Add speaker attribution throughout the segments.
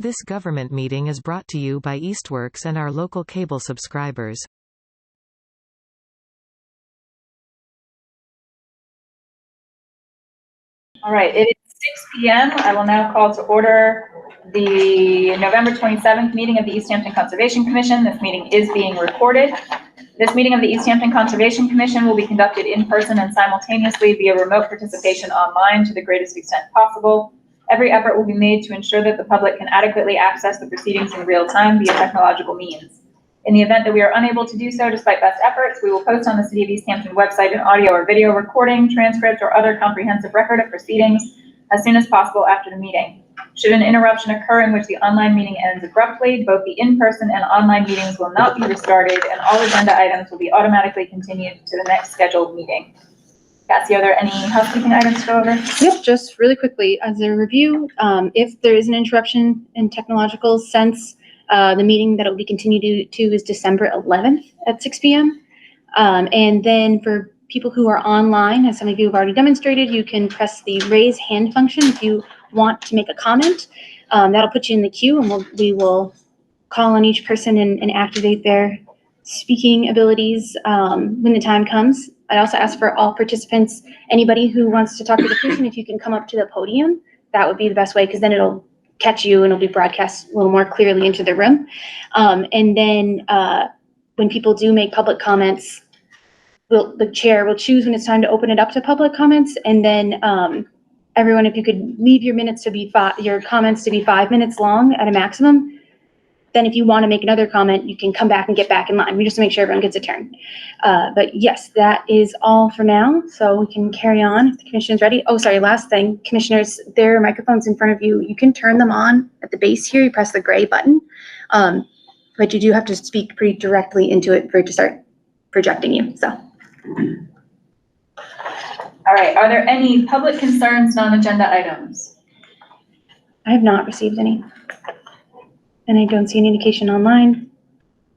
Speaker 1: This government meeting is brought to you by Eastworks and our local cable subscribers.
Speaker 2: All right, it is 6 p.m. I will now call to order the November 27th meeting of the Easthampton Conservation Commission. This meeting is being recorded. This meeting of the Easthampton Conservation Commission will be conducted in person and simultaneously via remote participation online to the greatest extent possible. Every effort will be made to ensure that the public can adequately access the proceedings in real time via technological means. In the event that we are unable to do so despite best efforts, we will post on the City of Easthampton website an audio or video recording, transcript, or other comprehensive record of proceedings as soon as possible after the meeting. Should an interruption occur in which the online meeting ends abruptly, both the in-person and online meetings will not be restarted, and all agenda items will be automatically continued to the next scheduled meeting. Cassie, are there any housekeeping items to go over?
Speaker 3: Yep, just really quickly as a review, if there is an interruption in technological sense, the meeting that will be continued to is December 11th at 6 p.m. And then for people who are online, as some of you have already demonstrated, you can press the raise hand function if you want to make a comment. That'll put you in the queue, and we will call on each person and activate their speaking abilities when the time comes. I also ask for all participants, anybody who wants to talk to the commission, if you can come up to the podium, that would be the best way, because then it'll catch you and it'll be broadcast a little more clearly into the room. And then when people do make public comments, the chair will choose when it's time to open it up to public comments. And then everyone, if you could leave your comments to be 5 minutes long at a maximum. Then if you want to make another comment, you can come back and get back in line. We just make sure everyone gets a turn. But yes, that is all for now. So we can carry on if the commission is ready. Oh, sorry, last thing. Commissioners, there are microphones in front of you. You can turn them on at the base here. You press the gray button. But you do have to speak pretty directly into it for it to start projecting you. So.
Speaker 2: All right, are there any public concerns, non-agenda items?
Speaker 3: I have not received any. And I don't see any indication online.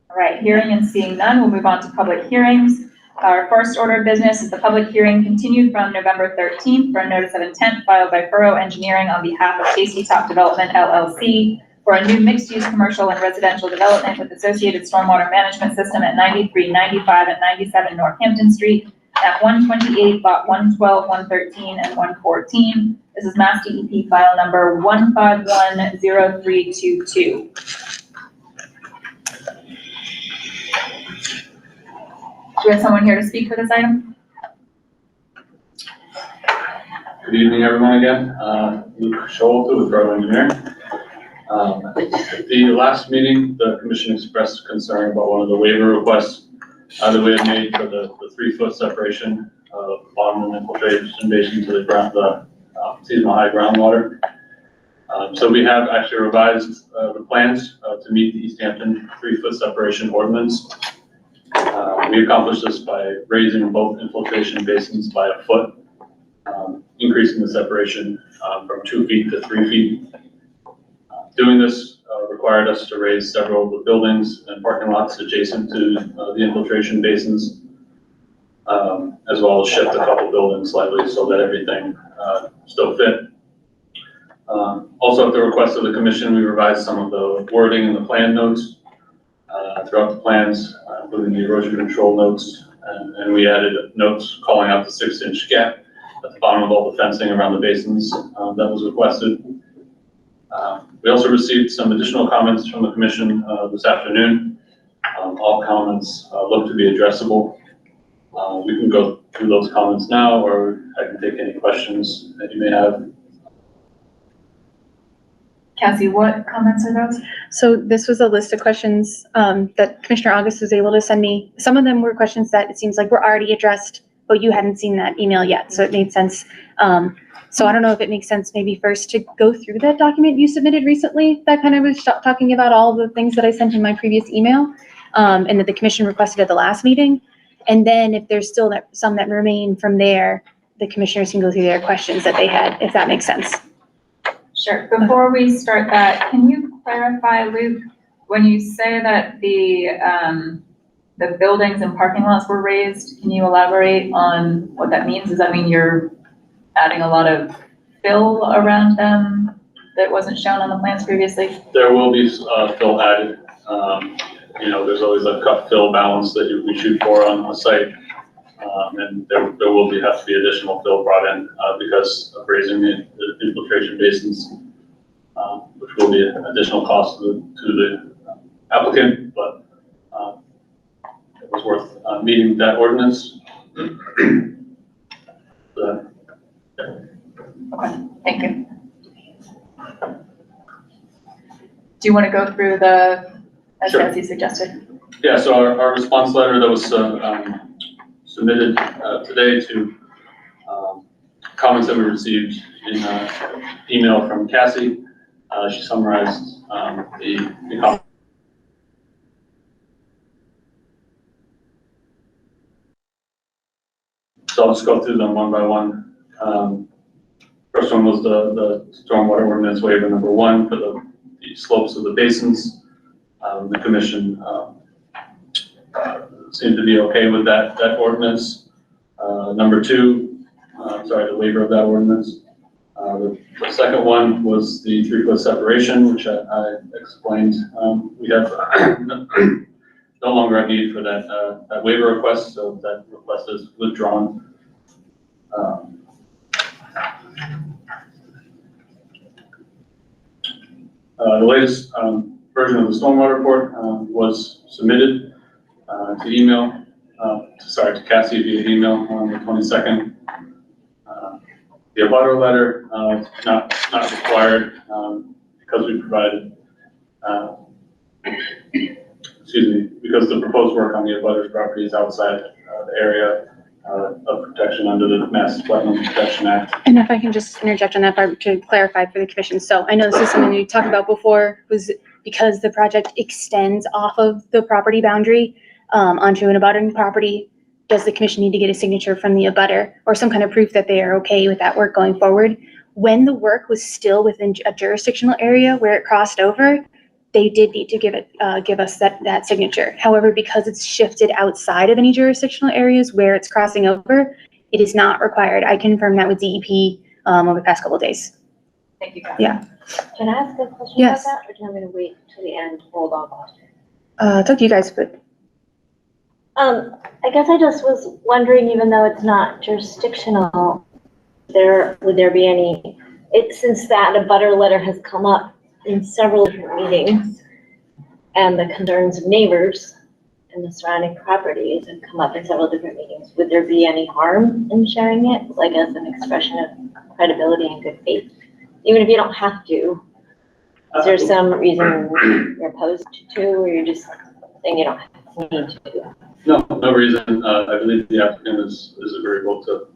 Speaker 2: All right, hearing and seeing none, we'll move on to public hearings. Our first order of business is the public hearing continued from November 13th for a notice of intent filed by Furrow Engineering on behalf of Tasty Top Development LLC for a new mixed-use commercial and residential development with associated stormwater management system at 93, 95, and 97 Northampton Street at 128, lot 112, 113, and 114. This is Mass DEP file number 1510322. Do we have someone here to speak for this item?
Speaker 4: Good evening, everyone, again. Luke Scholter with Furrow Engineering. At the last meeting, the commission expressed concern about one of the waiver requests that we had made for the 3-foot separation of bottom and infiltration basin to the ground, seasonal high groundwater. So we have actually revised the plans to meet the Easthampton 3-foot separation ordinance. We accomplished this by raising both infiltration basins by a foot, increasing the separation from 2 feet to 3 feet. Doing this required us to raise several of the buildings and parking lots adjacent to the infiltration basins, as well as shift a couple buildings slightly so that everything still fit. Also, at the request of the commission, we revised some of the wording in the plan notes throughout the plans, including the erosion control notes, and we added notes calling out the 6-inch gap at the bottom of all the fencing around the basins that was requested. We also received some additional comments from the commission this afternoon. All comments look to be addressable. We can go through those comments now, or I can take any questions that you may have.
Speaker 2: Cassie, what comments are those?
Speaker 3: So this was a list of questions that Commissioner August was able to send me. Some of them were questions that it seems like were already addressed, but you hadn't seen that email yet, so it made sense. So I don't know if it makes sense maybe first to go through that document you submitted recently that kind of was talking about all the things that I sent in my previous email and that the commission requested at the last meeting. And then if there's still some that remain from there, the commissioners can go through their questions that they had, if that makes sense.
Speaker 2: Sure. Before we start that, can you clarify, Luke, when you say that the buildings and parking lots were raised, can you elaborate on what that means? Does that mean you're adding a lot of fill around them? that wasn't shown on the plans previously?
Speaker 4: There will be fill added. You know, there's always a cut fill balance that we shoot for on a site. And there will have to be additional fill brought in because of raising the infiltration basins, which will be an additional cost to the applicant, but it was worth meeting that ordinance.
Speaker 2: Okay, thank you. Do you want to go through as
Speaker 4: Sure.
Speaker 2: Nancy suggested?
Speaker 4: Yeah, so our response letter that was submitted today to comments that we received in email from Cassie. She summarized the comments. So I'll just go through them one by one. First one was the stormwater ordinance waiver number 1 for the slopes of the basins. The commission seemed to be okay with that ordinance. Number 2, the waiver of that ordinance. The second one was the 3-foot separation, which I explained. We have no longer a need for that waiver request, so that request is withdrawn. The latest version of the stormwater report was submitted to Cassie via email on the 22nd. The abutter letter not required because we provided, because the proposed work on the abutter's property is outside the area of protection under the Mass Wetland Protection Act.
Speaker 3: And if I can just interject on that part to clarify for the commission. So I know this is something we talked about before, was because the project extends off of the property boundary onto an abutting property, does the commission need to get a signature from the abutter or some kind of proof that they are okay with that work going forward? When the work was still within a jurisdictional area where it crossed over, they did need to give us that signature. However, because it's shifted outside of any jurisdictional areas where it's crossing over, it is not required. I confirmed that with DEP over the past couple of days.
Speaker 2: Thank you, Kathy.
Speaker 3: Yeah.
Speaker 5: Can I ask a question
Speaker 3: Yes.
Speaker 5: about that, or do you want me to wait till the end? Hold on.
Speaker 3: It's up to you guys, but
Speaker 5: I guess I just was wondering, even though it's not jurisdictional, would there be any, since that abutter letter has come up in several different meetings, and the concerns of neighbors and the surrounding properties have come up in several different meetings, would there be any harm in sharing it, like as an expression of credibility and good faith? Even if you don't have to, is there some reason you're opposed to, or you're just saying you don't need to do that?
Speaker 4: No reason. I believe the applicant is agreeable to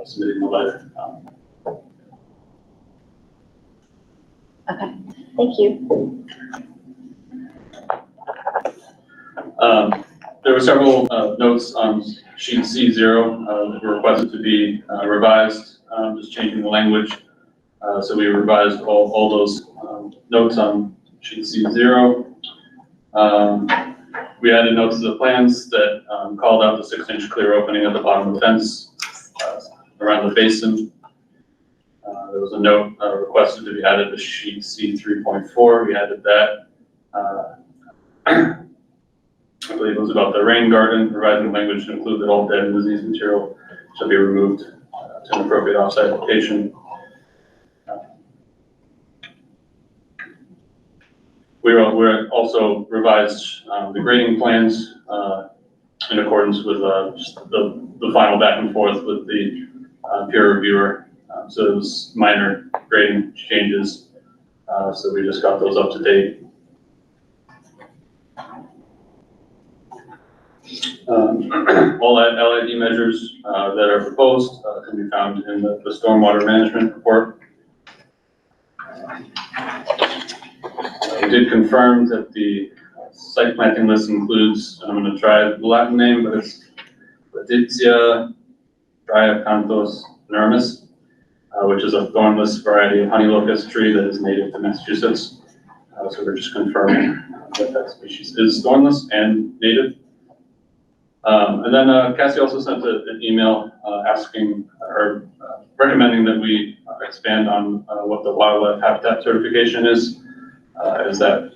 Speaker 4: submitting the letter.
Speaker 5: Okay, thank you.
Speaker 4: There were several notes on sheet C0 that were requested to be revised, just changing the language. So we revised all those notes on sheet C0. We added notes to the plans that called out the 6-inch clear opening at the bottom of the fence around the basin. There was a note requested to be added to sheet C3.4. We added that. I believe it was about the rain garden, providing language to include that all dead and diseased material shall be removed to an appropriate offsite location. We also revised the grading plans in accordance with just the final back and forth with the peer reviewer. So it was minor grading changes. So we just got those up to date. All LID measures that are proposed can be found in the stormwater management report. We did confirm that the site planting list includes, and I'm going to try the Latin name, but it's Laetitia Triacanthos nermis, which is a thornless variety of honey locust tree that is native to Massachusetts. So we're just confirming that species is thornless and native. And then Cassie also sent an email asking or recommending that we expand on what the wildlife habitat certification is that,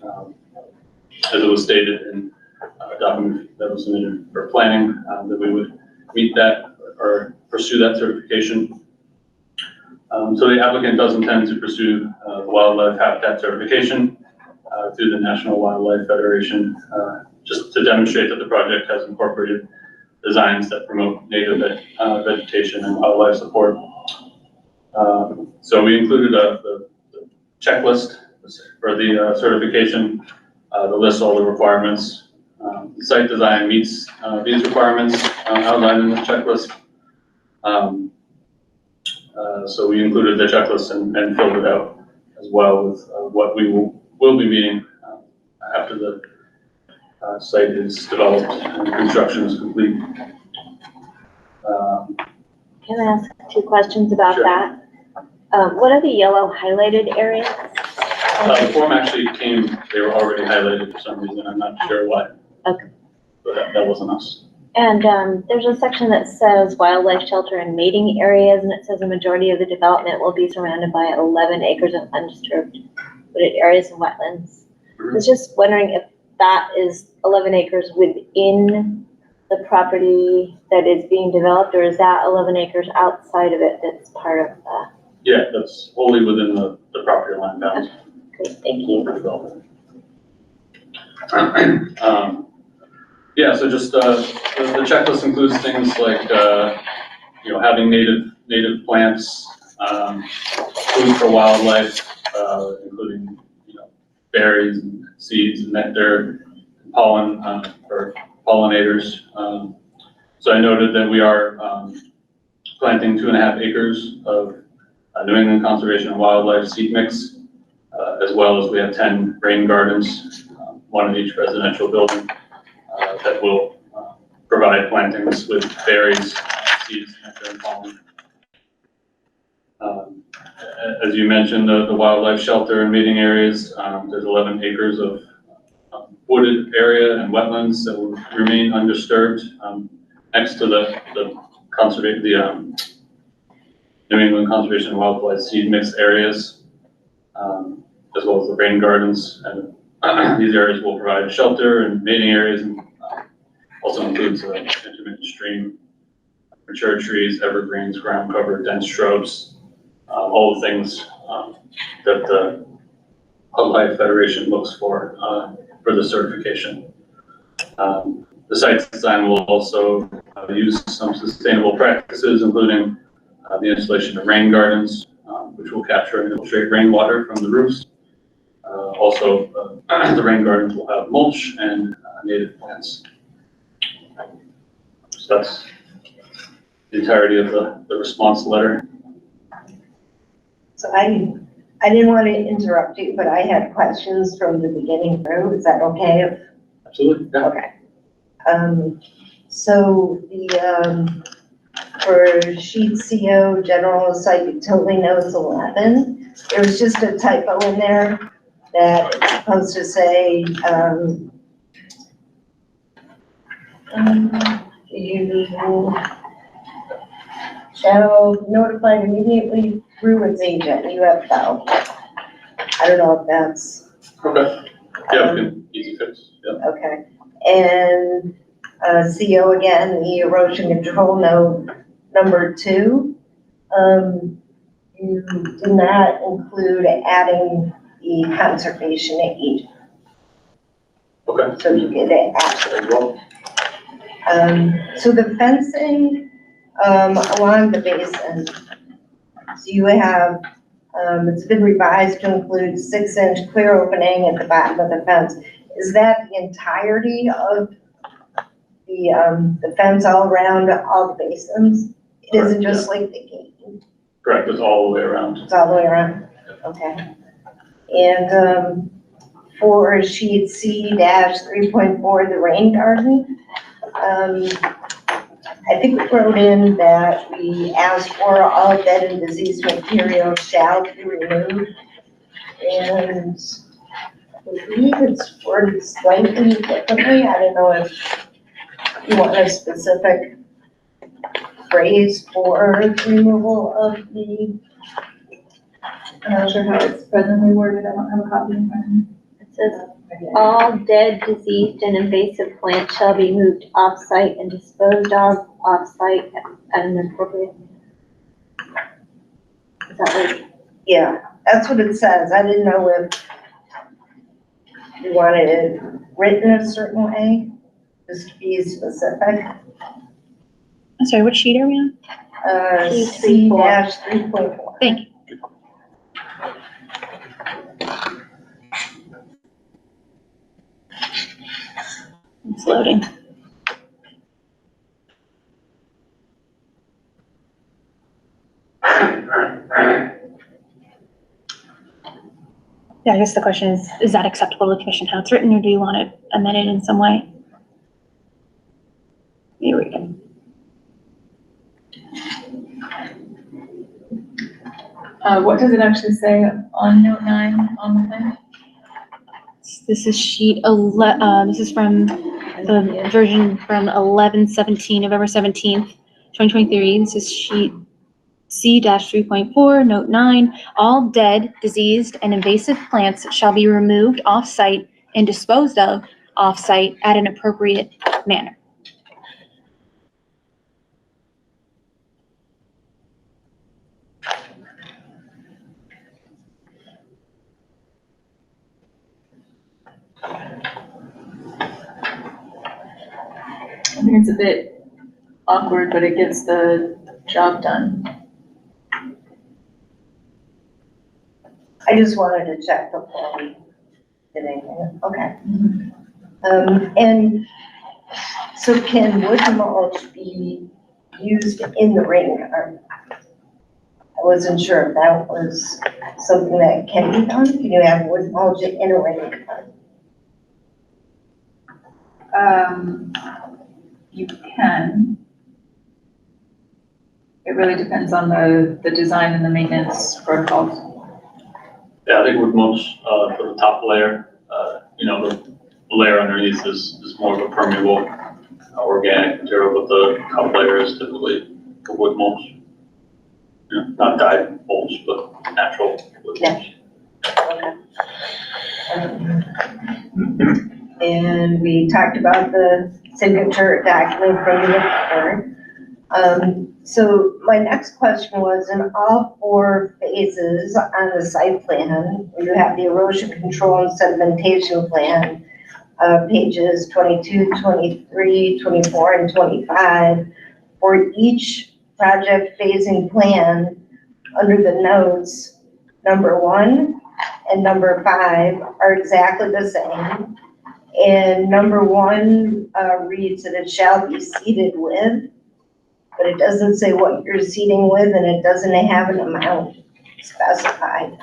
Speaker 4: as it was stated in a document that was submitted for planning, that we would meet that or pursue that certification. So the applicant does intend to pursue the wildlife habitat certification through the National Wildlife Federation, just to demonstrate that the project has incorporated designs that promote native vegetation and wildlife support. So we included the checklist for the certification that lists all the requirements. The site design meets these requirements outlined in the checklist. So we included the checklist and filled it out as well with what we will be meeting after the site is developed and construction is complete.
Speaker 5: Can I ask 2 questions about
Speaker 4: Sure.
Speaker 5: that? What are the yellow highlighted areas?
Speaker 4: The form actually came, they were already highlighted for some reason, I'm not sure why.
Speaker 5: Okay.
Speaker 4: But that wasn't us.
Speaker 5: And there's a section that says wildlife shelter and mating areas, and it says a majority of the development will be surrounded by 11 acres of undisturbed wooded areas and wetlands. I was just wondering if that is 11 acres within the property that is being developed, or is that 11 acres outside of it that's part of that?
Speaker 4: Yeah, that's wholly within the property line bounds.
Speaker 5: Great, thank you.
Speaker 4: For development. Yeah, so just the checklist includes things like having native plants, food for wildlife, including berries and seeds and nectar, and pollen for pollinators. So I noted that we are planting 2.5 acres of New England Conservation and Wildlife seed mix, as well as we have 10 rain gardens, one in each residential building, that will provide plantings with berries, seeds, nectar, and pollen. As you mentioned, the wildlife shelter and mating areas, there's 11 acres of wooded area and wetlands that will remain undisturbed next to the New England Conservation and Wildlife seed mix areas, as well as the rain gardens. And these areas will provide shelter and mating areas, and also includes intermittent stream, mature trees, evergreens, ground cover, dense shrubs, all the things that the Wildlife Federation looks for the certification. The site's design will also use some sustainable practices, including the installation of rain gardens, which will capture and infiltrate rainwater from the roofs. Also, the rain gardens will have mulch and native plants. So that's the entirety of the response letter.
Speaker 6: So I didn't want to interrupt you, but I had questions from the beginning through. Is that okay?
Speaker 4: Absolutely. Yeah.
Speaker 6: Okay. So for sheet CO, general site utility notes 11, there was just a typo in there that it's supposed to say, you shall notify immediately through its agent, UFO. I don't know if that's.
Speaker 4: Okay. Yeah, we can easy fix. Yeah.
Speaker 6: Okay. And CO again, the erosion control note number 2. You did not include adding the conservation aid.
Speaker 4: Okay.
Speaker 6: So you get it after.
Speaker 4: Well,
Speaker 6: So the fencing along the basin, so you have, it's been revised to include 6-inch clear opening at the bottom of the fence. Is that the entirety of the fence all around all the basins? It isn't just like the gate?
Speaker 4: correct, it's all the way around.
Speaker 6: It's all the way around? Okay. And for sheet C-3.4, the rain garden, I think we wrote in that we asked for all dead and diseased material shall be removed. And I believe it's worded slightly differently. I don't know if you want a specific phrase for removal of the
Speaker 2: I'm not sure how it's presently worded, I don't have a copy in front of me.
Speaker 5: It says, all dead, diseased, and invasive plants shall be moved off-site and disposed of off-site at an appropriate. Is that right?
Speaker 6: Yeah, that's what it says. I didn't know if you wanted it written a certain way, just to be specific.
Speaker 3: I'm sorry, what sheet are we on?
Speaker 6: C-3.4.
Speaker 3: Thank you. It's loading. Yeah, I guess the question is that acceptable to the commission how it's written, or do you want it amended in some way? Here we go.
Speaker 2: What does it actually say on note 9 on the thing?
Speaker 3: This is sheet this is from the version from 11/17, November 17th, 2023. This is sheet C-3.4, note 9. All dead, diseased, and invasive plants shall be removed off-site and disposed of off-site at an appropriate manner.
Speaker 2: I think it's a bit awkward, but it gets the job done.
Speaker 6: I just wanted to check before we did anything. Okay. And so can wood mulch be used in the rain garden? I wasn't sure if that was something that can be done. Can you have wood mulch in a rain garden?
Speaker 2: You can. It really depends on the design and the maintenance protocols.
Speaker 4: Yeah, I think with mulch, for the top layer, the layer underneath is more of a permeable, organic material, but the top layer is typically a wood mulch. Not dyed mulch, but natural wood mulch.
Speaker 6: Okay. And we talked about the signature document from the board. So my next question was, in all 4 phases on the site plan, you have the erosion control and sedimentation plan, pages 22, 23, 24, and 25. For each project phasing plan, under the notes, number 1 and number 5 are exactly the same. And number 1 reads that it shall be seeded with, but it doesn't say what you're seeding with, and it doesn't have an amount specified.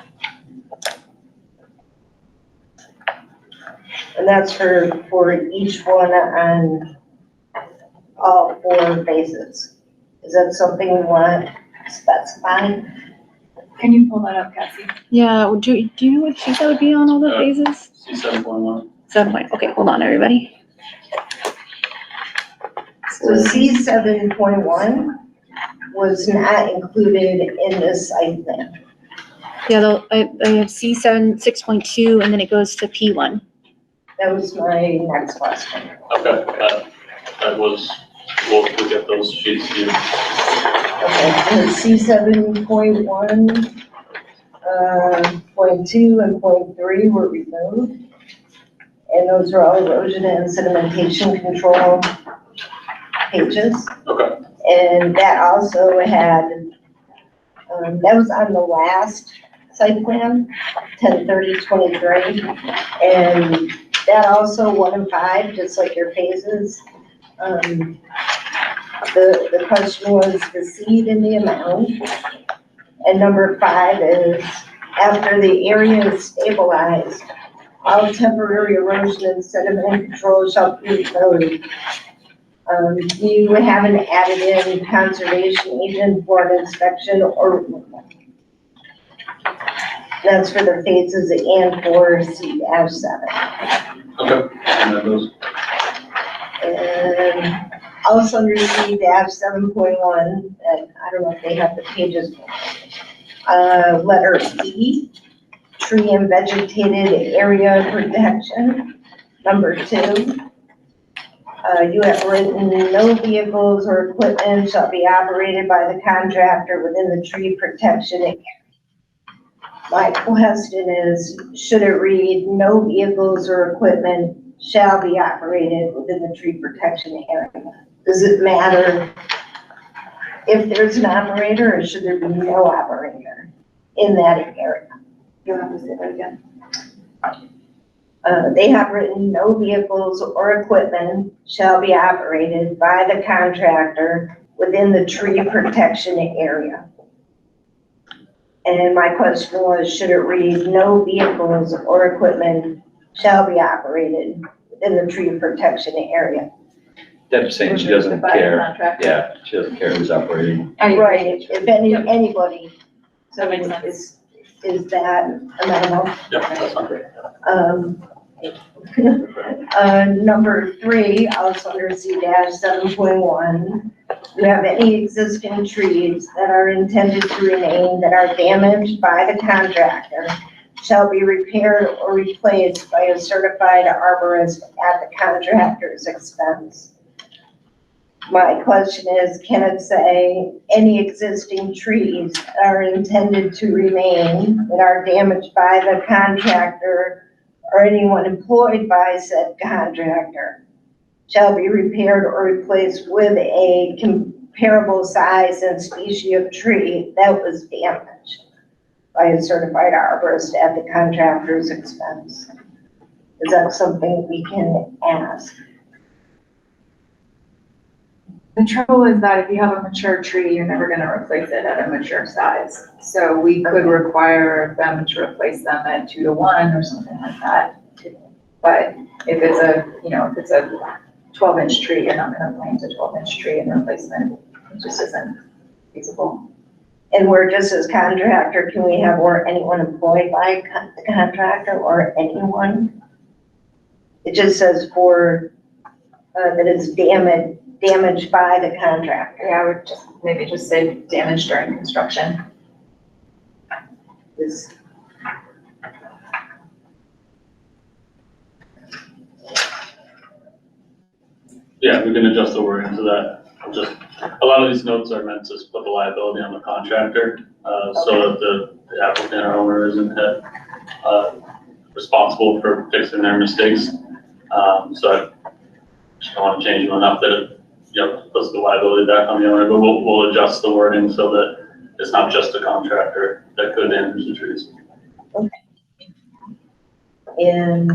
Speaker 6: And that's for each one on all 4 phases. Is that something we want specified?
Speaker 2: Can you pull that up, Cassie?
Speaker 3: Yeah, do you know what sheet that would be on all the phases?
Speaker 4: C7.1.
Speaker 3: 7 point. Okay, hold on, everybody.
Speaker 6: So C7.1 was not included in this site plan.
Speaker 3: Yeah, I have C6.2, and then it goes to P1.
Speaker 6: That was my next question.
Speaker 4: Okay, that was, we'll get those sheets to you.
Speaker 6: Okay, and C7.1, point 2 and point 3 were removed. And those are all erosion and sedimentation control pages.
Speaker 4: Okay.
Speaker 6: And that also had, that was on the last site plan, 10/30/23. And that also 1 and 5, just like your phases. The question was the seed and the amount. And number 5 is, after the area is stabilized, all temporary erosion and sediment control shall be removed. You haven't added in conservation agent for an inspection or removal. That's for the phases and for C-7.
Speaker 4: Okay, and then those,
Speaker 6: And also under C-7.1, and I don't know if they have the pages. Letter E, tree and vegetated area protection. Number 2, you have written no vehicles or equipment shall be operated by the contractor within the tree protection area. My question is, should it read no vehicles or equipment shall be operated within the tree protection area? Does it matter if there's an operator, or should there be no operator in that area?
Speaker 2: You'll have to say that again.
Speaker 6: They have written no vehicles or equipment shall be operated by the contractor within the tree protection area. And my question was, should it read no vehicles or equipment shall be operated within the tree protection area?
Speaker 7: Deb's saying she doesn't
Speaker 2: By the
Speaker 7: care.
Speaker 2: contractor.
Speaker 7: Yeah, she doesn't care who's operating.
Speaker 6: Right, if anybody.
Speaker 2: So that makes sense.
Speaker 6: Is that amenable?
Speaker 4: Yep, that's not great.
Speaker 6: Number 3, also under C-7.1, you have any existing trees that are intended to remain that are damaged by the contractor shall be repaired or replaced by a certified arborist at the contractor's expense. My question is, can it say any existing trees that are intended to remain that are damaged by the contractor or anyone employed by said contractor shall be repaired or replaced with a comparable size and species of tree that was damaged by a certified arborist at the contractor's expense? Is that something we can ask?
Speaker 2: The trouble is that if you have a mature tree, you're never gonna replace it at a mature size. So we could require them to replace them at 2 to 1 or something like that. But if it's a, if it's a 12-inch tree, you're not gonna plant a 12-inch tree in replacement. It just isn't feasible.
Speaker 6: And we're just as contractor, can we have or anyone employed by the contractor or anyone? It just says for, that it's damaged by the contractor.
Speaker 2: Yeah, I would just, maybe just say damage during construction.
Speaker 6: Is
Speaker 4: Yeah, we can adjust the wording to that. Just, a lot of these notes are meant to put the liability on the contractor, so that the applicant or owner isn't, responsible for fixing their mistakes. So I just don't want to change them enough that it, puts the liability back on the owner, but we'll adjust the wording so that it's not just a contractor that could damage the trees.
Speaker 6: And,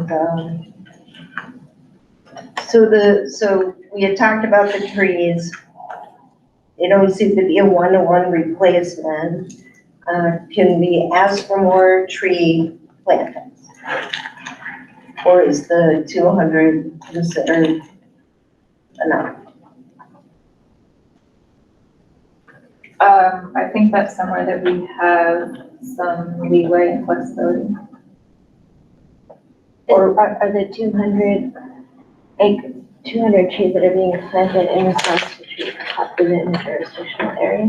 Speaker 6: so we had talked about the trees. They don't seem to be a 1-to-1 replacement. Can we ask for more tree plantings? Or is the 200 considered enough?
Speaker 2: I think that's somewhere that we have some leeway and flexibility.
Speaker 5: Or are the 200 trees that are being planted in response to trees cut within the jurisdictional area?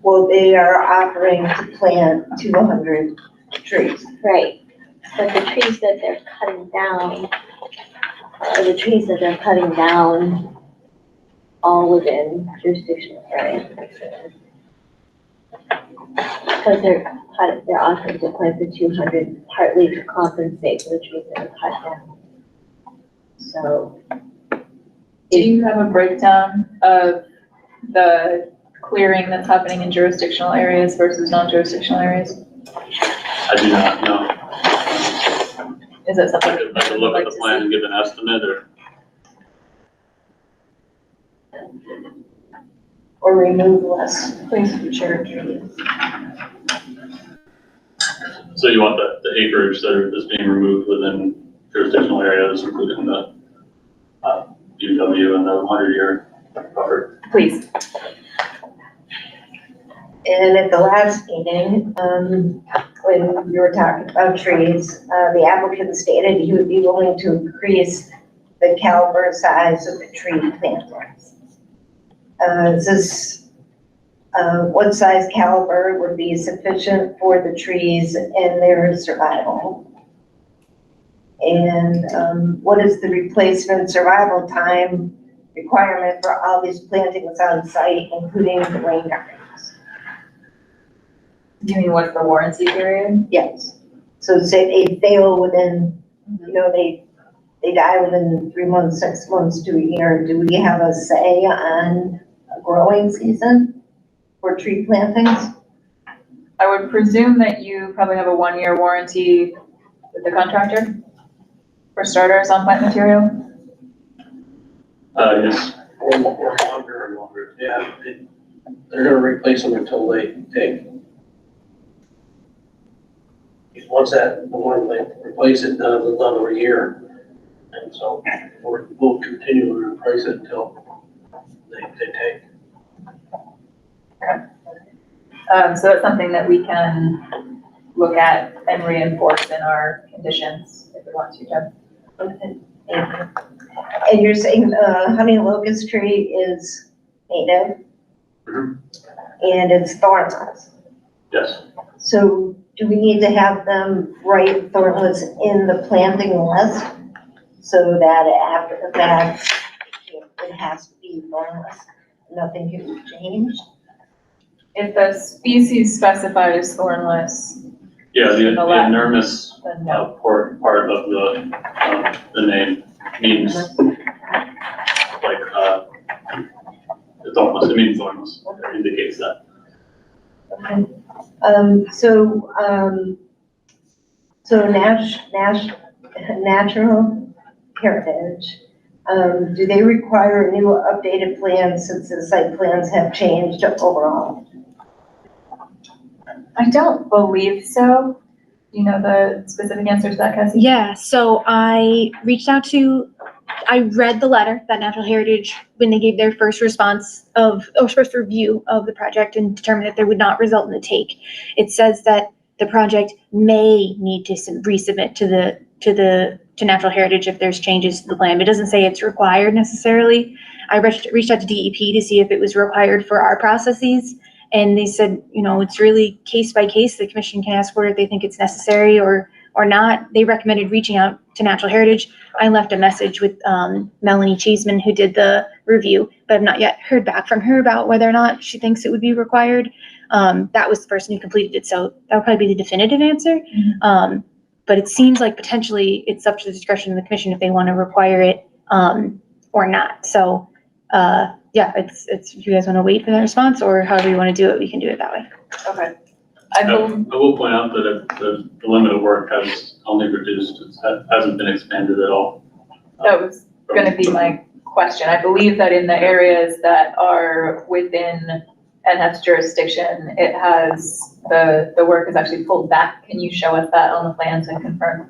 Speaker 6: Well, they are offering to plant 200 trees.
Speaker 5: Right, but the trees that they're cutting down, are the trees that they're cutting down all within jurisdictional area? Because they're offering to plant the 200 partly to compensate for the trees that are cut down. So.
Speaker 2: Do you have a breakdown of the clearing that's happening in jurisdictional areas versus non-jurisdictional areas?
Speaker 4: I do not know.
Speaker 2: Is that something?
Speaker 4: I could look at the plan and give an estimate,
Speaker 6: Or remove less mature trees.
Speaker 4: so you want the acreage that is being removed within jurisdictional areas, including the UW and the 100-year buffer.
Speaker 2: Please.
Speaker 6: And at the last meeting, when you were talking about trees, the applicant stated he would be willing to increase the caliber size of the tree plantings. Is this what size caliber would be sufficient for the trees and their survival? And what is the replacement survival time requirement for all these plantings on site, including the rain gardens?
Speaker 2: Do you mean what's the warranty period?
Speaker 6: Yes. So say they fail within, they die within 3 months, 6 months to a year. Do we have a say on a growing season for tree plantings?
Speaker 2: I would presume that you probably have a 1-year warranty with the contractor for starters on plant material.
Speaker 4: Yes.
Speaker 8: Or longer, yeah. They're gonna replace them until they take. Once the one they replace it, done another year. And so we'll continue to replace it until they take.
Speaker 2: So it's something that we can look at and reinforce in our conditions if we want to, Jeff.
Speaker 6: And you're saying honey locust tree is native
Speaker 4: Mhm.
Speaker 6: and it's thornless.
Speaker 4: Yes.
Speaker 6: So do we need to have them write thornless in the planting list so that after the fact, it has to be thornless, nothing can be changed?
Speaker 2: If the species specified as thornless,
Speaker 4: Yeah, the
Speaker 2: Latin.
Speaker 4: enormous
Speaker 2: then no.
Speaker 4: part of the name means like, it's almost, it means thornless, it indicates that.
Speaker 6: Okay. So natural heritage, do they require a new updated plan since the site plans have changed overall?
Speaker 2: I don't believe so. Do you know the specific answer to that, Cassie?
Speaker 3: Yeah, so I read the letter that Natural Heritage, when they gave their first response first review of the project and determined that there would not result in a take. It says that the project may need to resubmit to Natural Heritage if there's changes to the plan. It doesn't say it's required necessarily. I reached out to DEP to see if it was required for our processes. And they said, it's really case by case. The commission can ask for it if they think it's necessary or not. They recommended reaching out to Natural Heritage. I left a message with Melanie Cheeseman, who did the review, but I've not yet heard back from her about whether or not she thinks it would be required. That was the person who completed it, so that would probably be the definitive answer.
Speaker 2: Mm-hmm.
Speaker 3: But it seems like potentially it's up to the discretion of the commission if they want to require it or not. So yeah, it's if you guys want to wait for that response or however you want to do it, we can do it that way.
Speaker 2: Okay.
Speaker 4: I will point out that the limit of work has only reduced, it hasn't been expanded at all.
Speaker 2: That was going to be my question. I believe that in the areas that are within NHEP's jurisdiction, it has, the work is actually pulled back. Can you show us that on the plans and confirm?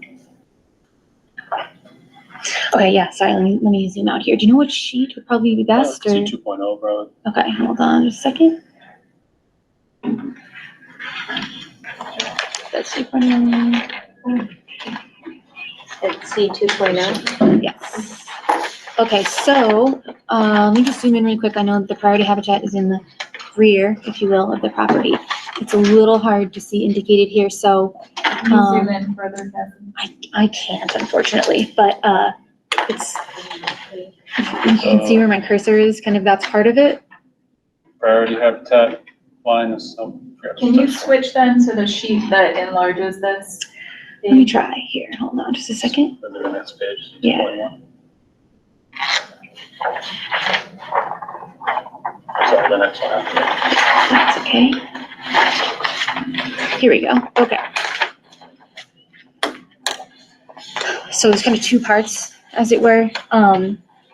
Speaker 3: Okay, yeah, sorry, let me zoom out here. Do you know which sheet would probably be best? Or?
Speaker 4: C2.0, probably.
Speaker 3: Okay, hold on just a second. That's 2.0.
Speaker 5: It's C 2.0.
Speaker 3: Yes. Okay, so let me just zoom in really quick. I know that the priority habitat is in the rear, if you will, of the property. It's a little hard to see indicated here, so
Speaker 2: Can you zoom in further, Cassie?
Speaker 3: I can't, unfortunately, but it's, you can see where my cursor is, kind of that's part of it.
Speaker 4: Priority habitat line is,
Speaker 2: Can you switch then to the sheet that enlarges this?
Speaker 3: Let me try here. Hold on just a second.
Speaker 4: Go to the next page.
Speaker 3: Yeah.
Speaker 4: 2.1. Sorry, the next one after that.
Speaker 3: That's okay. Here we go. Okay. So there's kind of two parts, as it were.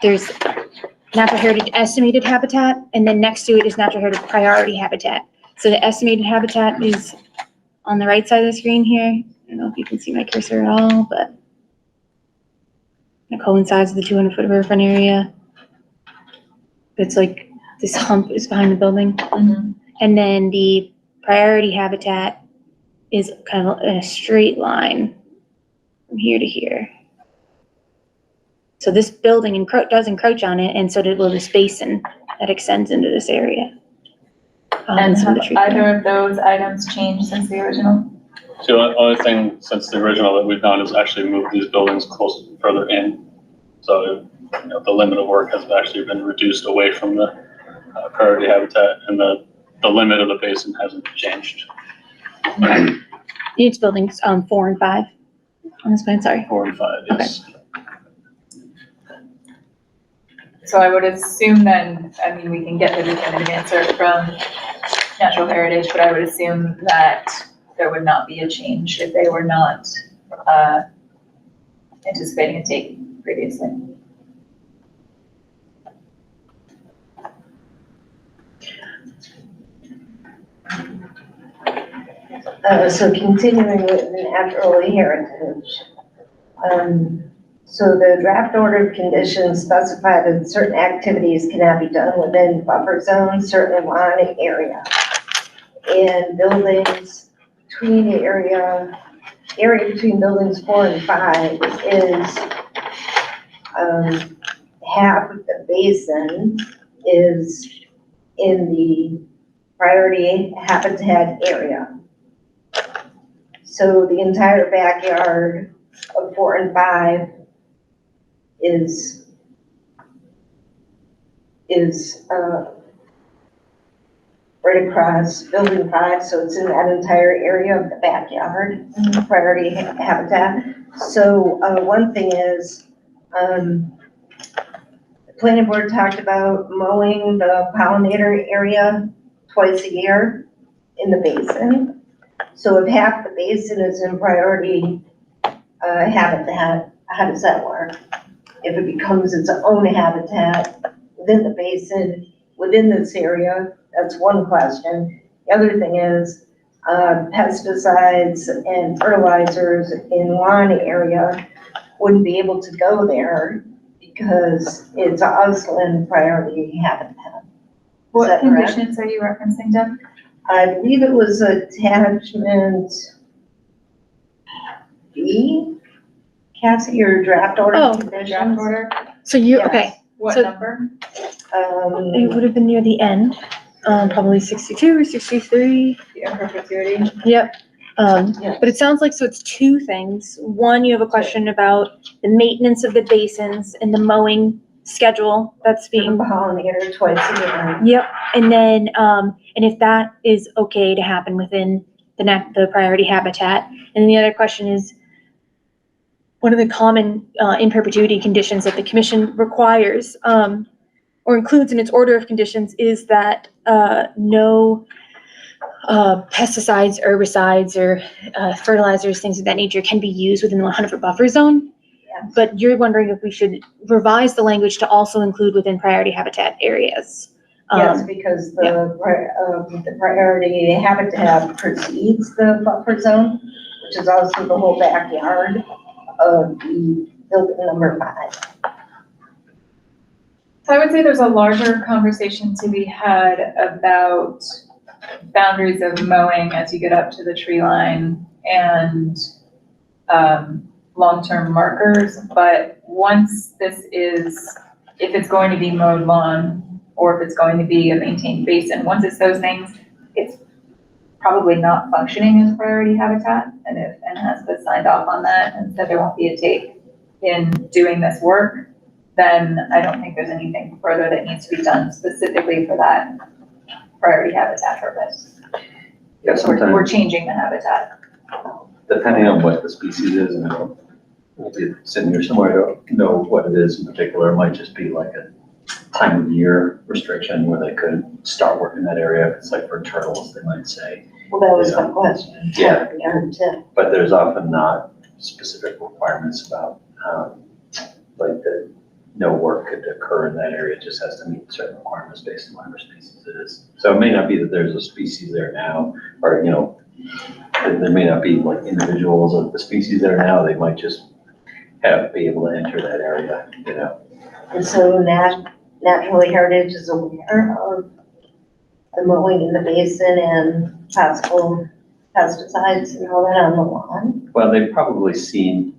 Speaker 3: There's Natural Heritage estimated habitat, and then next to it is Natural Heritage priority habitat. So the estimated habitat is on the right side of the screen here. I don't know if you can see my cursor at all, but it coincides with the 200-foot riverfront area. It's like this hump is behind the building.
Speaker 2: Mm-hmm.
Speaker 3: And then the priority habitat is kind of in a straight line from here to here. So this building does encroach on it, and so will this basin that extends into this area.
Speaker 2: And
Speaker 3: some of
Speaker 2: have
Speaker 3: the tree
Speaker 2: either of those items changed since the original?
Speaker 4: So the only thing since the original that we've done is actually move these buildings closer, further in. So, you know, the limit of work has actually been reduced away from the priority habitat, and the limit of the basin hasn't changed.
Speaker 3: It's buildings, 4 and 5 on this plan, sorry.
Speaker 4: 4 and 5, yes.
Speaker 2: So I would assume then, I mean, we can get the definitive answer from Natural Heritage, but I would assume that there would not be a change if they were not anticipating a take previously.
Speaker 6: So continuing with the natural heritage. So the draft order of conditions specify that certain activities cannot be done within buffer zones, certain lawn area. And buildings between the area between buildings 4 and 5 is, half of the basin is in the priority habitat area. So the entire backyard of 4 and 5 is right across building 5, so it's in that entire area of the backyard, priority habitat. So one thing is, the planning board talked about mowing the pollinator area twice a year in the basin. So if half the basin is in priority habitat, how does that work? If it becomes its own habitat within the basin, within this area, that's one question. The other thing is, pesticides and fertilizers in lawn area wouldn't be able to go there because it's also in priority habitat.
Speaker 2: What conditions are you referencing, Deb?
Speaker 6: I believe it was attachment B, Cassie, your draft order
Speaker 3: Oh,
Speaker 6: conditions.
Speaker 2: Draft order?
Speaker 3: So you,
Speaker 6: Yes.
Speaker 3: okay,
Speaker 2: What
Speaker 3: So-
Speaker 2: number?
Speaker 3: it would have been near the end, probably 62 or 63.
Speaker 2: The perpetuity?
Speaker 3: Yep.
Speaker 6: Yeah.
Speaker 3: But it sounds like, so it's 2 things. One, you have a question about the maintenance of the basins and the mowing schedule that's
Speaker 6: Being
Speaker 3: being,
Speaker 6: pollinator twice a year.
Speaker 3: yep. And then, and if that is okay to happen within the priority habitat. And then the other question is, one of the common, in perpetuity conditions that the commission requires, or includes in its order of conditions is that, no pesticides, herbicides, or fertilizers, things of that nature can be used within the 100-foot buffer zone.
Speaker 6: Yes.
Speaker 3: But you're wondering if we should revise the language to also include within priority habitat areas.
Speaker 6: Yes, because the priority habitat precedes the buffer zone, which is also the whole backyard of the building number 5.
Speaker 2: So I would say there's a larger conversation to be had about boundaries of mowing as you get up to the tree line and long-term markers. But once this is, if it's going to be mowed lawn or if it's going to be a maintained basin, once it's those things, it's probably not functioning as priority habitat. And has been signed off on that and said there won't be a take in doing this work, then I don't think there's anything further that needs to be done specifically for that priority habitat purpose.
Speaker 7: Yeah,
Speaker 2: We're
Speaker 7: sometimes,
Speaker 2: changing the habitat.
Speaker 7: depending on what the species is, and we'll be sitting here somewhere, I don't know what it is in particular. It might just be like a time of year restriction where they could start working that area. If it's like for turtles, they might say.
Speaker 6: Well, that was my question.
Speaker 7: Yeah.
Speaker 6: Yeah.
Speaker 7: But there's often not specific requirements about, like the, no work could occur in that area. It just has to meet certain requirements based on whatever species it is. So it may not be that there's a species there now, or, you know, there may not be like individuals of the species there now. They might just be able to enter that area, you know.
Speaker 6: And so Natural Heritage is aware of the mowing in the basin and possible pesticides and all that on the lawn.
Speaker 7: Well, they've probably seen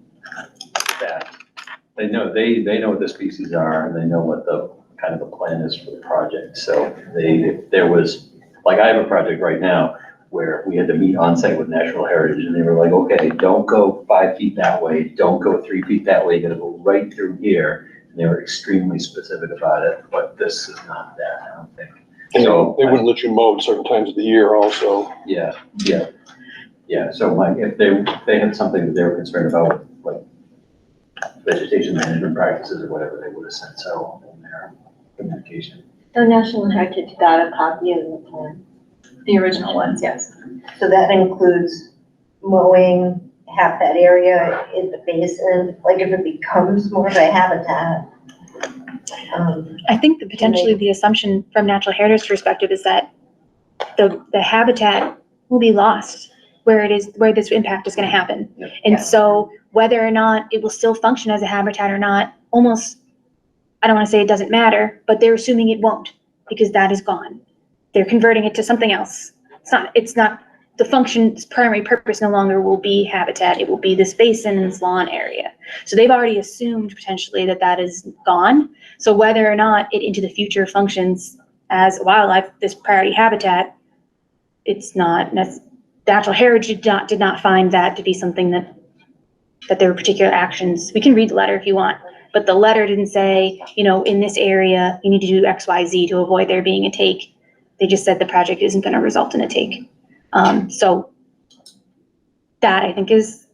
Speaker 7: that. They know what the species are, and they know what the kind of the plan is for the project. So if there was Like I have a project right now where we had to meet on site with National Heritage and they were like, okay, don't go 5 feet that way, don't go 3 feet that way, you gotta go right through here. And they were extremely specific about it, but this is not that, I don't think.
Speaker 9: And
Speaker 7: So
Speaker 9: they wouldn't let you mow at certain times of the year also.
Speaker 7: yeah. So like if they had something that they were concerned about, like vegetation management practices or whatever, they would have said so in their communication.
Speaker 5: So National Heritage got a copy of the plan.
Speaker 2: The original ones, yes.
Speaker 6: So that includes mowing half that area in the basin, like if it becomes more of a habitat.
Speaker 3: I think that potentially the assumption from natural heritage perspective is that the habitat will be lost where this impact is going to happen.
Speaker 7: Yep.
Speaker 3: And
Speaker 2: Yeah.
Speaker 3: so whether or not it will still function as a habitat or not, almost, I don't want to say it doesn't matter, but they're assuming it won't because that is gone. They're converting it to something else. It's not the function's primary purpose no longer will be habitat. It will be this basin and this lawn area. So they've already assumed potentially that is gone. So whether or not it into the future functions as wildlife, this priority habitat, it's not, natural heritage did not find that to be something that there were particular actions. We can read the letter if you want, but the letter didn't say, in this area, you need to do X, Y, Z to avoid there being a take. They just said the project isn't going to result in a take. So that I think is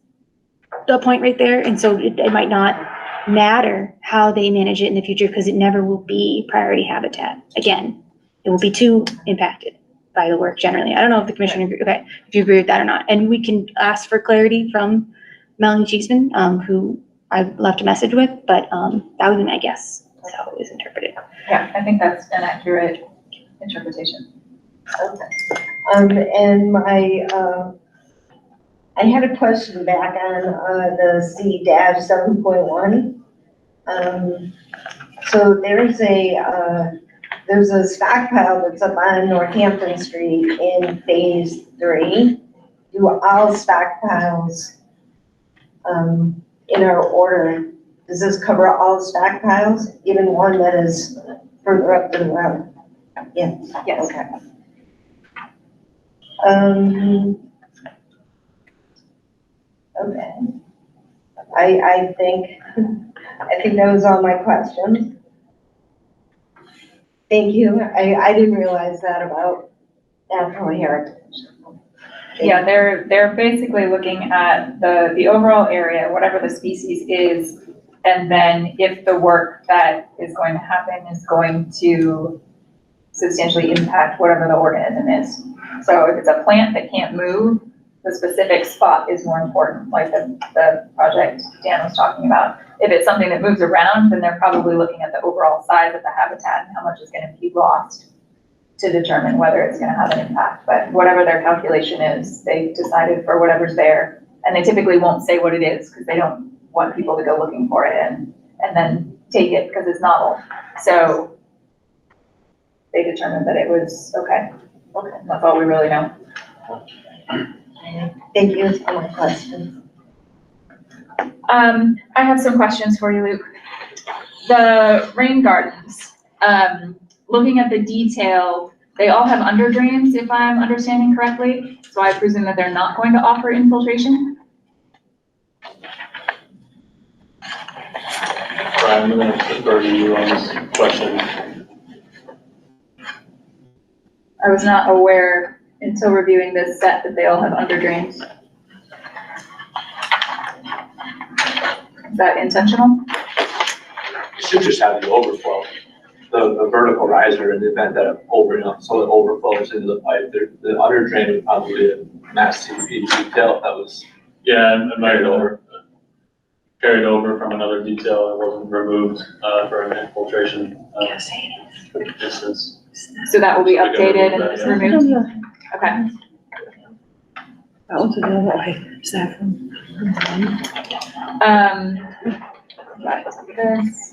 Speaker 3: the point right there. And so it might not matter how they manage it in the future because it never will be priority habitat. Again, it will be too impacted by the work generally. I don't know if the commissioner, if you agree with that or not. And we can ask for clarity from Melanie Cheeseman, who I left a message with, but that would be my guess. That's how it was interpreted.
Speaker 2: Yeah, I think that's an accurate interpretation.
Speaker 6: Okay. And I had a question back on the C-7.1. So there's a stockpile that's up on Northampton Street in phase 3. Do all stockpiles in our order, does this cover all stockpiles, even one that is further up the road? Yes.
Speaker 2: Yes.
Speaker 6: Okay. Okay. I think that was all my questions. Thank you. I didn't realize that about natural heritage.
Speaker 2: Yeah, they're basically looking at the overall area, whatever the species is, and then if the work that is going to happen is going to substantially impact whatever the organism is. So if it's a plant that can't move, the specific spot is more important, like the project Dan was talking about. If it's something that moves around, then they're probably looking at the overall size of the habitat and how much is going to be lost to determine whether it's going to have an impact. But whatever their calculation is, they decided for whatever's there. And they typically won't say what it is because they don't want people to go looking for it and then take it because it's novel. So they determined that it was okay. Okay, that's all we really know.
Speaker 6: Thank you for my questions.
Speaker 2: I have some questions for you, Luke. The rain gardens, looking at the detail, they all have under drains, if I'm understanding correctly. So I presume that they're not going to offer infiltration?
Speaker 4: Brian, I'm going to defer to you on this question.
Speaker 2: I was not aware until reviewing this set that they all have under drains. Is that intentional?
Speaker 10: You should just have the overflow, the vertical riser in the event that so it overflows into the pipe. The under drain would probably be a mass TP detail if that was.
Speaker 4: Yeah, it might have carried over from another detail that wasn't removed for an infiltration distance.
Speaker 2: So that will be
Speaker 4: So we can
Speaker 2: updated
Speaker 4: remove
Speaker 2: and
Speaker 4: that,
Speaker 2: it's
Speaker 4: yeah.
Speaker 2: removed? Okay.
Speaker 11: That one's another way.
Speaker 2: Back to this.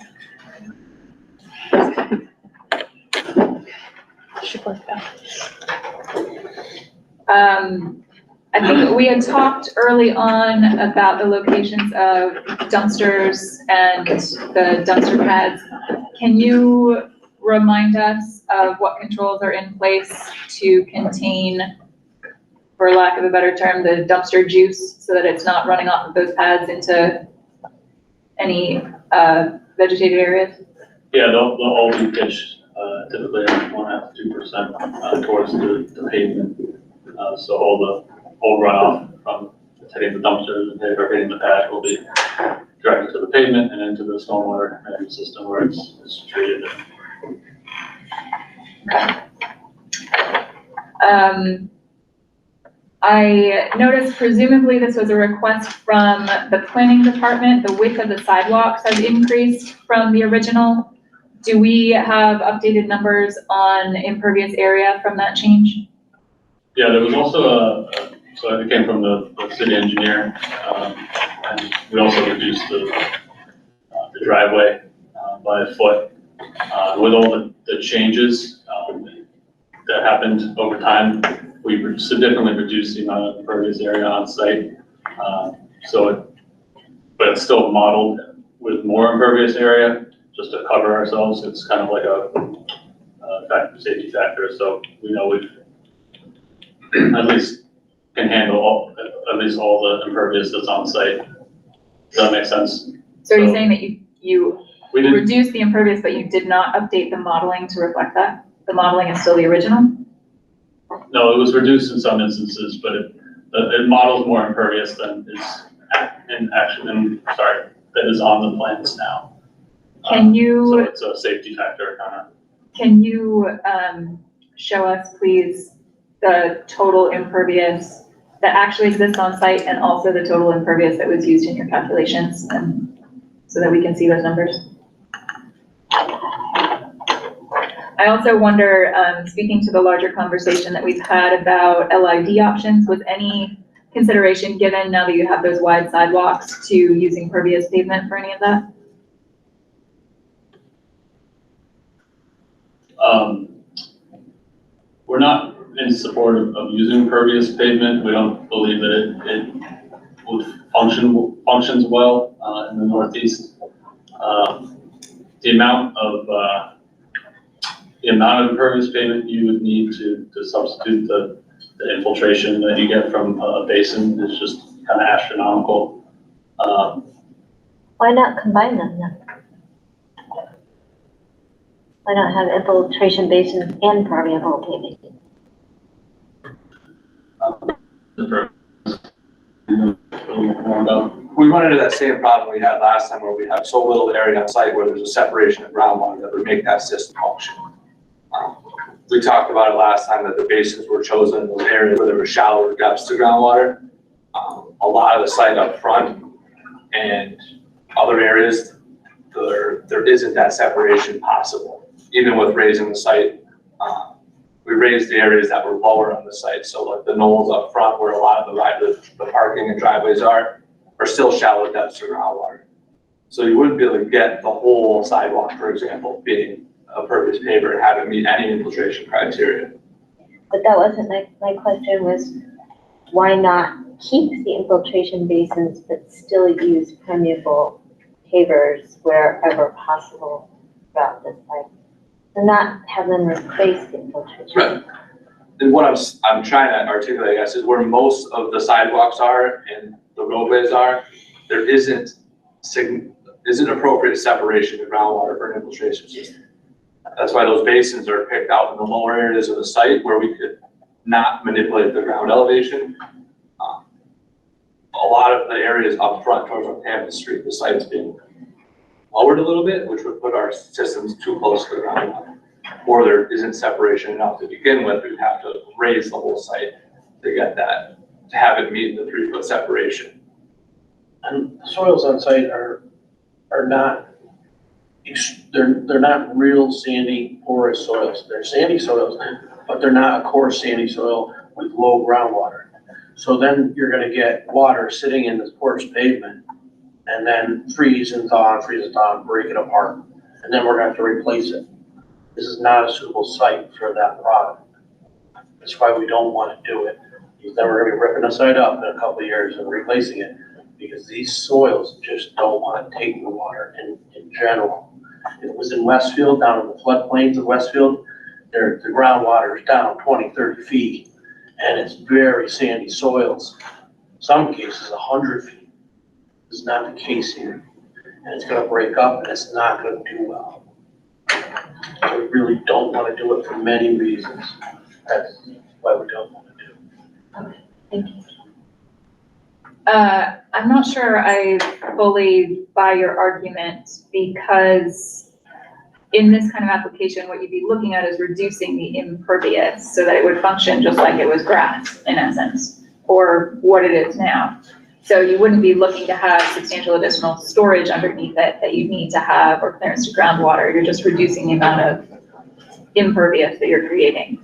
Speaker 3: Should work out.
Speaker 2: I think we had talked early on about the locations of dumpsters and the dumpster pads. Can you remind us of what controls are in place to contain, for lack of a better term, the dumpster juice so that it's not running off of those pads into any vegetated areas?
Speaker 4: Yeah, they'll all be pitched typically at 1.5 to 2% towards the pavement. So all runoff from hitting the dumpsters and hitting the pad will be directed to the pavement and into the stormwater management system where it's treated.
Speaker 2: Okay. I noticed presumably this was a request from the planning department. The width of the sidewalks has increased from the original. Do we have updated numbers on impervious area from that change?
Speaker 4: Yeah, there was also so it came from the city engineer, and we also reduced the driveway by a foot. With all the changes that happened over time, we significantly reduced the amount of impervious area on site. But it's still modeled with more impervious area just to cover ourselves. It's kind of like a safety factor. So we know we've at least can handle at least all the impervious that's on site. Does that make sense?
Speaker 2: So are you saying that you
Speaker 4: we did
Speaker 2: reduced the impervious, but you did not update the modeling to reflect that? The modeling is still the original?
Speaker 4: No, it was reduced in some instances, but it models more impervious than is that is on the plans now.
Speaker 2: Can you?
Speaker 4: So it's a safety factor kind of.
Speaker 2: Can you show us, please, the total impervious that actually exists on site and also the total impervious that was used in your calculations, and so that we can see those numbers? I also wonder, speaking to the larger conversation that we've had about LID options, was any consideration given, now that you have those wide sidewalks, to using pervious pavement for any of that?
Speaker 4: We're not in support of using pervious pavement. We don't believe that it would functions well in the Northeast. The amount of impervious pavement you would need to substitute the infiltration that you get from a basin is just kind of astronomical.
Speaker 5: Why not combine them then? Why not have infiltration basins and permeable paving?
Speaker 10: We run into that same problem we had last time where we have so little area on site where there's a separation of groundwater that would make that system function. We talked about it last time that the basins were chosen in those areas where there were shallower depths to groundwater. A lot of the site up front and other areas, there isn't that separation possible. Even with raising the site, we raised the areas that were lower on the site. So like the knolls up front where a lot of the parking and driveways are still shallow depths to groundwater. So you wouldn't be able to get the whole sidewalk, for example, being a pervious paver and have it meet any infiltration criteria.
Speaker 5: But that wasn't my question was, why not keep the infiltration basins but still use permeable pavers wherever possible throughout the site? And not have them replace the infiltration.
Speaker 10: Right. And what I'm trying to articulate, I guess, is where most of the sidewalks are and the roadways are, there isn't appropriate separation of groundwater for an infiltration system. That's why those basins are picked out in the lower areas of the site where we could not manipulate the ground elevation. A lot of the areas up front towards Easthampton Street, the site's being lowered a little bit, which would put our systems too close to the ground. Or there isn't separation enough to begin with. We'd have to raise the whole site to get that, to have it meet the 3-foot separation.
Speaker 8: And the soils on site are not, they're not real sandy, porous soils. They're sandy soils, but they're not a coarse sandy soil with low groundwater. So then you're gonna get water sitting in this porous pavement and then freeze and thaw, break it apart. And then we're gonna have to replace it. This is not a suitable site for that product. That's why we don't wanna do it. Because then we're gonna be ripping the site up in a couple of years and replacing it. Because these soils just don't wanna take the water in general. it was in Westfield, down in the floodplains of Westfield, the groundwater is down 20, 30 feet, and it's very sandy soils. Some cases 100 feet. This is not the case here. And it's gonna break up and it's not gonna do well. So we really don't wanna do it for many reasons. That's why we don't wanna do it.
Speaker 5: Thank you.
Speaker 2: I'm not sure I fully buy your argument, because in this kind of application, what you'd be looking at is reducing the impervious so that it would function just like it was grass, in essence, or what it is now. So you wouldn't be looking to have substantial additional storage underneath it that you need to have, or clearance to groundwater. You're just reducing the amount of impervious that you're creating.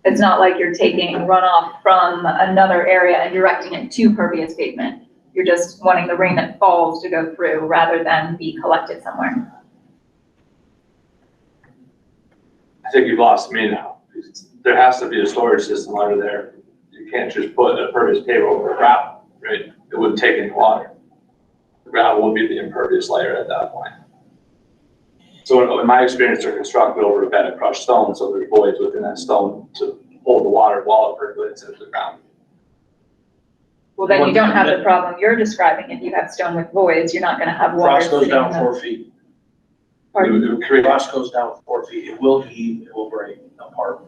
Speaker 2: It's not like you're taking runoff from another area and directing it to pervious pavement. You're just wanting the rain that falls to go through rather than be collected somewhere.
Speaker 10: I think you've lost me now. There has to be a storage system under there. You can't just put a pervious paver over gravel, right? It wouldn't take any water. The gravel would be the impervious layer at that point. So in my experience, they're constructed over a bed of crushed stone, so there's voids within that stone to hold the water while it percolates into the ground.
Speaker 2: Well, then you don't have the problem you're describing. If you have stone with voids, you're not gonna have water
Speaker 8: Frost goes
Speaker 2: sitting
Speaker 8: down
Speaker 2: in
Speaker 8: 4
Speaker 2: the.
Speaker 8: feet.
Speaker 2: Pardon?
Speaker 10: It would create,
Speaker 8: Frost goes down 4 feet. It will heave, it will break apart.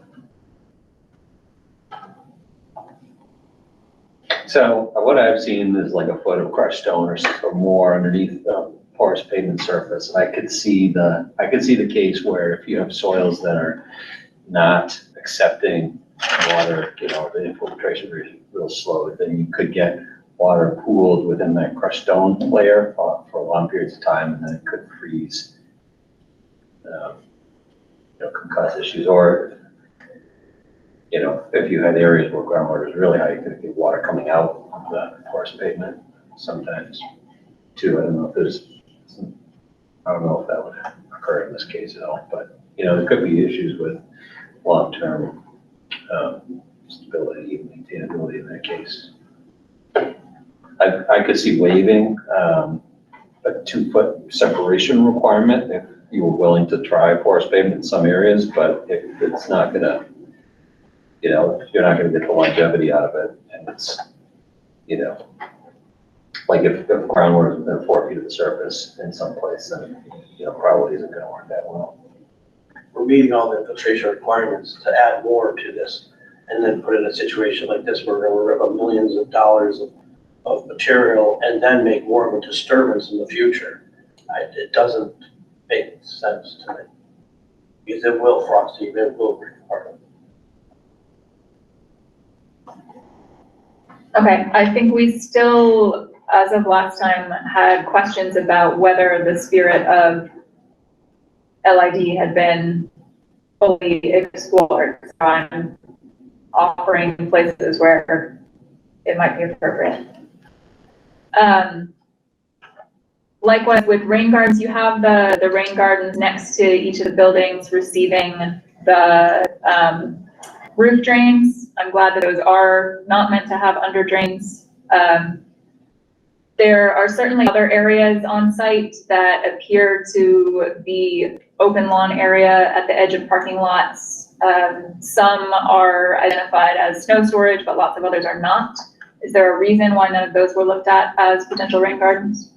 Speaker 7: So what I've seen is like a foot of crushed stone or more underneath the porous pavement surface. And I could see the case where if you have soils that are not accepting water, the infiltration rate is real slow, then you could get water pooled within that crushed stone layer for long periods of time, and then it could freeze, could cause issues. Or, if you had areas where groundwater is really high, you could get water coming out of the porous pavement sometimes too. I don't know if that would occur in this case at all, but, there could be issues with long-term stability and maintainability in that case. I could see waiving a 2-foot separation requirement if you were willing to try porous pavement in some areas, but if it's not gonna, if you're not gonna get the longevity out of it, and it's, like if groundwater is within 4 feet of the surface in some place, then, probably isn't gonna work that well.
Speaker 8: We're meeting all the infiltration requirements to add more to this, and then put in a situation like this where we're gonna rip up millions of dollars of material and then make more of a disturbance in the future. It doesn't make sense to me. Because it will frost, it will break apart.
Speaker 2: Okay, I think we still, as of last time, had questions about whether the spirit of LID had been fully explored. So I'm offering places where it might be appropriate. Likewise with rain gardens, you have the rain gardens next to each of the buildings receiving the roof drains. I'm glad that those are not meant to have under drains. There are certainly other areas on site that appear to be open lawn area at the edge of parking lots. Some are identified as snow storage, but lots of others are not. Is there a reason why none of those were looked at as potential rain gardens?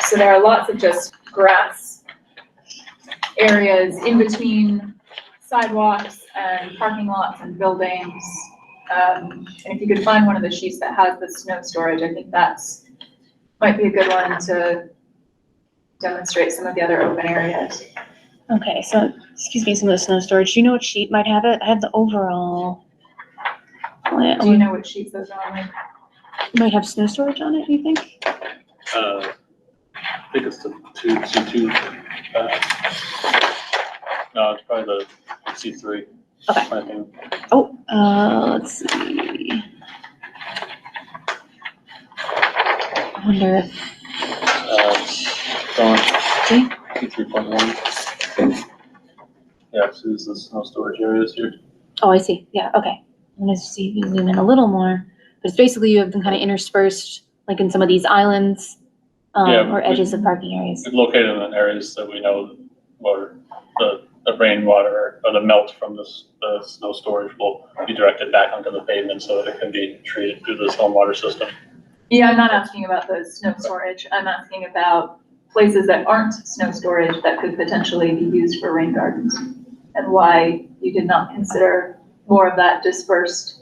Speaker 2: So there are lots of just grass areas in between sidewalks and parking lots and buildings. And if you could find one of the sheets that has the snow storage, I think that's might be a good one to demonstrate some of the other open areas.
Speaker 3: Okay, so, excuse me, some of the snow storage. Do you know what sheet might have it? I have the overall.
Speaker 2: Do you know what sheets those are on?
Speaker 3: Might have snow storage on it, you think?
Speaker 9: I think it's the C2. No, it's probably the C3.
Speaker 3: Okay.
Speaker 9: I think.
Speaker 3: Oh, let's see. I wonder if.
Speaker 9: Going
Speaker 3: See?
Speaker 9: C3.1. Yeah, so this is the snow storage areas here.
Speaker 3: Oh, I see. Yeah, okay. I'm gonna see if you zoom in a little more, but it's basically you have them kind of interspersed, like in some of these islands,
Speaker 9: Yeah,
Speaker 3: or edges of parking areas.
Speaker 9: We've located them in areas that we know where the rainwater or the melt from the snow storage will be directed back onto the pavement so that it can be treated through the stormwater system.
Speaker 2: Yeah, I'm not asking about the snow storage. I'm asking about places that aren't snow storage that could potentially be used for rain gardens, and why you did not consider more of that dispersed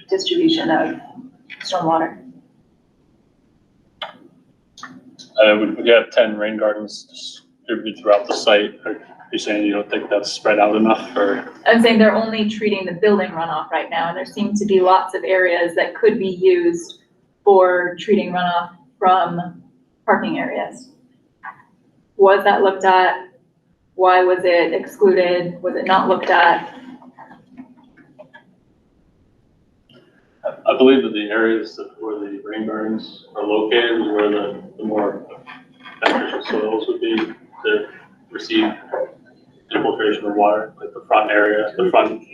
Speaker 2: distribution of stormwater.
Speaker 9: We have 10 rain gardens distributed throughout the site. Are you saying you don't think that's spread out enough, or?
Speaker 2: I'm saying they're only treating the building runoff right now, and there seem to be lots of areas that could be used for treating runoff from parking areas. Was that looked at? Why was it excluded? Was it not looked at?
Speaker 9: I believe that the areas where the rain gardens are located is where the more beneficial soils would be to receive infiltration of water, like the front area, the front of the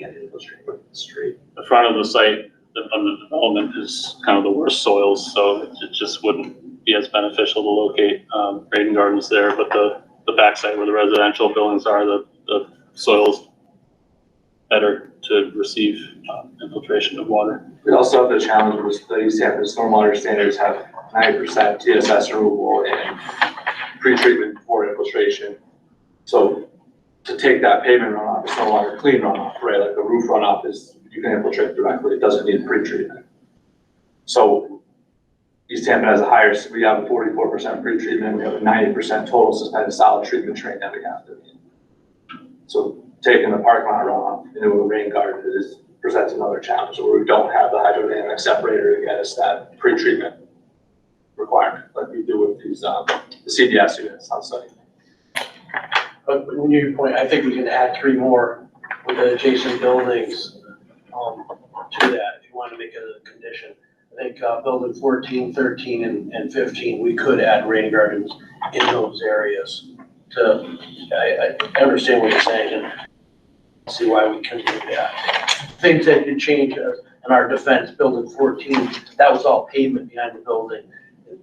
Speaker 9: site, of the development is kind of the worst soils, so it just wouldn't be as beneficial to locate rain gardens there. But the backside where the residential buildings are, the soils better to receive infiltration of water.
Speaker 10: We also have the challenge with the Easthampton stormwater standards have 90% TSS removal and pre-treatment before infiltration. So to take that pavement runoff, it's no longer clean runoff, right? Like the roof runoff is, you can infiltrate directly, it doesn't need pre-treatment. So Easthampton has a higher, we have a 44% pre-treatment, we have a 90% total suspended solid treatment train that we have to meet. So taking the parking lot runoff into a rain garden presents another challenge where we don't have the hydrodynamic separator to get us that pre-treatment requirement like we do with these the CDS units on site.
Speaker 8: But when you point, I think we can add 3 more with the adjacent buildings to that, if you want to make it a condition. I think building 14, 13, and 15, we could add rain gardens in those areas. I understand what you're saying and see why we can do that. Things that did change in our defense, building 14, that was all pavement behind the building.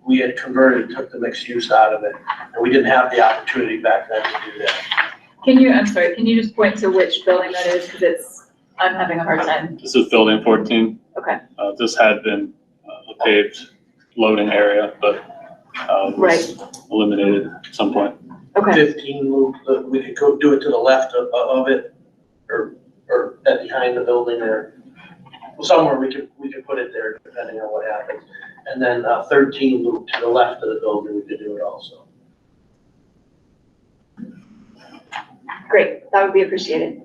Speaker 8: We had converted, took the mixed use out of it, and we didn't have the opportunity back then to do that.
Speaker 2: I'm sorry, can you just point to which building that is? Because I'm having a hard time.
Speaker 9: This is building 14.
Speaker 2: Okay.
Speaker 9: This had been a paved loading area, but was eliminated at some point.
Speaker 2: Okay.
Speaker 8: 15, we could go do it to the left of it, or that behind the building there. Somewhere we could put it there depending on what happens. And then 13 loop to the left of the building, we could do it also.
Speaker 2: Great, that would be appreciated.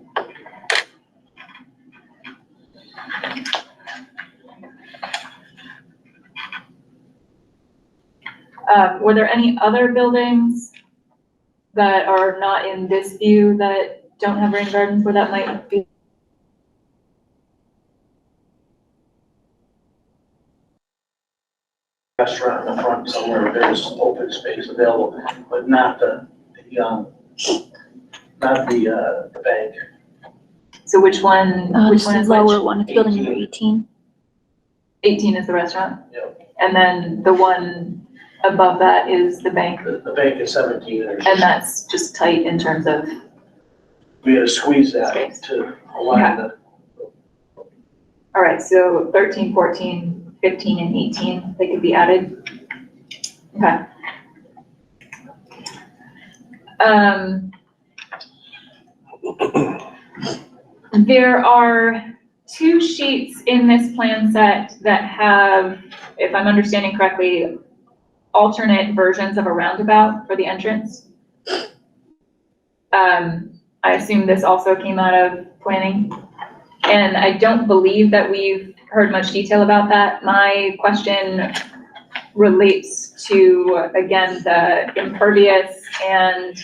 Speaker 2: Were there any other buildings that are not in this view that don't have rain gardens where that might be?
Speaker 8: Restaurant in the front somewhere, there's open space available, but not the bank.
Speaker 2: So which one? Which one is
Speaker 3: lower
Speaker 2: which?
Speaker 3: one? It's building number 18.
Speaker 2: 18 is the restaurant?
Speaker 8: Yep.
Speaker 2: And then the one above that is the bank?
Speaker 8: The bank is 17.
Speaker 2: And that's just tight in terms of?
Speaker 8: We had to squeeze that
Speaker 2: Space.
Speaker 8: to align the.
Speaker 2: All right, so 13, 14, 15, and 18, they could be added? Okay. There are 2 sheets in this plan set that have, if I'm understanding correctly, alternate versions of a roundabout for the entrance. I assume this also came out of planning. And I don't believe that we've heard much detail about that. My question relates to, again, the impervious and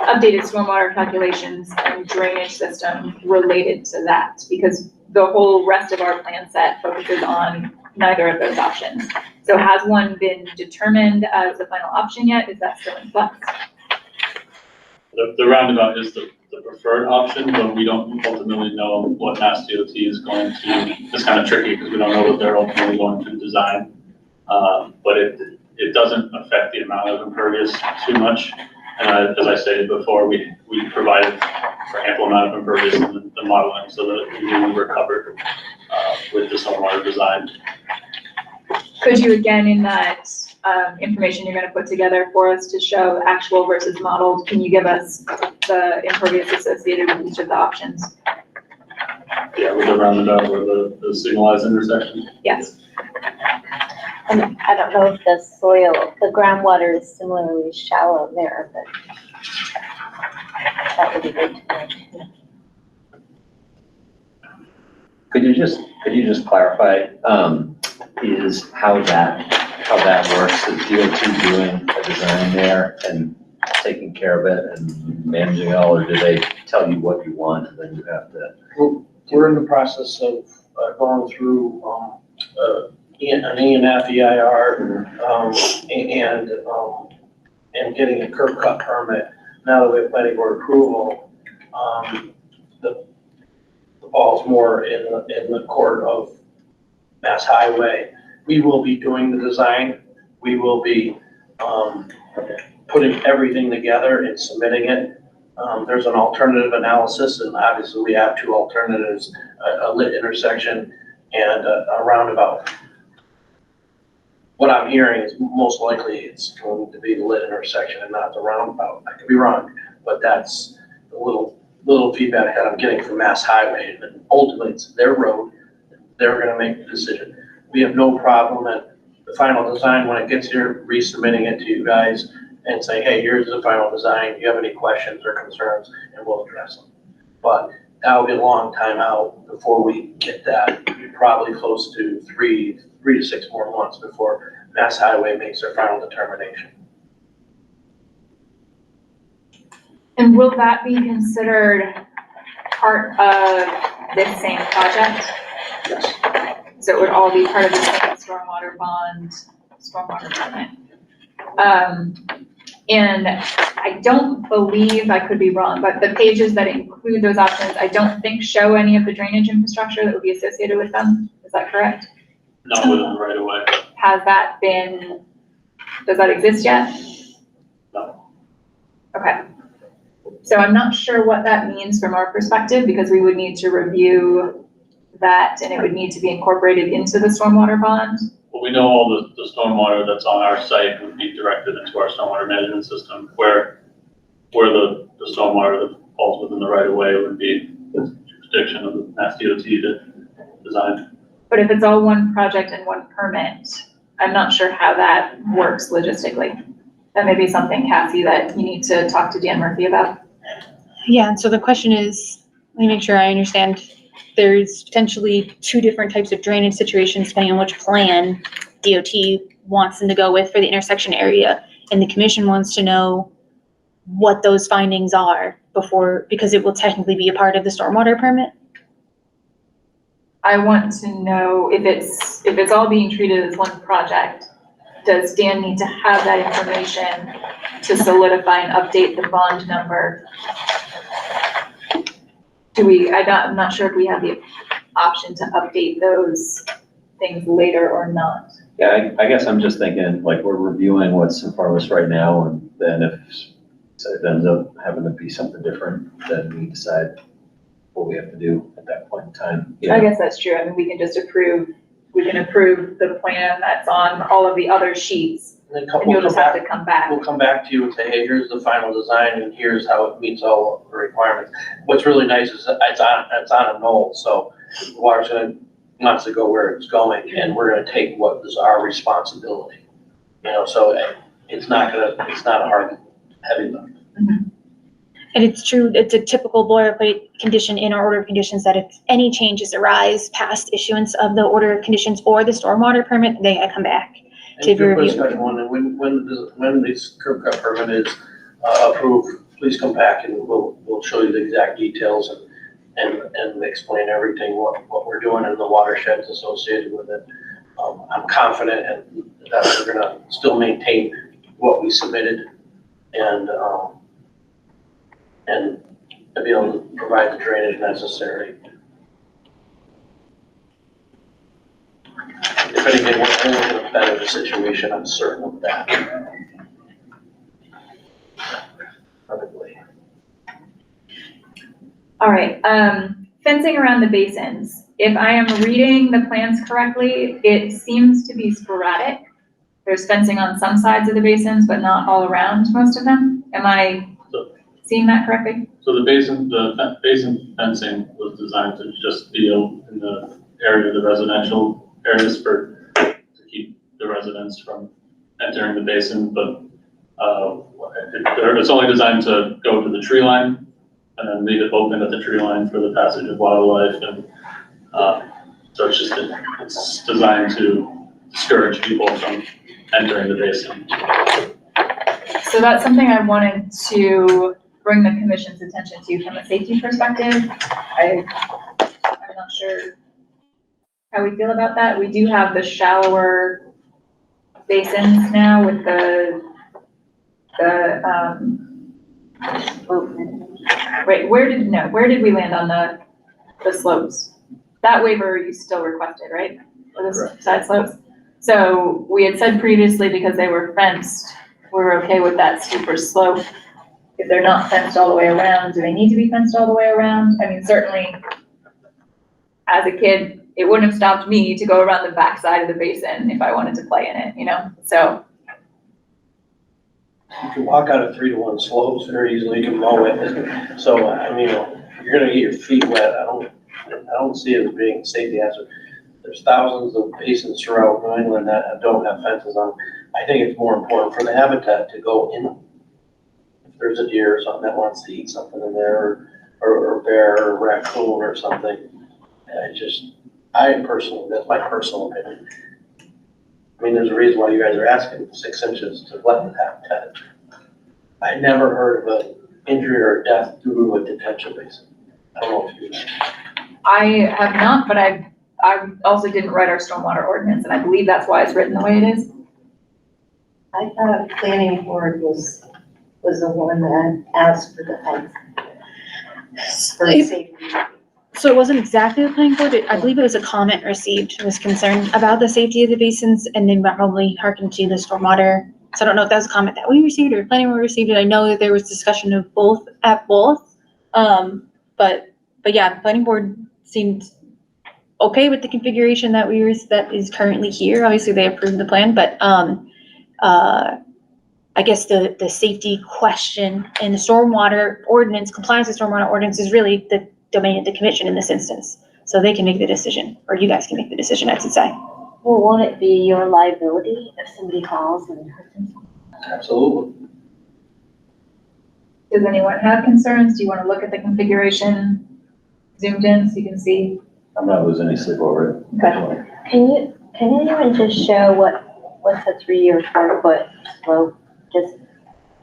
Speaker 2: updated stormwater calculations and drainage system related to that, because the whole rest of our plan set focuses on neither of those options. So has one been determined as the final option yet? Is that still in flux?
Speaker 9: The roundabout is the preferred option, but we don't ultimately know what Mass DOT is going to, it's kind of tricky because we don't know what they're ultimately going to design. But it doesn't affect the amount of impervious too much. And as I stated before, we provided for ample amount of impervious in the modeling so that we were covered with the stormwater design.
Speaker 2: Could you again, in that information you're going to put together for us to show actual versus modeled, can you give us the impervious associated with each of the options?
Speaker 9: Yeah, with the roundabout or the signalized intersection.
Speaker 2: Yes.
Speaker 5: And I don't know if the groundwater is similarly shallow there, but that would be good to know.
Speaker 7: Could you just clarify, is how that works? Is DOT doing a design there and taking care of it and managing it all, or do they tell you what you want and then you have to?
Speaker 8: We're in the process of going through an E&F EIR and getting a curb cut permit. Now that we have planning board approval, the ball's more in the court of Mass Highway. We will be doing the design. We will be putting everything together and submitting it. There's an alternative analysis, and obviously we have two alternatives, a lit intersection and a roundabout. What I'm hearing is most likely it's going to be the lit intersection and not the roundabout. I could be wrong, but that's the little feedback that I'm getting from Mass Highway. And ultimately, it's their road. They're going to make the decision. We have no problem at the final design when it gets here, resubmitting it to you guys and say, hey, here's the final design. Do you have any questions or concerns? And we'll address them. But that'll be a long time out before we get that. Probably close to three to 6 more months before Mass Highway makes their final determination.
Speaker 2: And will that be considered part of this same project?
Speaker 8: Yes.
Speaker 2: So it would all be part of the same stormwater bond, stormwater permit. And I don't believe, I could be wrong, but the pages that include those options, I don't think show any of the drainage infrastructure that would be associated with them. Is that correct?
Speaker 9: Not within the right of way.
Speaker 2: Has that been, does that exist yet?
Speaker 9: No.
Speaker 2: Okay. So I'm not sure what that means from our perspective, because we would need to review that and it would need to be incorporated into the stormwater bond.
Speaker 9: Well, we know all the stormwater that's on our site would be directed into our stormwater management system, where the stormwater that falls within the right of way would be the jurisdiction of the Mass DOT to design.
Speaker 2: But if it's all one project and one permit, I'm not sure how that works logistically. That may be something, Cassie, that you need to talk to Dan Murphy about.
Speaker 3: Yeah, and so the question is, let me make sure I understand. There's potentially 2 different types of drainage situations depending on which plan DOT wants them to go with for the intersection area. And the commission wants to know what those findings are before, because it will technically be a part of the stormwater permit.
Speaker 2: I want to know if it's all being treated as one project, does Dan need to have that information to solidify and update the bond number? I'm not sure if we have the option to update those things later or not.
Speaker 7: Yeah, I guess I'm just thinking, like, we're reviewing what's in front of us right now, and then if it ends up having to be something different, then we decide what we have to do at that point in time.
Speaker 2: I guess that's true. I mean, we can just approve the plan that's on all of the other sheets,
Speaker 8: And
Speaker 2: and you'll just have to come back.
Speaker 8: We'll come back to you and say, hey, here's the final design and here's how it meets all the requirements. What's really nice is that it's on a knoll, so the water's wants to go where it's going, and we're gonna take what is our responsibility. So it's not a hard, heavy lift.
Speaker 2: Mhm.
Speaker 3: And it's true, it's a typical boilerplate condition in our order of conditions that if any changes arise past issuance of the order of conditions or the stormwater permit, they gotta come back to
Speaker 8: And
Speaker 3: review.
Speaker 8: please, everyone, and when this curb cut permit is approved, please come back and we'll show you the exact details and explain everything, what we're doing and the watersheds associated with it. I'm confident and that we're gonna still maintain what we submitted and and to be able to provide the drainage necessary. If anything, we're in a better situation, I'm certain of that. Probably.
Speaker 2: All right, fencing around the basins. If I am reading the plans correctly, it seems to be sporadic. There's fencing on some sides of the basins, but not all around most of them. Am I seeing that correctly?
Speaker 4: So the basin fencing was designed to just be in the area of the residential areas to keep the residents from entering the basin, but it's only designed to go to the tree line and then leave it open at the tree line for the passage of wildlife. And so it's designed to discourage people from entering the basin.
Speaker 2: So that's something I wanted to bring the commission's attention to from a safety perspective. I'm not sure how we feel about that. We do have the shallower basins now with wait, where did we land on the slopes? That waiver you still requested, right? For the side slopes? So we had said previously, because they were fenced, we're okay with that steeper slope. If they're not fenced all the way around, do they need to be fenced all the way around? I mean, certainly, as a kid, it wouldn't have stopped me to go around the backside of the basin if I wanted to play in it, you know? So.
Speaker 8: You can walk out of 3-to-1 slopes very easily, you can mow it. So, I mean, you're gonna get your feet wet. I don't see it as being a safety hazard. There's thousands of basins throughout New England that don't have fences on. I think it's more important for the habitat to go in. If there's a deer or something that wants to eat something in there, or a bear or a raccoon or something, that's my personal opinion. I mean, there's a reason why you guys are asking 6 inches to let the habitat. I never heard of an injury or death due to a detention basin. I don't know if you know.
Speaker 2: I have not, but I also didn't write our stormwater ordinance, and I believe that's why it's written the way it is.
Speaker 6: I thought planning board was the one that asked for the fence. For safety.
Speaker 3: So it wasn't exactly the planning board. I believe it was a comment received. It was concerned about the safety of the basins, and then probably hearkened to the stormwater. So I don't know if that was a comment that we received or planning board received it. I know that there was discussion of both at both. But yeah, the planning board seemed okay with the configuration that that is currently here. Obviously, they approved the plan, but I guess the safety question and the stormwater ordinance, compliance with stormwater ordinance, is really the domain of the commission in this instance. So they can make the decision, or you guys can make the decision, I should say.
Speaker 5: Well, won't it be your liability if somebody falls and hurts themselves?
Speaker 8: Absolutely.
Speaker 2: Does anyone have concerns? Do you want to look at the configuration zoomed in so you can see?
Speaker 7: I'm not losing any sleep over it.
Speaker 2: Okay.
Speaker 5: Can anyone just show what's a 3 or 4 foot slope, just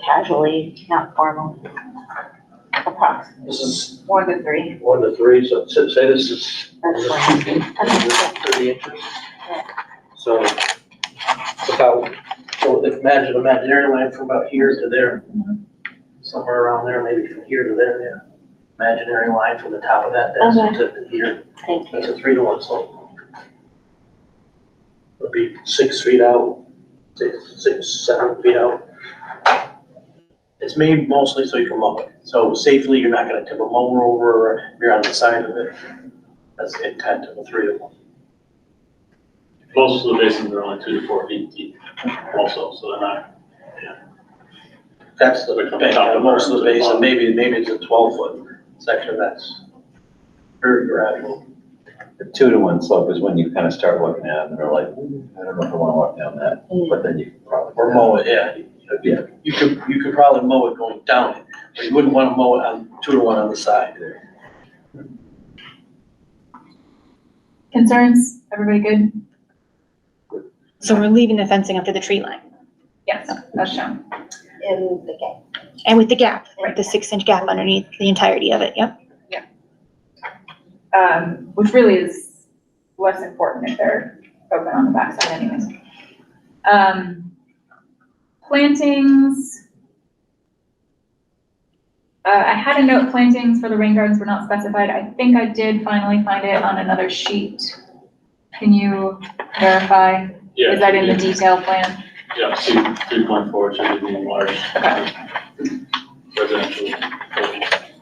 Speaker 5: casually, not formally? Approximately.
Speaker 8: This is
Speaker 2: 1 to 3.
Speaker 8: 1 to 3, so say this is
Speaker 5: That's fine.
Speaker 8: 30 inches. So imagine imaginary line from about here to there, somewhere around there, maybe from here to there, yeah. Imaginary line from the top of that desk to here.
Speaker 5: Thank you.
Speaker 8: That's a 3-to-1 slope. It'll be 6 feet out, 7 feet out. It's made mostly so you can mow it. So safely, you're not gonna tip a mower over, or you're on the side of it. That's the intent of a 3-to-1.
Speaker 4: Most of the basins are only 2 to 4 feet deep also, so they're not.
Speaker 8: That's the most of the basin. Maybe it's a 12-foot section that's very gradual.
Speaker 7: The 2-to-1 slope is when you kind of start looking at it and they're like, I don't know if I want to walk down that, but then you probably.
Speaker 8: Or mow it, yeah.
Speaker 7: Yeah.
Speaker 8: You could probably mow it going down it, but you wouldn't want to mow it on 2-to-1 on the side.
Speaker 2: Concerns? Everybody good?
Speaker 3: So we're leaving the fencing up to the tree line.
Speaker 2: Yes, that's shown.
Speaker 6: In the gap.
Speaker 3: And with the gap, right, the 6-inch gap underneath the entirety of it, yep.
Speaker 2: Which really is less important if they're open on the backside anyways. Plantings. I had a note plantings for the rain gardens were not specified. I think I did finally find it on another sheet. Can you verify?
Speaker 4: Yeah.
Speaker 2: Is that in the detail plan?
Speaker 4: Yeah, see, 3.4 should be enlarged.
Speaker 2: Okay.
Speaker 4: Residential.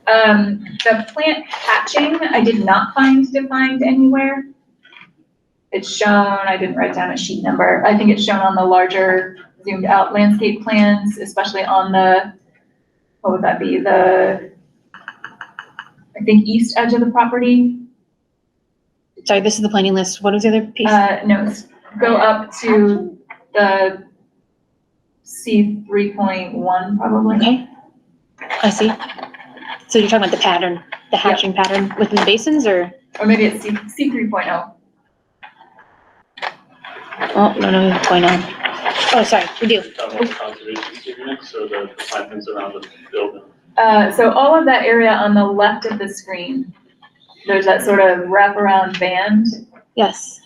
Speaker 2: The plant hatching, I did not find defined anywhere. It's shown, I didn't write down a sheet number. I think it's shown on the larger zoomed out landscape plans, especially on the, what would that be? I think east edge of the property.
Speaker 3: Sorry, this is the planning list. What was the other piece?
Speaker 2: No, go up to the C 3.1 probably.
Speaker 3: Okay, I see. So you're talking about the pattern, the hatching pattern within the basins, or?
Speaker 2: Or maybe it's C 3.0.
Speaker 3: Oh, no, 0.0. Oh, sorry, we do.
Speaker 4: Talking about the conservation students or the plantings around the building?
Speaker 2: So all of that area on the left of the screen, there's that sort of wraparound band.
Speaker 3: Yes.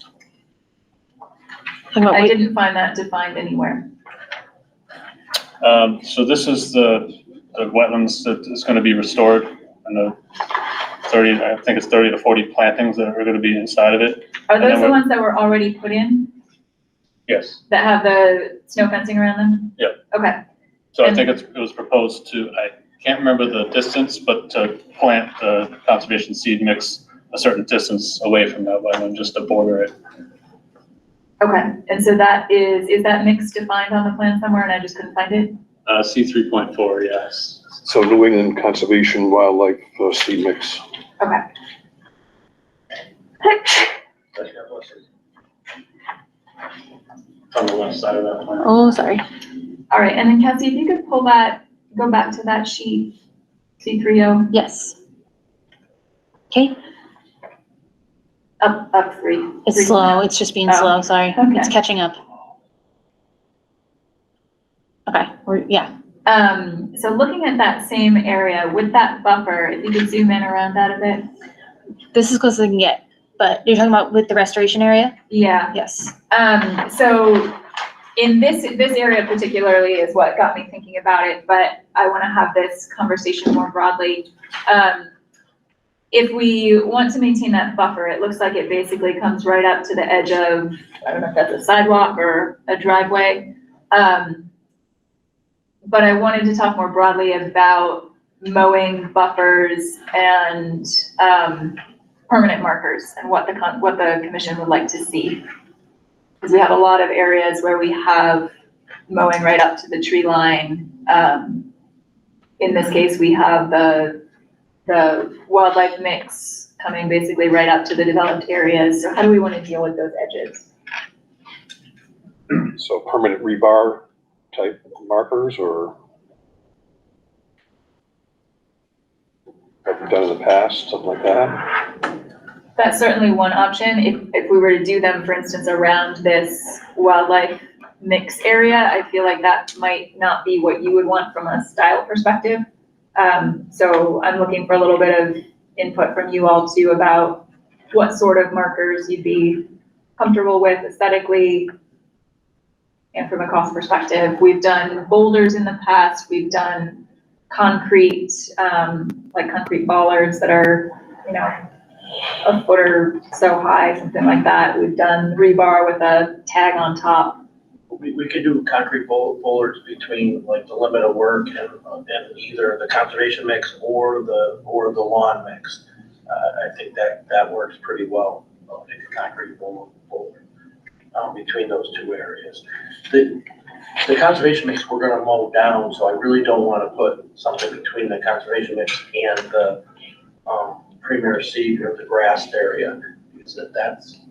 Speaker 3: Talking about
Speaker 2: I
Speaker 3: what-
Speaker 2: didn't find that defined anywhere.
Speaker 9: So this is the wetlands that is going to be restored, and the 30, I think it's 30 to 40 plantings that are going to be inside of it.
Speaker 2: Are
Speaker 9: And
Speaker 2: those
Speaker 9: then
Speaker 2: the
Speaker 9: we're-
Speaker 2: ones that were already put in,
Speaker 9: Yes.
Speaker 2: that have the snow fencing around them?
Speaker 9: Yep.
Speaker 2: Okay,
Speaker 9: So I think it was proposed to, I can't remember the distance, but to plant the conservation seed mix a certain distance away from that wetland, just to border it.
Speaker 2: okay. And so that is that mix defined on the plan somewhere and I just couldn't find it?
Speaker 9: C 3.4, yes.
Speaker 12: So New England Conservation Wildlife seed mix.
Speaker 2: Okay.
Speaker 9: It's on the left side of that plan.
Speaker 3: Oh, sorry.
Speaker 2: All right, and then Cassie, if you could pull that, go back to that sheet, C30,
Speaker 3: Yes. Okay,
Speaker 2: up three.
Speaker 3: it's slow. It's just being
Speaker 2: Oh,
Speaker 3: slow, sorry.
Speaker 2: okay.
Speaker 3: It's catching up. Okay, yeah.
Speaker 2: So looking at that same area with that buffer, if you could zoom in around that a bit.
Speaker 3: This is close as I can get, but you're talking about with the restoration area?
Speaker 2: Yeah.
Speaker 3: Yes.
Speaker 2: So in this area particularly is what got me thinking about it, but I want to have this conversation more broadly. If we want to maintain that buffer, it looks like it basically comes right up to the edge of, I don't know if that's a sidewalk or a driveway. But I wanted to talk more broadly about mowing buffers and permanent markers and what the commission would like to see. Because we have a lot of areas where we have mowing right up to the tree line. In this case, we have the wildlife mix coming basically right up to the developed areas. So how do we want to deal with those edges?
Speaker 12: So permanent rebar type markers, or have you done in the past, something like that?
Speaker 2: That's certainly one option. If we were to do them, for instance, around this wildlife mix area, I feel like that might not be what you would want from a style perspective. So I'm looking for a little bit of input from you all too about what sort of markers you'd be comfortable with aesthetically and from a cost perspective. We've done boulders in the past. We've done concrete, like concrete bollards that are, a foot or so high, something like that. We've done rebar with a tag on top.
Speaker 8: We could do concrete boulders between like the limit of work and either the conservation mix or the lawn mix. I think that works pretty well. I'll make a concrete boulder between those two areas. The conservation mix we're gonna mow down, so I really don't wanna put something between the conservation mix and the premier seed or the grassed area, because that's,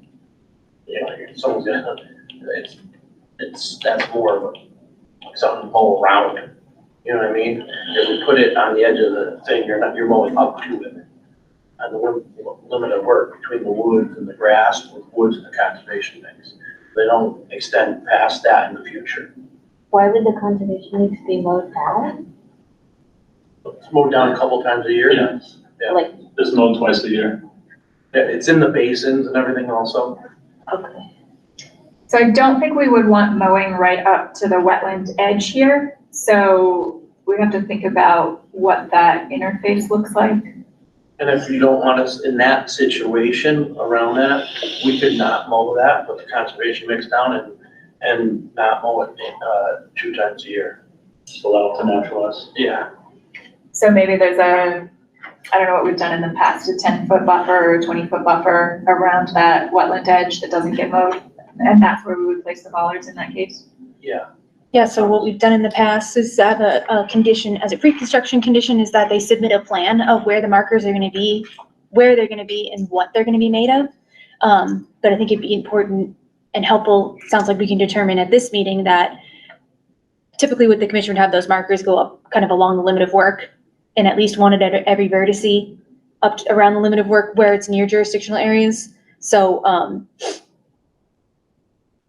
Speaker 8: someone's gonna, that's more of something to mow around. You know what I mean? If we put it on the edge of the thing, you're mowing up to it. And the limit of work between the woods and the grass, or woods and the conservation mix. They don't extend past that in the future.
Speaker 5: Why would the conservation mix be mowed down?
Speaker 8: It's mowed down a couple times a year.
Speaker 4: Yeah.
Speaker 5: Like,
Speaker 4: It's mowed twice a year.
Speaker 8: Yeah, it's in the basins and everything also.
Speaker 5: okay.
Speaker 2: So I don't think we would want mowing right up to the wetland edge here. So we have to think about what that interface looks like.
Speaker 8: And if you don't want us in that situation around that, we could not mow that, put the conservation mix down and not mow it, 2 times a year.
Speaker 9: Just allow it to naturalize.
Speaker 8: Yeah.
Speaker 2: So maybe there's I don't know what we've done in the past, a 10-foot buffer or a 20-foot buffer around that wetland edge that doesn't get mowed. And that's where we would place the bollards in that case.
Speaker 8: Yeah.
Speaker 3: Yeah, so what we've done in the past is have a condition, as a pre-construction condition, is that they submit a plan of where the markers are gonna be, where they're gonna be, and what they're gonna be made of. But I think it'd be important and helpful, sounds like we can determine at this meeting that typically with the commission would have those markers go up kind of along the limit of work, and at least one at every vertice up to around the limit of work where it's near jurisdictional areas. So,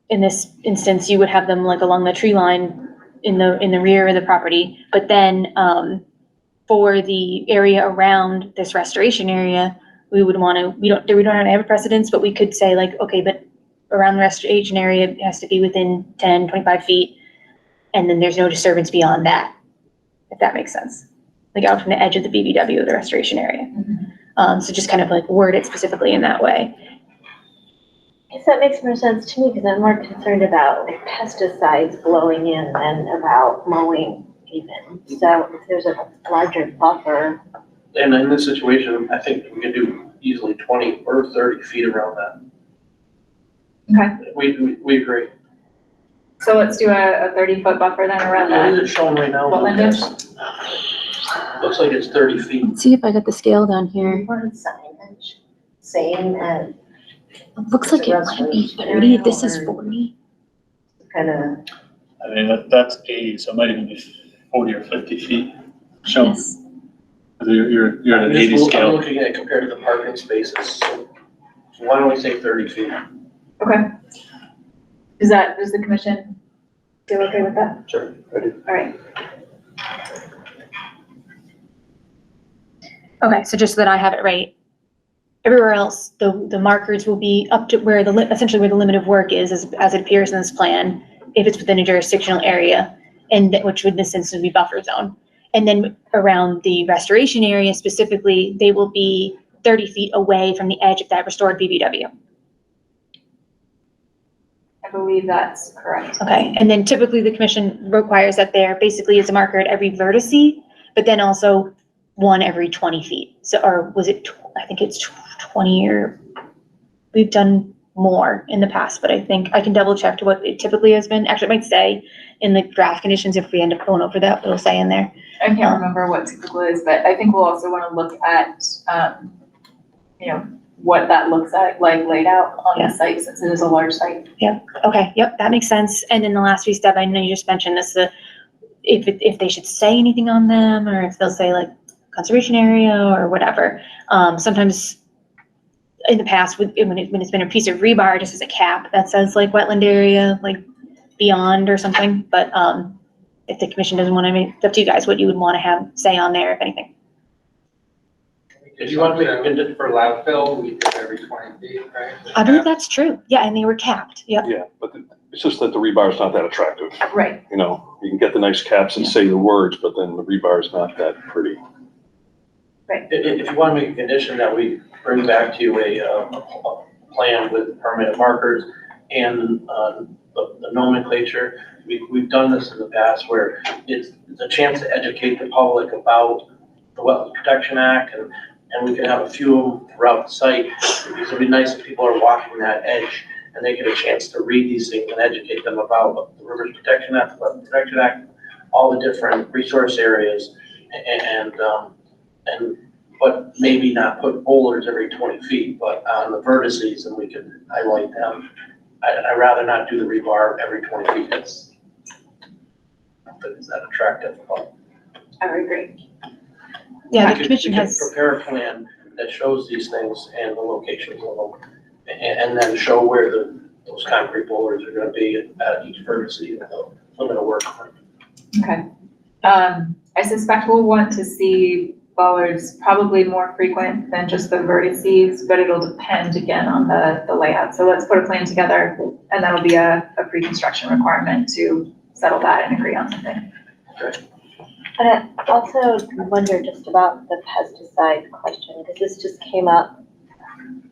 Speaker 3: in this instance, you would have them like along the tree line in the rear of the property, but then, for the area around this restoration area, we would want to, we don't have a precedence, but we could say like, okay, but around the restoration area, it has to be within 10, 25 feet. And then there's no disturbance beyond that, if that makes sense. Like out from the edge of the BBW of the restoration area. So just kind of like word it specifically in that way.
Speaker 5: I guess that makes more sense to me because I'm more concerned about like pesticides blowing in than about mowing even. So if there's a larger buffer.
Speaker 8: And in this situation, I think we could do easily 20 or 30 feet around that.
Speaker 2: Okay.
Speaker 8: We agree.
Speaker 2: So let's do a 30-foot buffer then around
Speaker 8: What
Speaker 2: that.
Speaker 8: is it showing right now?
Speaker 2: Wetland edge?
Speaker 8: Looks like it's 30 feet.
Speaker 3: Let's see if I got the scale down here.
Speaker 6: What signage? Same as
Speaker 3: It looks like it might be 30. This is 40.
Speaker 6: kind of,
Speaker 9: I mean, that's 80, so it might even be 40 or 50 feet. Show,
Speaker 3: Yes.
Speaker 9: you're at an 80
Speaker 8: I'm
Speaker 9: scale.
Speaker 8: looking at it compared to the parking spaces. So why don't we say 30 feet?
Speaker 2: Okay. Does the commission feel okay with that?
Speaker 12: Sure, I do.
Speaker 2: All right.
Speaker 3: Okay, so just so that I have it right. Everywhere else, the markers will be up to where essentially where the limit of work is, as it appears in this plan, if it's within a jurisdictional area, and which would in this instance be buffer zone. And then around the restoration area specifically, they will be 30 feet away from the edge of that restored BBW.
Speaker 2: I believe that's correct.
Speaker 3: Okay, and then typically the commission requires that there basically is a marker at every vertice, but then also one every 20 feet. So, or was it, I think it's 20 or, we've done more in the past, but I think I can double check to what it typically has been. Actually, it might say in the draft conditions, if we end up going over that, it'll say in there.
Speaker 2: I can't remember what typical is, but I think we'll also want to look at, what that looks like laid out on the site, since it is a large site.
Speaker 3: Okay, yep, that makes sense. And then the last piece, Deb, I know you just mentioned this, if they should say anything on them, or if they'll say like conservation area or whatever. Sometimes in the past, when it's been a piece of rebar, just as a cap that says like wetland area, like beyond or something. But if the commission doesn't want to, it's up to you guys what you would want to have say on there, if anything.
Speaker 8: If you want to make a condition
Speaker 13: For loud fill, we did every 20 feet, right?
Speaker 3: I believe that's true. Yeah, and they were capped. Yep.
Speaker 12: Yeah, but it's just that the rebar is not that attractive.
Speaker 2: Right.
Speaker 12: You know, you can get the nice caps and say the words, but then the rebar is not that pretty.
Speaker 8: If you want to make a condition that we bring back to you a plan with permanent markers and the nomenclature, we've done this in the past where it's a chance to educate the public about the Wetlands Protection Act, and we can have a few of them throughout the site, because it'd be nice if people are walking that edge and they get a chance to read these things and educate them about the Rivers Protection Act, the Wetlands Protection Act, all the different resource areas, but maybe not put boulders every 20 feet, but on the vertices, and we can highlight them. I'd rather not do the rebar every 20 feet. It's not that attractive.
Speaker 2: I would agree.
Speaker 3: Yeah,
Speaker 8: We
Speaker 3: the commission
Speaker 8: could
Speaker 3: has.
Speaker 8: prepare a plan that shows these things and the locations of them, and then show where those concrete boulders are gonna be at each vertice, and the limit of work.
Speaker 2: Okay. I suspect we'll want to see bollards probably more frequent than just the vertices, but it'll depend again on the layout. So let's put a plan together, and that'll be a pre-construction requirement to settle that and agree on something.
Speaker 8: Okay.
Speaker 5: And I also wonder just about the pesticide question, because this just came up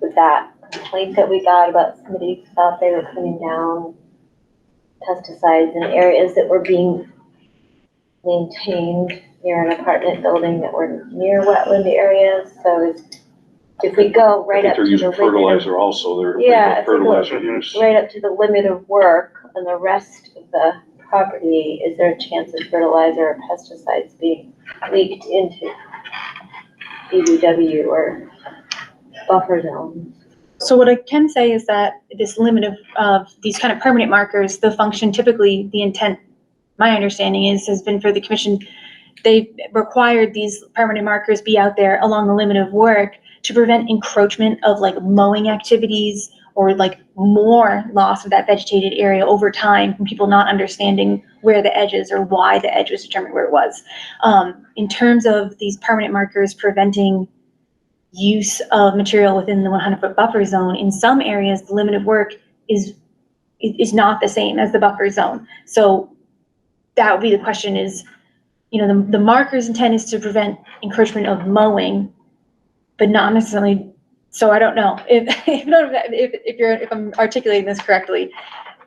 Speaker 5: with that complaint that we got about somebody thought they were putting down pesticides in areas that were being maintained near an apartment building that were near wetland areas. So if we go right up to the
Speaker 12: they're using
Speaker 5: limit
Speaker 12: fertilizer also, they're
Speaker 5: Yeah, if we go
Speaker 12: fertilizer use.
Speaker 5: right up to the limit of work on the rest of the property, is there a chance of fertilizer or pesticides being leaked into BBW or buffer zones?
Speaker 3: So what I can say is that this limit of these kind of permanent markers, the function typically, the intent, my understanding has been for the commission, they required these permanent markers be out there along the limit of work to prevent encroachment of like mowing activities or like more loss of that vegetated area over time from people not understanding where the edge is or why the edge was determined where it was. In terms of these permanent markers preventing use of material within the 100-foot buffer zone, in some areas, the limit of work is not the same as the buffer zone. So that would be the question is, you know, the marker's intent is to prevent encroachment of mowing, but not necessarily. So I don't know if I'm articulating this correctly.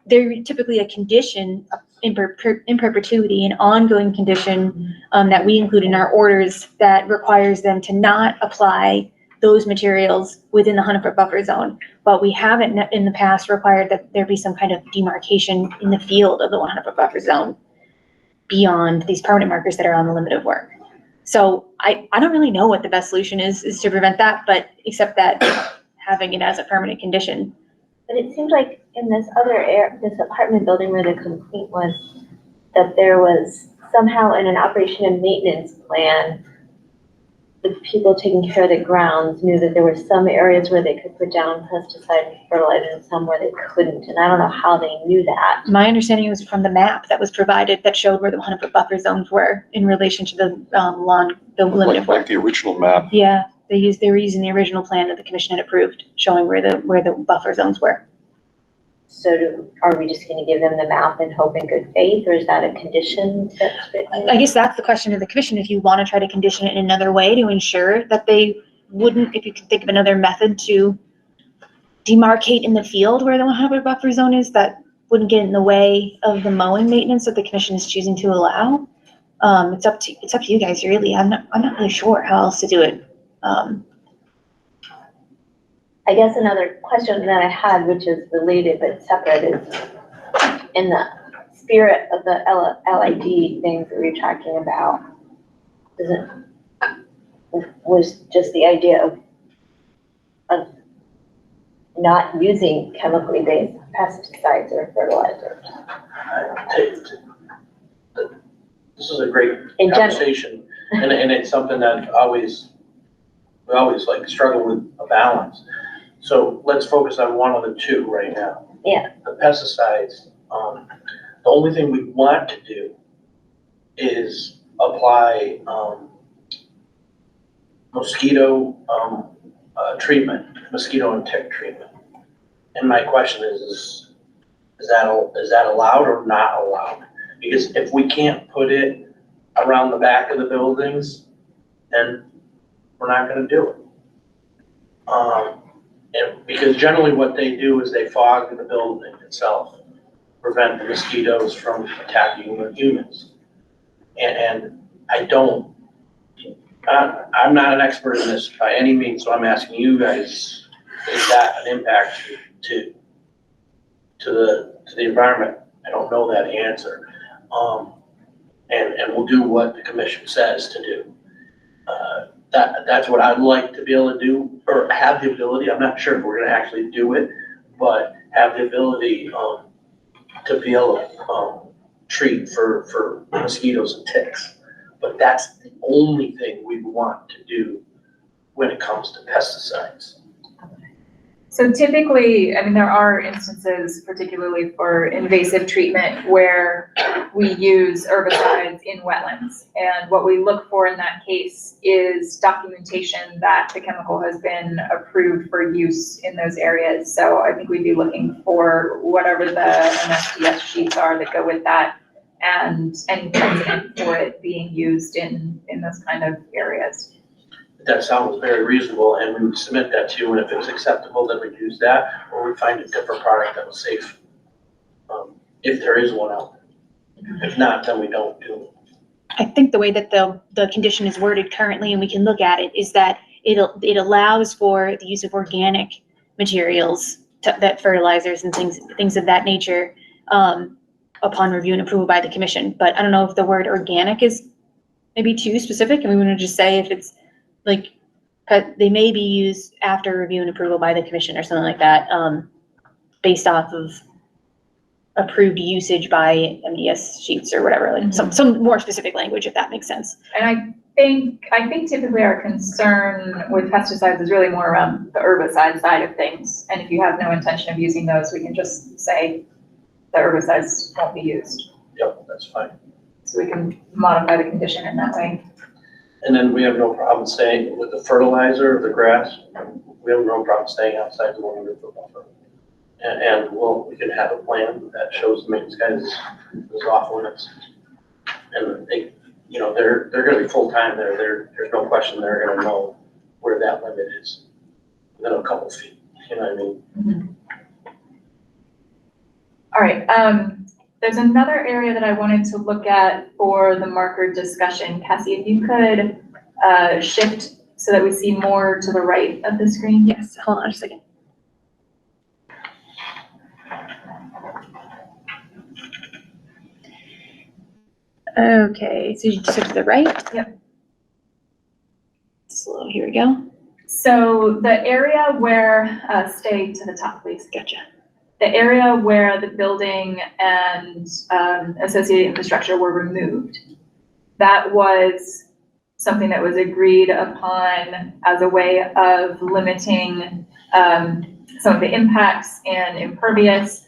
Speaker 3: They're typically a condition in perpetuity, an ongoing condition that we include in our orders that requires them to not apply those materials within the 100-foot buffer zone. But we haven't in the past required that there be some kind of demarcation in the field of the 100-foot buffer zone beyond these permanent markers that are on the limit of work. So I don't really know what the best solution is to prevent that, but except that having it as a permanent condition.
Speaker 5: But it seems like in this this apartment building where the complaint was that there was somehow in an operation and maintenance plan, the people taking care of the grounds knew that there were some areas where they could put down pesticide and fertilizer and some where they couldn't. And I don't know how they knew that.
Speaker 3: My understanding was from the map that was provided that showed where the 100-foot buffer zones were in relation to the limit of work.
Speaker 12: Like the original map.
Speaker 3: Yeah, they were using the original plan that the commission had approved, showing where the buffer zones were.
Speaker 5: So are we just going to give them the map and hope in good faith, or is that a condition that's written?
Speaker 3: I guess that's the question to the commission, if you want to try to condition it in another way to ensure that they wouldn't, if you can think of another method to demarcate in the field where the 100 buffer zone is, that wouldn't get in the way of the mowing maintenance that the commission is choosing to allow. It's up to you guys, really. I'm not really sure how else to do it.
Speaker 5: I guess another question that I had, which is related but separate, is in the spirit of the LID things that we were talking about, was just the idea of not using chemically based pesticides or fertilizers.
Speaker 8: This is a great conversation, and it's something that we always like struggle with a balance. So let's focus on one of the two right now.
Speaker 5: Yeah.
Speaker 8: The pesticides, the only thing we want to do is apply mosquito treatment, mosquito and tick treatment. And my question is that allowed or not allowed? Because if we can't put it around the back of the buildings, then we're not gonna do it. And because generally what they do is they fog the building itself, prevent the mosquitoes from attacking the humans. And I'm not an expert in this by any means, so I'm asking you guys, is that an impact to the environment? I don't know that answer. And we'll do what the commission says to do. That's what I'd like to be able to do, or have the ability. I'm not sure if we're gonna actually do it, but have the ability to be able to treat for mosquitoes and ticks. But that's the only thing we want to do when it comes to pesticides.
Speaker 2: So typically, I mean, there are instances, particularly for invasive treatment, where we use herbicides in wetlands. And what we look for in that case is documentation that the chemical has been approved for use in those areas. So I think we'd be looking for whatever the MSDS sheets are that go with that. and any precedent for it being used in those kind of areas.
Speaker 8: That sounds very reasonable, and we would submit that to you, and if it's acceptable, then we'd use that, or we'd find a different product that was safe. If there is one out there. If not, then we don't do it.
Speaker 3: I think the way that the condition is worded currently, and we can look at it, is that it allows for the use of organic materials, that fertilizers and things of that nature, upon review and approval by the commission. But I don't know if the word organic is maybe too specific, and we want to just say if it's like, they may be used after review and approval by the commission or something like that, based off of approved usage by MDS sheets or whatever, like some more specific language, if that makes sense.
Speaker 2: And I think typically our concern with pesticides is really more around the herbicide side of things. And if you have no intention of using those, we can just say the herbicides won't be used.
Speaker 8: Yep, that's fine.
Speaker 2: So we can modify the condition in that way.
Speaker 8: And then we have no problem staying with the fertilizer of the grass. We have no problem staying outside the 100-foot buffer. And we can have a plan that shows the maintenance guys is off limits. And they, they're gonna be full-time there. There's no question they're gonna know where that limit is within a couple feet, you know what I mean?
Speaker 2: Mm-hmm. All right, there's another area that I wanted to look at for the marker discussion. Cassie, if you could shift so that we see more to the right of the screen.
Speaker 3: Yes, hold on a second. Okay, so you just go to the right?
Speaker 2: Yep.
Speaker 3: So here we go.
Speaker 2: So the area where, stay to the top, please.
Speaker 3: Gotcha.
Speaker 2: The area where the building and associated infrastructure were removed, that was something that was agreed upon as a way of limiting some of the impacts and impervious.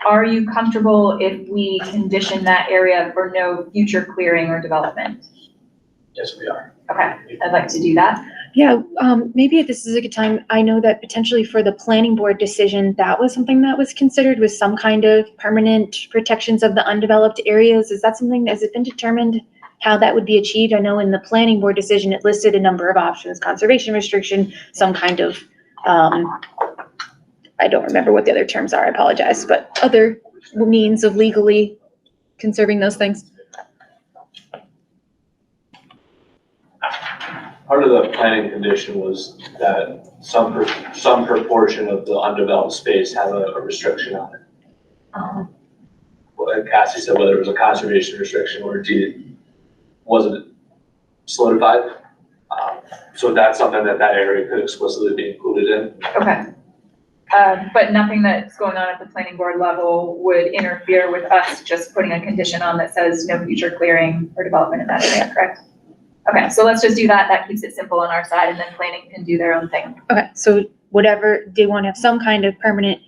Speaker 2: Are you comfortable if we condition that area for no future clearing or development?
Speaker 8: Yes, we are.
Speaker 2: Okay, I'd like to do that.
Speaker 3: Yeah, maybe this is a good time. I know that potentially for the planning board decision, that was something that was considered with some kind of permanent protections of the undeveloped areas. Is that something, has it been determined how that would be achieved? I know in the planning board decision, it listed a number of options: conservation restriction, some kind of, I don't remember what the other terms are, I apologize, but other means of legally conserving those things.
Speaker 10: Part of the planning condition was that some proportion of the undeveloped space have a restriction on it. Well, like Cassie said, whether it was a conservation restriction or indeed wasn't solidified. So that's something that area could explicitly be included in.
Speaker 2: Okay. But nothing that's going on at the planning board level would interfere with us just putting a condition on that says no future clearing or development in that area, correct? Okay, so let's just do that. That keeps it simple on our side, and then planning can do their own thing.
Speaker 3: Okay, so whatever, they want to have some kind of permanent,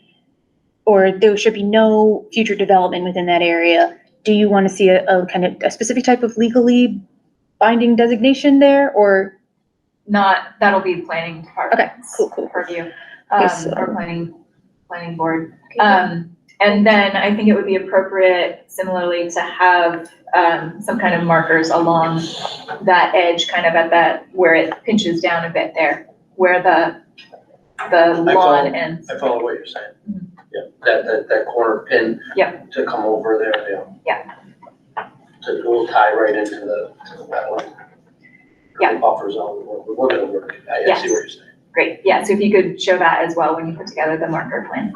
Speaker 3: or there should be no future development within that area. Do you want to see a kind of a specific type of legally binding designation there, or?
Speaker 2: Not, that'll be planning part.
Speaker 3: Okay, cool.
Speaker 2: Purview,
Speaker 3: Okay, so-
Speaker 2: or planning board. And then I think it would be appropriate similarly to have some kind of markers along that edge, kind of at that, where it pinches down a bit there, where the lawn ends.
Speaker 8: I follow what you're saying. Yeah, that corner pin.
Speaker 2: Yep.
Speaker 8: To come over there,
Speaker 2: Yeah.
Speaker 8: It will tie right into the wetland.
Speaker 2: Yeah.
Speaker 8: Buffer zone, we're gonna work. I see what you're saying.
Speaker 2: Great, yeah, so if you could show that as well when you put together the marker plan.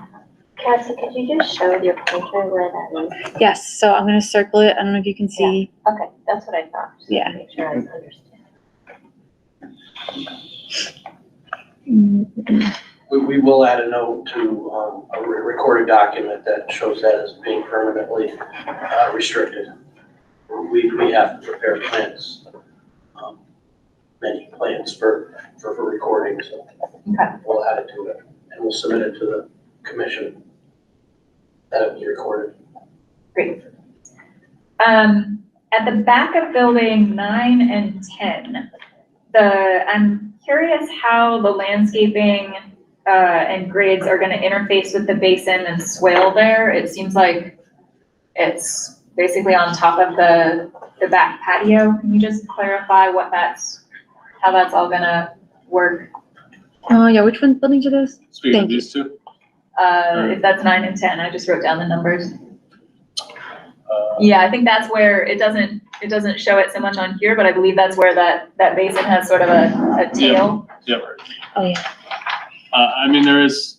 Speaker 5: Cassie, could you just show with your pointer where that is?
Speaker 3: Yes, so I'm going to circle it. I don't know if you can see.
Speaker 5: Okay, that's what I thought. Just to
Speaker 3: Yeah.
Speaker 5: Make sure I understand.
Speaker 8: We will add a note to a recorded document that shows that as being permanently restricted. We have to prepare plans, many plans for recording, so
Speaker 2: Okay.
Speaker 8: we'll add it to it, and we'll submit it to the commission. That'll be recorded.
Speaker 2: Great. At the back of building 9 and 10, I'm curious how the landscaping and grades are going to interface with the basin and swale there. It seems like it's basically on top of the back patio. Can you just clarify how that's all gonna work?
Speaker 3: Oh, yeah, which one buildings are those?
Speaker 9: Speaking of
Speaker 3: Thank you.
Speaker 9: these two,
Speaker 2: If that's 9 and 10, I just wrote down the numbers.
Speaker 9: uh,
Speaker 2: Yeah, I think that's where it doesn't show it so much on here, but I believe that's where that basin has sort of a tail.
Speaker 9: yep.
Speaker 3: Oh, yeah.
Speaker 9: I mean, there is,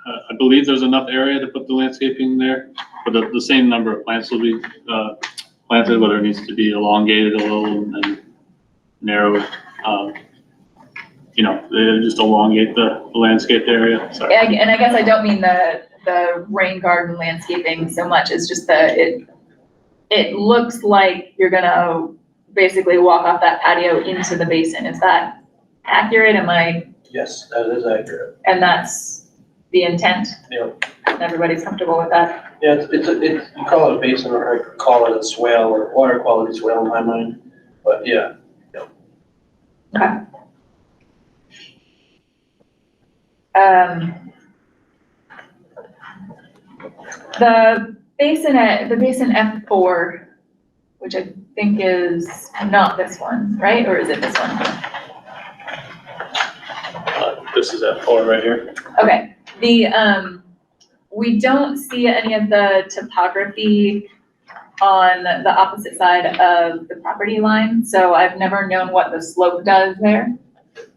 Speaker 9: I believe there's enough area to put the landscaping there, but the same number of plants will be, planted, whether it needs to be elongated a little and narrowed. You know, they just elongate the landscaped area, sorry.
Speaker 2: And I guess I don't mean the rain garden landscaping so much, it's just it looks like you're gonna basically walk off that patio into the basin. Is that accurate?
Speaker 8: Yes, that is accurate.
Speaker 2: And that's the intent?
Speaker 8: Yep.
Speaker 2: Everybody's comfortable with that?
Speaker 8: Yeah, you call it a basin, or I call it a swale, or water quality swale in my mind, but yeah.
Speaker 2: Okay. The basin F4, which I think is not this one, right? Or is it this one?
Speaker 9: This is F4 right here.
Speaker 2: Okay, we don't see any of the topography on the opposite side of the property line, so I've never known what the slope does there.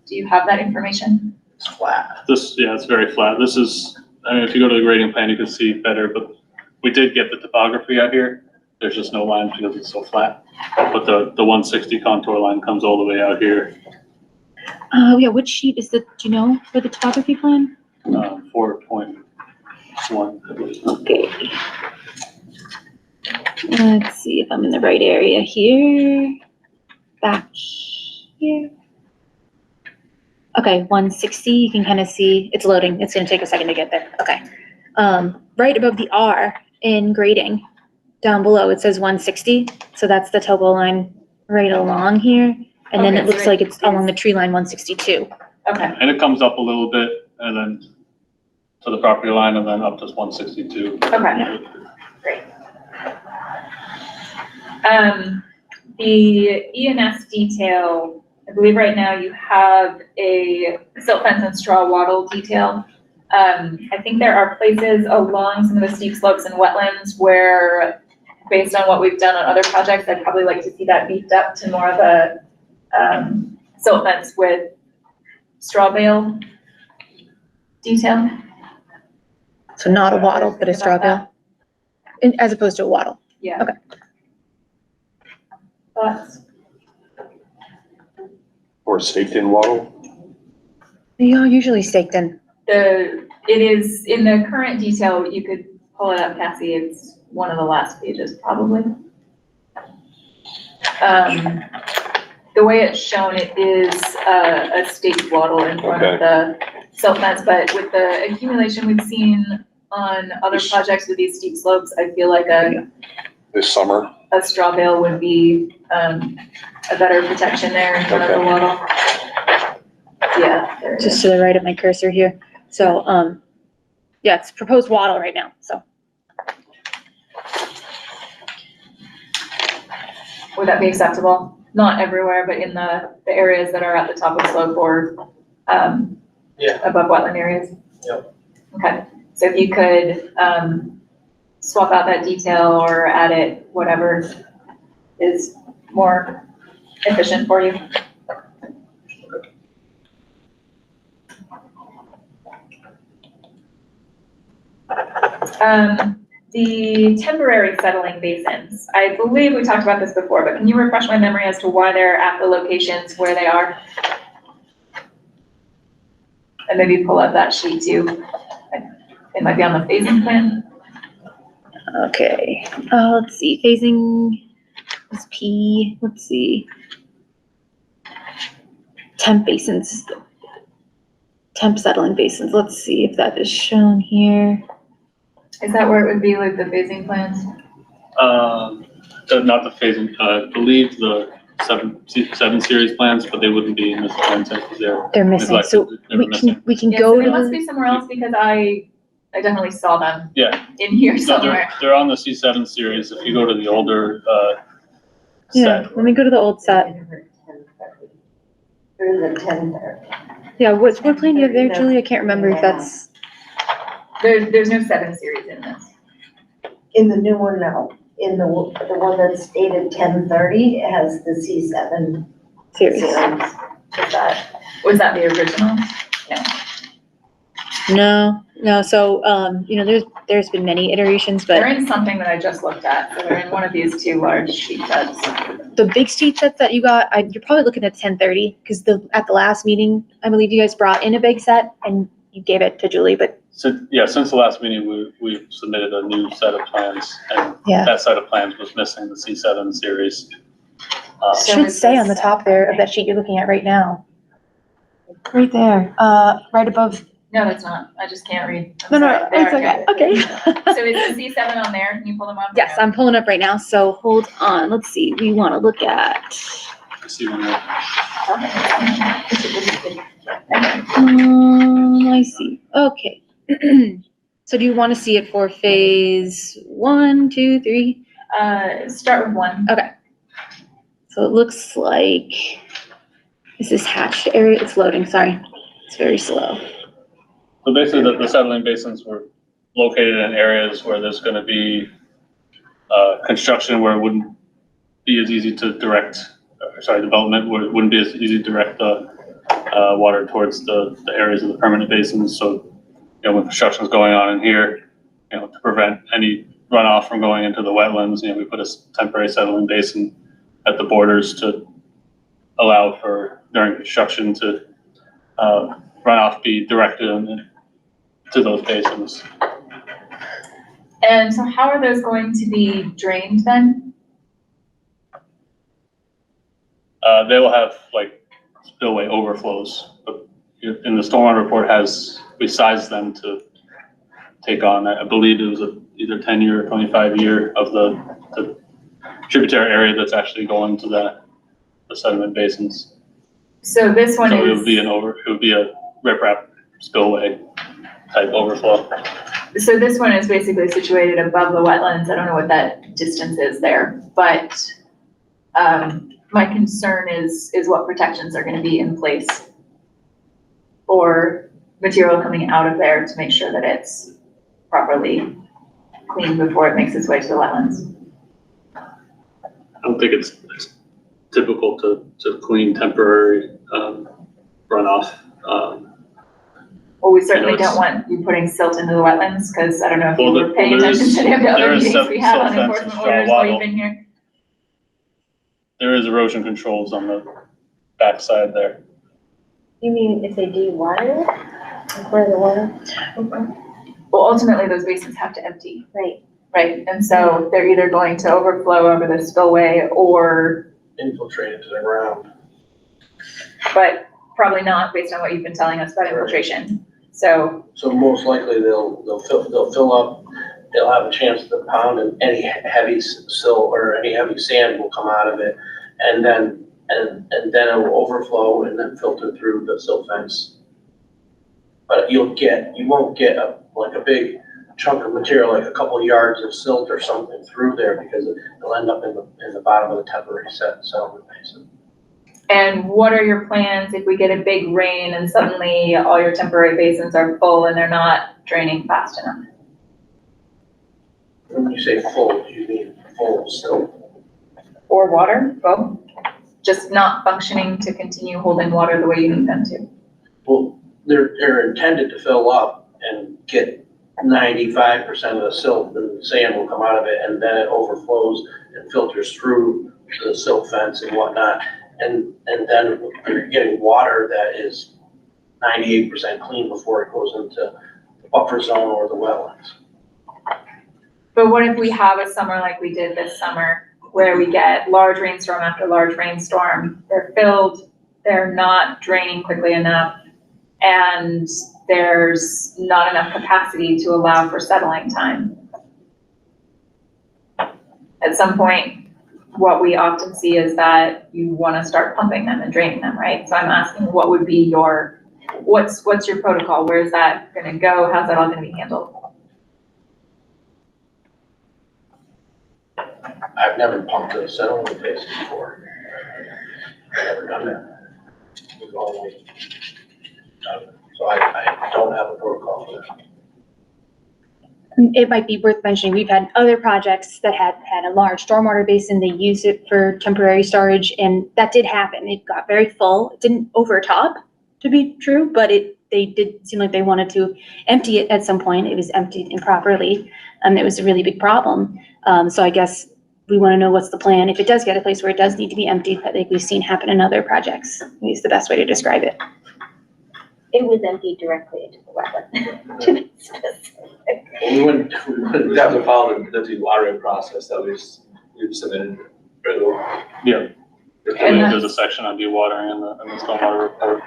Speaker 2: Do you have that information?
Speaker 8: It's flat.
Speaker 9: Yeah, it's very flat. This is, I mean, if you go to the grading plan, you can see better, but we did get the topography out here. There's just no lines because it's so flat. But the 160 contour line comes all the way out here.
Speaker 3: Yeah, which sheet is do you know, for the topography plan?
Speaker 9: 4.1, I believe.
Speaker 3: Okay. Let's see if I'm in the right area here. Back here. Okay, 160, you can kind of see, it's loading. It's gonna take a second to get there. Okay. Right above the R in grading, down below, it says 160. So that's the topo line right along here. And then
Speaker 2: Okay,
Speaker 3: it looks like it's along the tree line 162.
Speaker 2: Okay,
Speaker 9: And it comes up a little bit and then to the property line and then up to 162.
Speaker 2: okay, great. The ENS detail, I believe right now you have a silt fence and straw wattle detail. I think there are places along some of the steep slopes and wetlands where, based on what we've done on other projects, I'd probably like to see that beefed up to more of a silt fence with straw bale detail.
Speaker 3: So not a wattle, but a straw bale, as opposed to a wattle.
Speaker 2: Yeah.
Speaker 3: Okay.
Speaker 2: Thoughts?
Speaker 12: Or staked in wattle?
Speaker 3: They are usually staked in.
Speaker 2: It is in the current detail, you could pull it up, Cassie, it's one of the last pages, probably. The way it's shown, it is a staked wattle in front of the silt fence, but with the accumulation we've seen on other projects with these steep slopes, I feel like
Speaker 12: This summer?
Speaker 2: a straw bale would be a better protection there in front of the wattle. Yeah. there it is.
Speaker 3: Just to the right of my cursor here. So, yeah, it's proposed wattle right now, so.
Speaker 2: Would that be acceptable? Not everywhere, but in the areas that are at the top of slope or
Speaker 8: Yeah.
Speaker 2: above wetland areas?
Speaker 8: Yep.
Speaker 2: Okay, so if you could swap out that detail or add it, whatever is more efficient for you. The temporary settling basins, I believe we talked about this before, but can you refresh my memory as to why they're at the locations where they are? And maybe pull up that sheet too. It might be on the phasing plan.
Speaker 3: Okay, let's see, phasing is P, let's see. Temp basins, temp settling basins, let's see if that is shown here.
Speaker 2: Is that where it would be like the phasing plans?
Speaker 9: Not the phasing, I believe the 7 series plans, but they wouldn't be in this plan set because
Speaker 3: They're missing, so
Speaker 9: they were missing.
Speaker 3: we can
Speaker 2: Yeah,
Speaker 3: go
Speaker 2: so
Speaker 3: to
Speaker 2: they must
Speaker 3: the,
Speaker 2: be somewhere else because I I definitely saw them
Speaker 9: Yeah.
Speaker 2: in here
Speaker 9: No,
Speaker 2: somewhere.
Speaker 9: they're on the C7 series. If you go to the older,
Speaker 3: Yeah,
Speaker 9: set.
Speaker 3: let me go to the old set.
Speaker 6: Through the 10:30.
Speaker 3: Yeah, what plan do you have there, Julie? I can't remember if that's,
Speaker 2: There's no 7 series in this.
Speaker 6: In the new one, no. In the one that's dated 10:30, it has the C7
Speaker 3: series.
Speaker 6: series.
Speaker 2: Was that the original?
Speaker 3: No, so, there's been many iterations,
Speaker 2: They're
Speaker 3: but
Speaker 2: in something that I just looked at, so they're in one of these 2 large sheet sets.
Speaker 3: the big sheet sets that you got, you're probably looking at 1030, because at the last meeting, I believe you guys brought in a big set and you gave it to Julie, but
Speaker 9: Since the last meeting, we submitted a new set of plans, and
Speaker 3: yeah.
Speaker 9: that set of plans was missing the C7 series.
Speaker 3: It should say on the top there of that sheet you're looking at right now. Right there, right above.
Speaker 2: No, that's not. I just can't read. I'm
Speaker 3: No,
Speaker 2: sorry. There,
Speaker 3: it's okay.
Speaker 2: So is the C7 on there? Can you pull them up?
Speaker 3: Yes, I'm pulling up right now, so hold on, let's see, we wanna look at.
Speaker 9: I see one there.
Speaker 3: I see, okay. So do you wanna see it for phase 1, 2, 3?
Speaker 2: Start with 1.
Speaker 3: Okay. So it looks like, is this hatched area? It's loading, sorry. It's very slow.
Speaker 9: So basically, the settling basins were located in areas where there's gonna be, construction where it wouldn't be as easy to direct, development where it wouldn't be as easy to direct the, water towards the areas of the permanent basins. So, when construction is going on in here, to prevent any runoff from going into the wetlands, we put a temporary settling basin at the borders to allow for, during construction, to, runoff be directed to those basins.
Speaker 2: And so how are those going to be drained then?
Speaker 9: They will have like spillway overflows, but in the stormwater report we sized them to take on, I believe it was either 10-year or 25-year of the tributary area that's actually going to the sediment basins.
Speaker 2: So this one
Speaker 9: So it
Speaker 2: is,
Speaker 9: would be a riprap spillway type overflow.
Speaker 2: so this one is basically situated above the wetlands. I don't know what that distance is there, but my concern is what protections are going to be in place for material coming out of there to make sure that it's properly cleaned before it makes its way to the wetlands.
Speaker 9: I don't think it's typical to clean temporary runoff.
Speaker 2: Well, we certainly don't want you putting silt into the wetlands, because I don't know if you
Speaker 9: Well,
Speaker 2: were paying
Speaker 9: there is-
Speaker 2: attention to the
Speaker 9: there
Speaker 2: other
Speaker 9: is
Speaker 2: meetings we had
Speaker 9: silt
Speaker 2: on
Speaker 9: fences,
Speaker 2: enforcement
Speaker 9: John
Speaker 2: orders while
Speaker 9: Waddle.
Speaker 2: you've been here.
Speaker 9: There is erosion controls on the backside there.
Speaker 5: You mean if they de-water it? Like where the water?
Speaker 2: Well, ultimately, those basins have to empty.
Speaker 5: Right.
Speaker 2: Right, and so they're either going to overflow over the spillway or,
Speaker 8: Infiltrate into the ground.
Speaker 2: but probably not based on what you've been telling us about infiltration. So,
Speaker 8: So most likely they'll fill up, they'll have a chance to pound, and any heavy silt or any heavy sand will come out of it. And then it will overflow and then filter through the silt fence. But you won't get a big chunk of material, like a couple of yards of silt or something through there, because it'll end up in the bottom of the temporary settlement basin.
Speaker 2: and what are your plans if we get a big rain and suddenly all your temporary basins are full and they're not draining fast enough?
Speaker 8: When you say full, you mean full silt?
Speaker 2: Or water, both? Just not functioning to continue holding water the way you need them to?
Speaker 8: Well, they're intended to fill up and get 95% of the silt and sand will come out of it, and then it overflows and filters through the silt fence and whatnot. And then you're getting water that is 98% clean before it goes into the buffer zone or the wetlands.
Speaker 2: But what if we have a summer like we did this summer, where we get large rainstorm after large rainstorm? They're filled, they're not draining quickly enough, and there's not enough capacity to allow for settling time. At some point, what we often see is that you want to start pumping them and draining them, right? So I'm asking, what would be what's your protocol? Where's that going to go? How's that all going to be handled?
Speaker 8: I've never pumped a settlement basin before. I've never done that. We've always done it. So I don't have a protocol for that.
Speaker 3: It might be worth mentioning, we've had other projects that had a large stormwater basin. They used it for temporary storage, and that did happen. It got very full. It didn't overtop, to be true, but they did seem like they wanted to empty it at some point. It was emptied improperly, and it was a really big problem. So I guess we want to know what's the plan. If it does get a place where it does need to be emptied, I think we've seen happen in other projects. Is the best way to describe it.
Speaker 5: It was emptied directly into the wetland, to be specific.
Speaker 8: We wouldn't
Speaker 10: We have to follow the dewatering process that we've submitted.
Speaker 9: Yeah.
Speaker 2: And
Speaker 9: There's a section on dewatering in the stormwater report.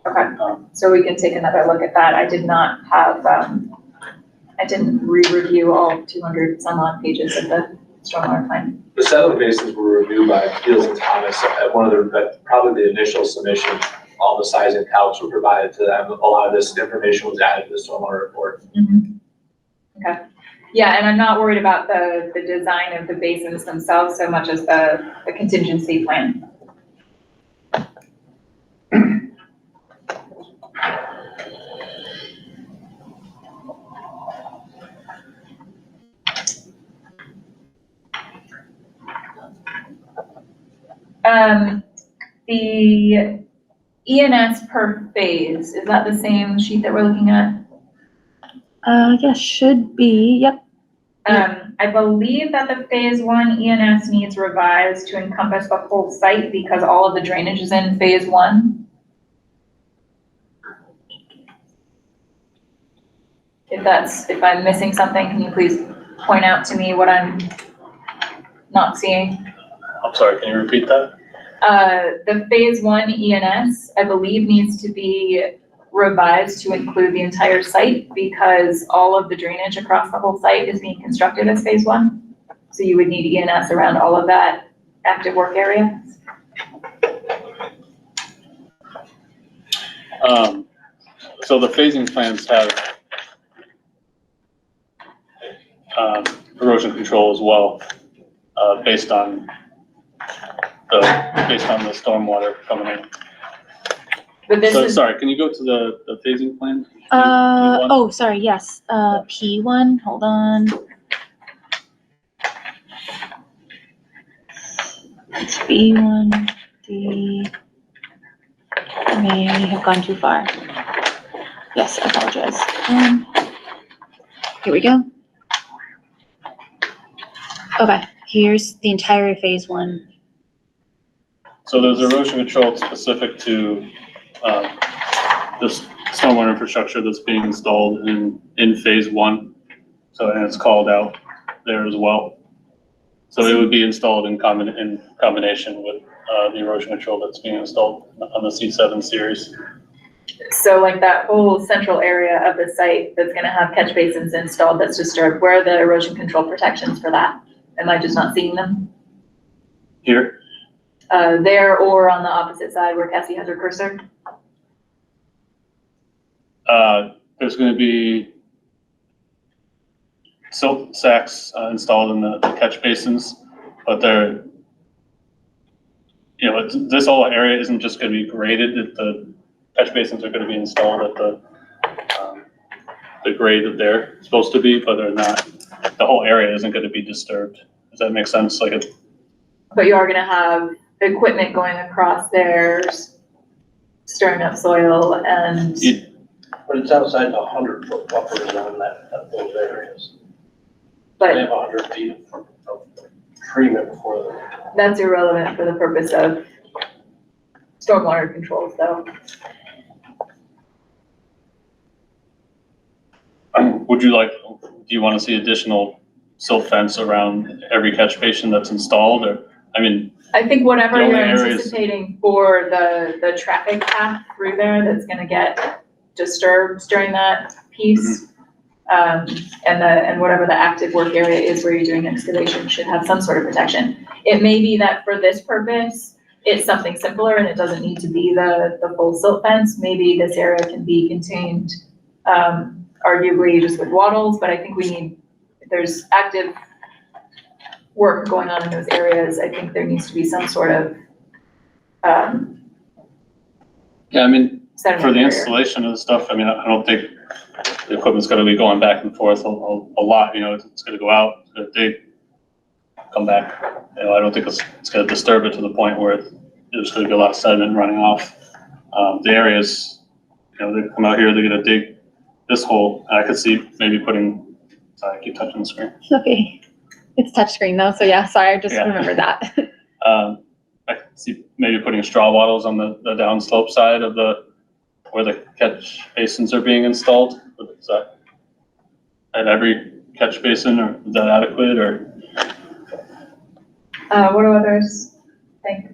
Speaker 2: Okay, so we can take another look at that. I did not have, I didn't re-review all 200 some odd pages of the stormwater plan.
Speaker 10: The settlement basins were reviewed by Fields and Thomas at one of the, probably the initial submission. All the size and calcs were provided to them. A lot of this information was added to the stormwater report.
Speaker 2: Okay. Yeah, and I'm not worried about the design of the basins themselves so much as the contingency plan. The ENS per phase, is that the same sheet that we're looking at?
Speaker 3: Yes, should be, yep.
Speaker 2: I believe that the phase 1 ENS needs revised to encompass the whole site because all of the drainage is in phase 1. If I'm missing something, can you please point out to me what I'm not seeing?
Speaker 9: I'm sorry, can you repeat that?
Speaker 2: The phase 1 ENS, I believe, needs to be revised to include the entire site because all of the drainage across the whole site is being constructed as phase 1. So you would need ENS around all of that active work area.
Speaker 9: So the phasing plans have erosion control as well, based on the stormwater coming in.
Speaker 2: But this is,
Speaker 9: Sorry, can you go to the phasing plan?
Speaker 3: Oh, sorry, yes, P1, hold on. It's B1, D, I may have gone too far. Yes, I apologize. Here we go. Okay, here's the entire phase 1.
Speaker 9: So there's erosion control specific to this stormwater infrastructure that's being installed in phase 1. So, and it's called out there as well. So it would be installed in combination with the erosion control that's being installed on the C7 series.
Speaker 2: so like that whole central area of the site that's gonna have catch basins installed that's disturbed, where are the erosion control protections for that? Am I just not seeing them?
Speaker 9: Here?
Speaker 2: There or on the opposite side where Cassie has her cursor?
Speaker 9: There's going to be silt sacks installed in the catch basins, but they're, this whole area isn't just going to be graded. The catch basins are going to be installed at the grade that they're supposed to be, but they're not. The whole area isn't going to be disturbed. Does that make sense?
Speaker 2: But you are gonna have equipment going across there, stirring up soil and.
Speaker 8: But it's outside the 100-foot buffers on those areas.
Speaker 2: But
Speaker 8: They have 100 feet of treatment before them.
Speaker 2: that's irrelevant for the purpose of stormwater controls though.
Speaker 9: Do you want to see additional silt fence around every catch basin that's installed, or,
Speaker 2: I think whatever
Speaker 9: The only
Speaker 2: you're
Speaker 9: areas-
Speaker 2: anticipating for the traffic path through there that's gonna get disturbed during that piece. And whatever the active work area is where you're doing excavation should have some sort of protection. It may be that for this purpose, it's something simpler and it doesn't need to be the full silt fence. Maybe this area can be contained, arguably just with wattles, but I think if there's active work going on in those areas, I think there needs to be some sort of,
Speaker 9: Yeah, I mean,
Speaker 2: sediment
Speaker 9: for the
Speaker 2: barrier.
Speaker 9: installation of the stuff, I mean, I don't think the equipment's gonna be going back and forth a lot, you know, it's gonna go out, it's gonna dig, come back. You know, I don't think it's gonna disturb it to the point where there's gonna be a lot of sediment running off. The areas, you know, they come out here, they're gonna dig this hole, and I could see maybe putting, sorry, I keep touching the screen.
Speaker 3: Okay. It's touchscreen though, so yeah, sorry, I just
Speaker 9: Yeah.
Speaker 3: remembered that.
Speaker 9: I could see maybe putting straw wattles on the downslope side of where the catch basins are being installed. Is that at every catch basin, or is that adequate, or?
Speaker 2: What do others think?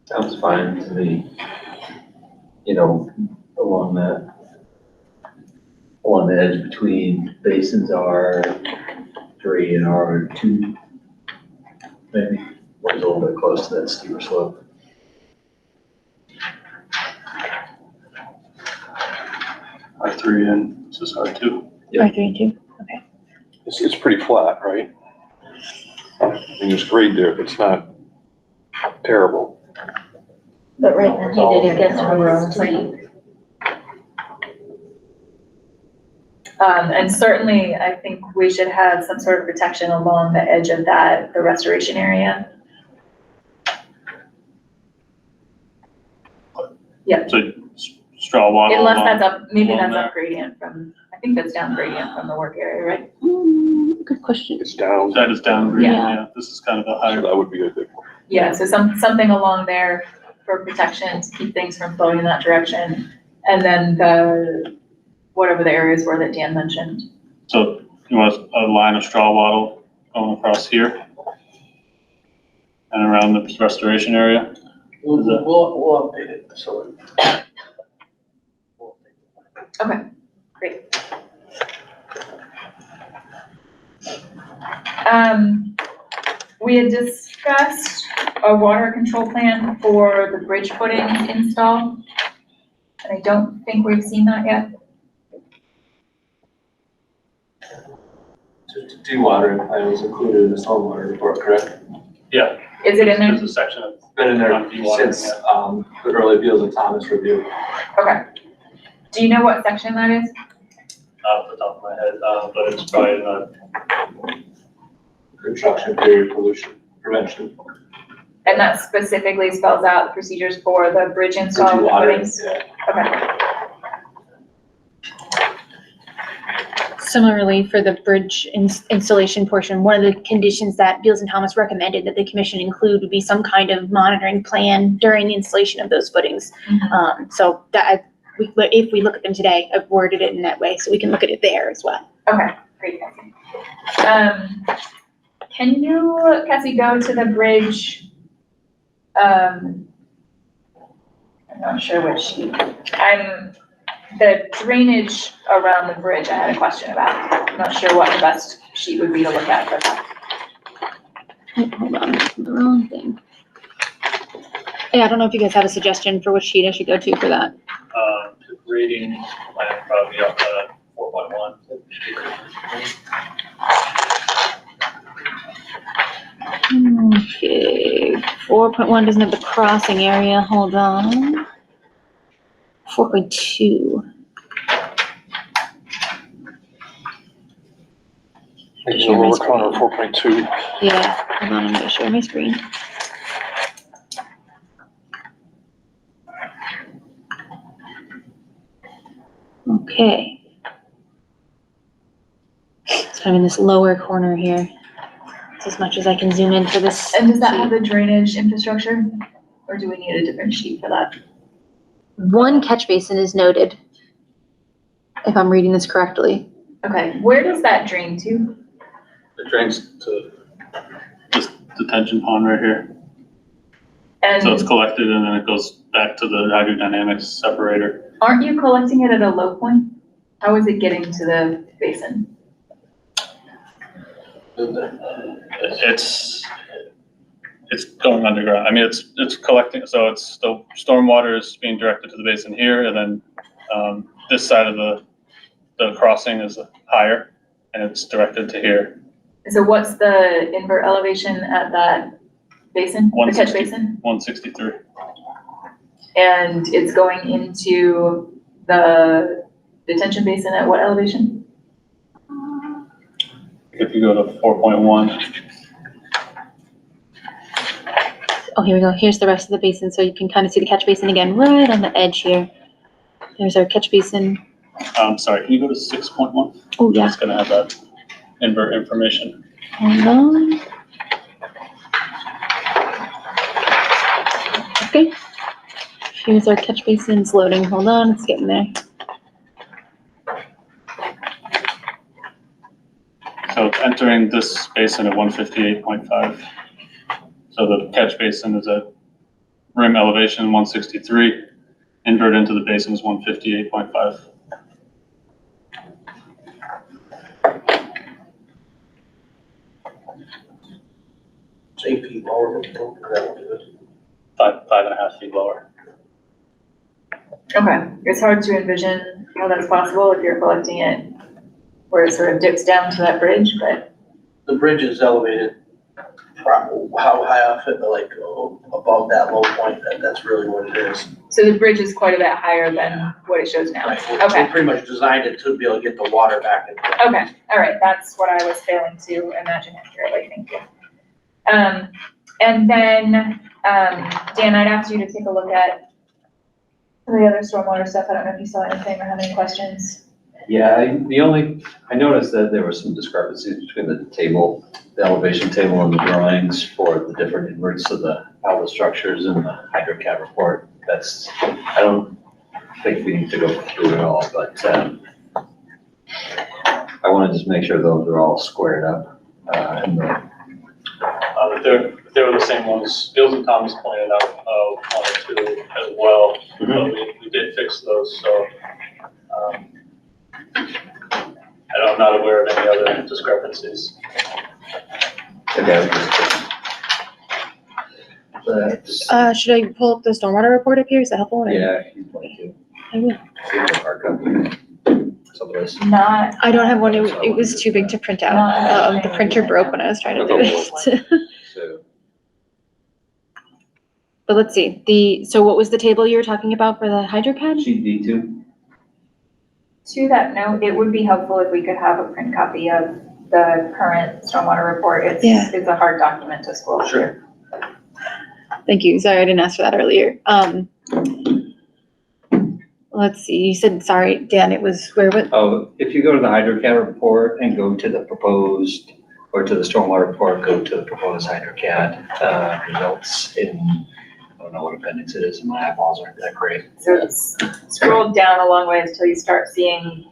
Speaker 7: Sounds fine to me. You know, along the edge between basins R3 and R2, maybe, or a little bit close to that steeper slope.
Speaker 9: R3 and this is R2.
Speaker 7: Yeah.
Speaker 3: R3 and 2, okay.
Speaker 12: It's pretty flat, right? I mean, there's grade there, but it's not terrible.
Speaker 5: But right now, he didn't get from the street.
Speaker 2: And certainly, I think we should have some sort of protection along the edge of the restoration area. Yeah.
Speaker 9: So straw wattle.
Speaker 2: Unless that's maybe
Speaker 9: along
Speaker 2: that's
Speaker 9: there.
Speaker 2: up gradient I think that's down gradient from the work area, right?
Speaker 3: Good question.
Speaker 12: It's down.
Speaker 9: That is down gradient,
Speaker 3: Yeah.
Speaker 9: yeah. This is kind of a
Speaker 12: So
Speaker 9: higher.
Speaker 12: that would be a good one.
Speaker 2: Yeah, so something along there for protection to keep things from flowing in that direction. And then whatever the areas were that Dan mentioned.
Speaker 9: So you want a line of straw wattle going across here and around the restoration area?
Speaker 8: We'll update it, so.
Speaker 2: Okay, great. We had discussed a water control plan for the bridge footings install. And I don't think we've seen that yet.
Speaker 10: The dewatering plan was included in the stormwater report, correct?
Speaker 9: Yeah.
Speaker 2: Is it in there?
Speaker 9: There's a section of.
Speaker 10: Been in there
Speaker 9: On dewatering,
Speaker 10: since, the early Beals and Thomas review.
Speaker 2: Okay. Do you know what section that is?
Speaker 9: Off the top of my head, but it's probably not.
Speaker 10: Construction period pollution prevention.
Speaker 2: And that specifically spells out the procedures for the bridge
Speaker 10: The
Speaker 2: install with the
Speaker 10: dewatering,
Speaker 2: footings?
Speaker 10: yeah.
Speaker 2: Okay.
Speaker 3: Similarly, for the bridge installation portion, one of the conditions that Beals and Thomas recommended that the commission include would be some kind of monitoring plan during the installation of those footings. So that, if we look at them today, I've worded it in that way, so we can look at it there as well.
Speaker 2: Okay, great. Can you, Cassie, go to the bridge? I'm not sure which sheet. The drainage around the bridge, I had a question about. I'm not sure what the best sheet would be to look at for that.
Speaker 3: Hold on, the wrong thing. Yeah, I don't know if you guys have a suggestion for which sheet I should go to for that.
Speaker 9: The grading plan probably up to 4.1.
Speaker 3: Okay, 4.1 doesn't have the crossing area, hold on. 4.2.
Speaker 12: In the lower corner, 4.2.
Speaker 3: Yeah, hold on, I'm gonna share my screen. Okay. So I'm in this lower corner here. It's as much as I can zoom in for this.
Speaker 2: And does that have
Speaker 3: sheet.
Speaker 2: the drainage infrastructure? Or do we need a different sheet for that?
Speaker 3: One catch basin is noted, if I'm reading this correctly.
Speaker 2: Okay, where does that drain to?
Speaker 9: It drains to this detention pond right here. So it's
Speaker 2: And
Speaker 9: collected and then it goes back to the hydrodynamics separator.
Speaker 2: aren't you collecting it at a low point? How is it getting to the basin?
Speaker 9: It's going underground. I mean, it's collecting, so it's the stormwater is being directed to the basin here, and then this side of the crossing is higher, and it's directed to here.
Speaker 2: So what's the invert elevation at that basin, the catch
Speaker 9: 160.
Speaker 2: basin?
Speaker 9: 163.
Speaker 2: And it's going into the detention basin at what elevation?
Speaker 9: If you go to 4.1,
Speaker 3: Oh, here we go. Here's the rest of the basin. So you can kind of see the catch basin again, right on the edge here. There's our catch basin.
Speaker 9: I'm sorry, can you go to 6.1?
Speaker 3: Oh, yeah.
Speaker 9: It's gonna have that invert information.
Speaker 3: Hold on. Okay. Here's our catch basins loading. Hold on, it's getting there.
Speaker 9: So it's entering this basin at 158.5. So the catch basin is at rim elevation 163. Invert into the basin is 158.5.
Speaker 8: It's 8 feet lower.
Speaker 9: Five and a half feet lower.
Speaker 2: Okay, it's hard to envision how that's possible if you're collecting it where it sort of dips down to that bridge, but
Speaker 8: The bridge is elevated, how high off it, like above that low point, that's really what it is.
Speaker 2: so the bridge is quite a bit higher than what it shows now.
Speaker 8: Right, we
Speaker 2: Okay,
Speaker 8: pretty much designed it to be able to get the water back into it.
Speaker 2: okay, all right, that's what I was failing to imagine accurately, thank you. And then, Dan, I'd asked you to take a look at some of the other stormwater stuff. I don't know if you saw anything or have any questions.
Speaker 7: Yeah, I noticed that there were some discrepancies between the elevation table and the drawings for the different inverts of the outlet structures in the HydroCAD report. I don't think we need to go through it all, but, I want to just make sure those are all squared up,
Speaker 9: If they were the same ones, Gills and Thomas pointed out, one or two as well. We did fix those, so, I'm not aware of any other discrepancies.
Speaker 7: okay.
Speaker 3: Should I pull up the stormwater report up here? Is that helpful? or-
Speaker 7: Yeah, if you'd like to.
Speaker 3: I will.
Speaker 7: See the hard copy. Some of this.
Speaker 2: Not,
Speaker 3: I don't have one. It was too big to print out. The printer broke when I was trying to do it.
Speaker 7: So,
Speaker 3: But let's see, so what was the table you were talking about for the HydroCAD?
Speaker 7: sheet D2.
Speaker 2: to that note, it would be helpful if we could have a print copy of the current stormwater report.
Speaker 3: Yeah.
Speaker 2: It's a hard document to scroll through.
Speaker 8: Sure.
Speaker 3: Thank you. Sorry, I didn't ask for that earlier. Let's see, you said, sorry, Dan, it was, where, what?
Speaker 7: Oh, if you go to the HydroCAD report and go to the proposed, or to the stormwater report, go to the proposed HydroCAD, results in, I don't know what appendix it is, and my eyeballs aren't that great.
Speaker 2: So it's scrolled down a long way until you start seeing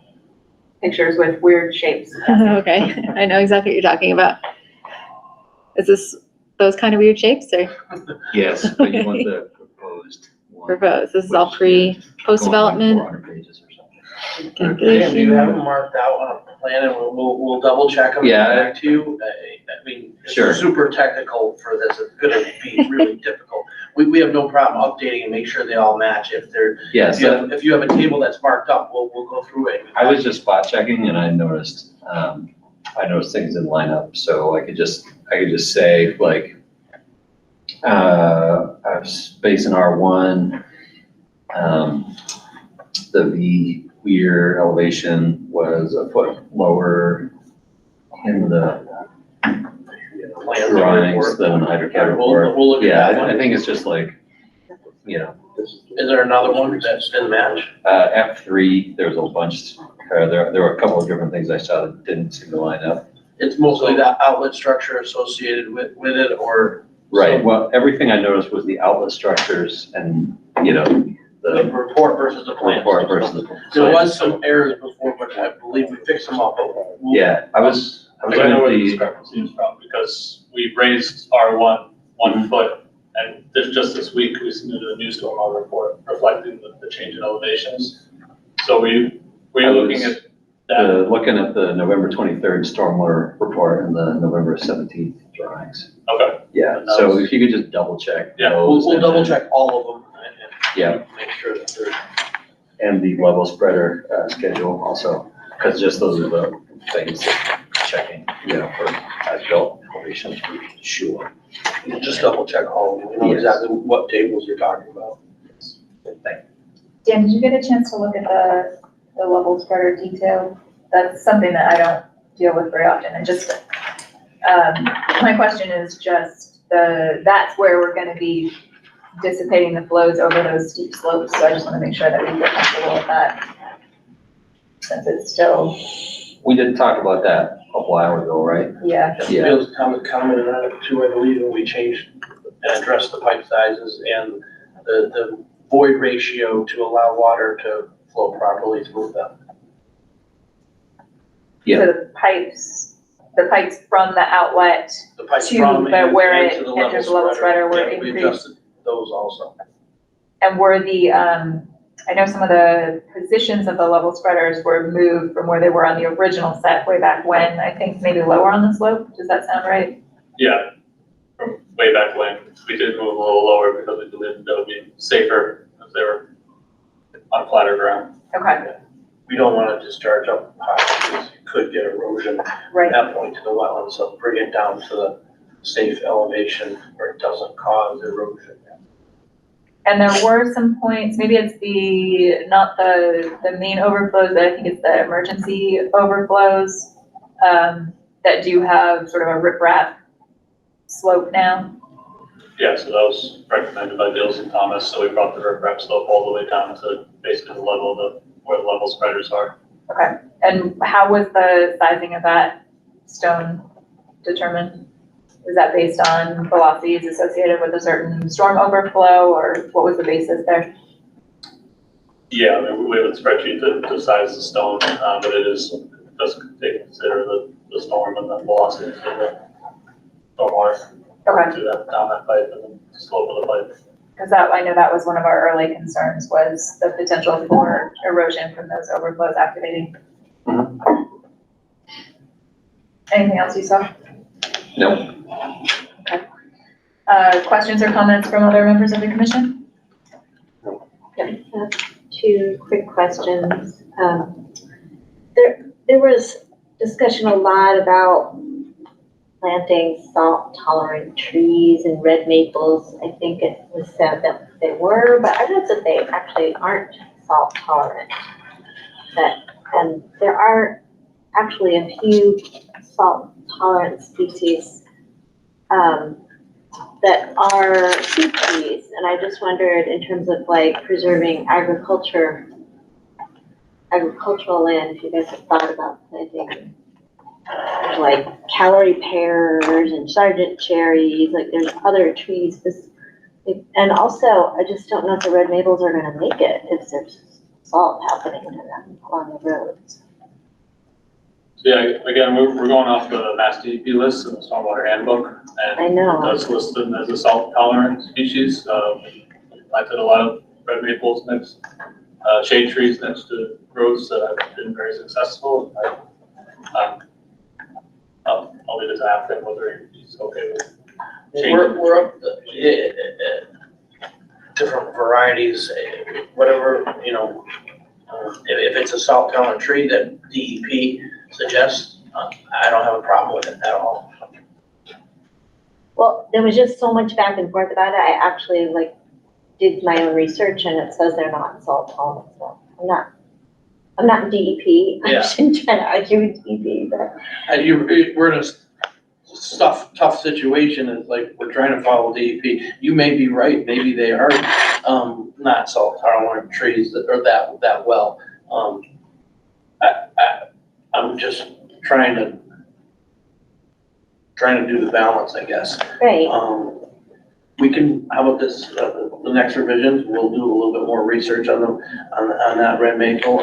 Speaker 2: pictures with weird shapes.
Speaker 3: Okay, I know exactly what you're talking about. Is this those kind of weird shapes, or
Speaker 7: Yes, but you want the proposed one.
Speaker 3: proposed? This is all
Speaker 7: Going
Speaker 3: post-development.
Speaker 7: like 400 pages or something.
Speaker 8: Dan, do you have them marked out on a plan and we'll double check them
Speaker 7: Yeah.
Speaker 8: back to you? I mean, it's
Speaker 7: Sure.
Speaker 8: super technical for this, it's gonna be really difficult. We have no problem updating and make sure they all match. If
Speaker 7: Yeah, so
Speaker 8: if you have a table that's marked up, we'll go through it.
Speaker 7: I was just spot checking and I noticed things didn't line up, so I could just say like, space in R1, the V-weir elevation was a foot lower in the drawings than the HydroCAD report.
Speaker 8: We'll look at
Speaker 7: Yeah,
Speaker 8: that one.
Speaker 7: I think it's just like,
Speaker 8: Is there another one that's in match?
Speaker 7: F3, there's a bunch, there were a couple of different things I saw that didn't seem to line up.
Speaker 8: It's mostly the outlet structure associated with it, or?
Speaker 7: Right, well, everything I noticed was the outlet structures and,
Speaker 8: The
Speaker 7: the
Speaker 8: report versus the plan.
Speaker 7: report versus the.
Speaker 8: There was some errors before, but I believe we fixed them up.
Speaker 7: Yeah, I was
Speaker 9: I
Speaker 7: looking
Speaker 9: know
Speaker 7: at
Speaker 9: where the
Speaker 7: the,
Speaker 9: discrepancy is from, because we raised R1 1 foot, and just this week, we submitted a new stormwater report reflecting the change in elevations. So we're looking at that.
Speaker 7: looking at the November 23rd stormwater report and the November 17th drawings.
Speaker 9: Okay,
Speaker 7: Yeah, so if you could just double check.
Speaker 9: Yeah,
Speaker 7: those
Speaker 8: We'll
Speaker 7: and
Speaker 8: double
Speaker 7: then-
Speaker 8: check all of them
Speaker 7: Yeah,
Speaker 8: and make sure that they're.
Speaker 7: and the level spreader schedule also, because just those are the things that checking, for as-built elevations for sure.
Speaker 8: You just double check all of them, we know
Speaker 7: Yes.
Speaker 8: exactly what tables you're talking about.
Speaker 2: Dan, did you get a chance to look at the level spreader detail? That's something that I don't deal with very often, and just, my question is just that's where we're gonna be dissipating the flows over those steep slopes, so I just wanna make sure that we feel comfortable with that. Since it's still,
Speaker 7: We did talk about that a while ago, right?
Speaker 2: yeah.
Speaker 7: Yeah.
Speaker 8: Bill's commented on it too, I believe, when we changed and addressed the pipe sizes and the void ratio to allow water to flow properly through them.
Speaker 2: So the pipes from the outlet
Speaker 8: The pipes
Speaker 2: to
Speaker 8: from
Speaker 2: the, where
Speaker 8: and
Speaker 2: it
Speaker 8: to the
Speaker 2: enters the level spreader were
Speaker 8: Yeah, we
Speaker 2: increased.
Speaker 8: adjusted those also.
Speaker 2: And were the, I know some of the positions of the level spreaders were moved from where they were on the original set way back when, I think maybe lower on the slope, does that sound right?
Speaker 9: Yeah, from way back when, we did move a little lower because we believed that would be safer if they were on flatter ground.
Speaker 2: Okay,
Speaker 8: We don't want to discharge up high because you could get erosion at
Speaker 2: right,
Speaker 8: that point to the wetland, so bring it down to the safe elevation where it doesn't cause erosion.
Speaker 2: and there were some points, maybe it's not the main overflows, but I think it's the emergency overflows, that do have sort of a riprap slope now.
Speaker 9: Yeah, so that was recommended by Dills and Thomas, so we brought the riprap slope all the way down to basically the level of where the level spreaders are.
Speaker 2: Okay, and how was the sizing of that stone determined? Was that based on velocities associated with a certain storm overflow, or what was the basis there?
Speaker 9: Yeah, I mean, we have a spreadsheet to size the stone, but it does consider the storm and the velocity of the stormwater.
Speaker 2: Okay.
Speaker 9: To that, down that pipe and the slope of the pipe.
Speaker 2: Because that, I know that was one of our early concerns, was the potential for erosion from those overflows activating. Anything else you saw?
Speaker 7: Nope.
Speaker 2: Okay. Questions or comments from other members of the commission?
Speaker 5: Two quick questions. There was discussion a lot about planting salt-tolerant trees and red maples. I think it was said that they were, but I read that they actually aren't salt-tolerant. And there are actually a few salt-tolerant species that are seed trees, and I just wondered in terms of like preserving agricultural land, if you guys have thought about planting like calorie pears and sergeant cherries, like there's other trees. And also, I just don't know if the red maples are gonna make it if there's salt happening to them along the roads.
Speaker 9: So yeah, again, we're going off the Mass DEP list in the stormwater handbook,
Speaker 5: I
Speaker 9: and
Speaker 5: know.
Speaker 9: it does list them as a salt tolerant species. We planted a lot of red maples next, shade trees next to roads that have been very successful. I'll leave it to ask him whether he's okay with changing.
Speaker 8: We're up to different varieties, whatever, if it's a salt tolerant tree that DEP suggests, I don't have a problem with it at all.
Speaker 5: Well, there was just so much back and forth about it. I actually did my own research and it says they're not salt tolerant, so I'm not DEP.
Speaker 8: Yeah.
Speaker 5: I shouldn't try to argue with DEP, but.
Speaker 8: We're in a tough situation, it's like, we're trying to follow DEP. You may be right, maybe they are, not salt tolerant trees that are that well. I'm just trying to do the balance, I guess.
Speaker 5: Right.
Speaker 8: We can, how about this, the next revisions, we'll do a little bit more research on them, on that red maple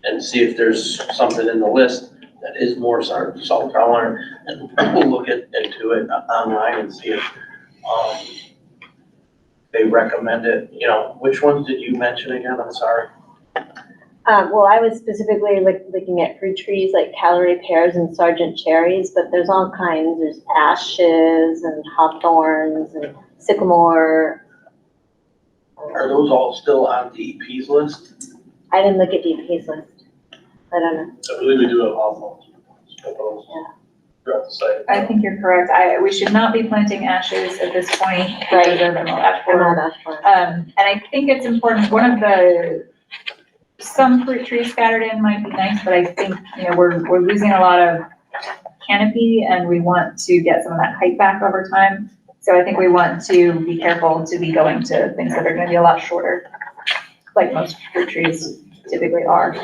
Speaker 8: and see if there's something in the list that is more salt tolerant, and we'll look into it online and see if, they recommend it. Which ones did you mention again? I'm sorry.
Speaker 5: Well, I was specifically looking at fruit trees like calorie pears and sergeant cherries, but there's all kinds. There's ashes and hawthorns and sycamore.
Speaker 8: Are those all still on DEP's list?
Speaker 5: I didn't look at DEP's list. I don't know.
Speaker 8: I believe we do have awful proposed throughout the site.
Speaker 2: I think you're correct. We should not be planting ashes at this point.
Speaker 5: Right.
Speaker 2: Because of the ash
Speaker 5: I'm
Speaker 2: borer.
Speaker 5: not sure.
Speaker 2: And I think it's important, some fruit trees scattered in might be nice, but I think, we're losing a lot of canopy and we want to get some of that height back over time. So I think we want to be careful to be going to things that are gonna be a lot shorter, like most fruit trees typically are.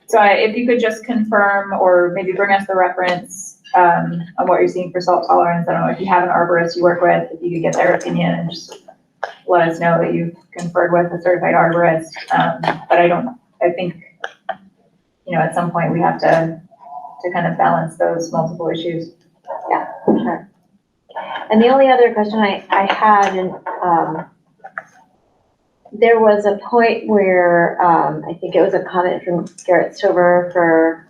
Speaker 2: So if you could just confirm or maybe bring us the reference on what you're seeing for salt tolerance. I don't know if you have an arborist you work with, if you could get their opinion and just let us know that you've conferred with a certified arborist. But I think, at some point we have to kind of balance those multiple issues.
Speaker 5: Yeah, for sure. And the only other question I had, and there was a point where I think it was a comment from Garrett Stover for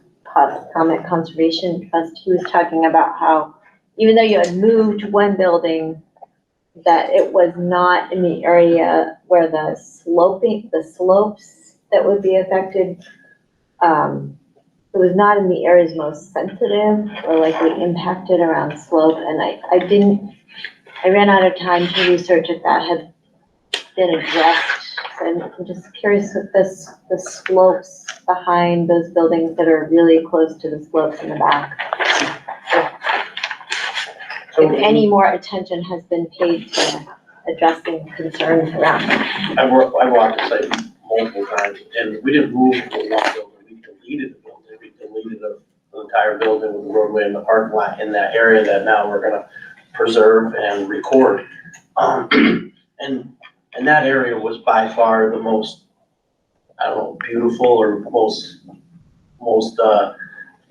Speaker 5: Comet Conservation Trust. He was talking about how even though you had moved one building, that it was not in the area where the slopes that would be affected. It was not in the areas most sensitive or likely impacted around slope. And I ran out of time to research if that had been addressed. And I'm just curious if the slopes behind those buildings that are really close to the slopes in the back, if any more attention has been paid to addressing concerns around it.
Speaker 8: I walked the site multiple times, and we didn't move the one building, we deleted the building, we deleted the entire building with the roadway and the parking lot in that area that now we're gonna preserve and record. And that area was by far the most, beautiful or most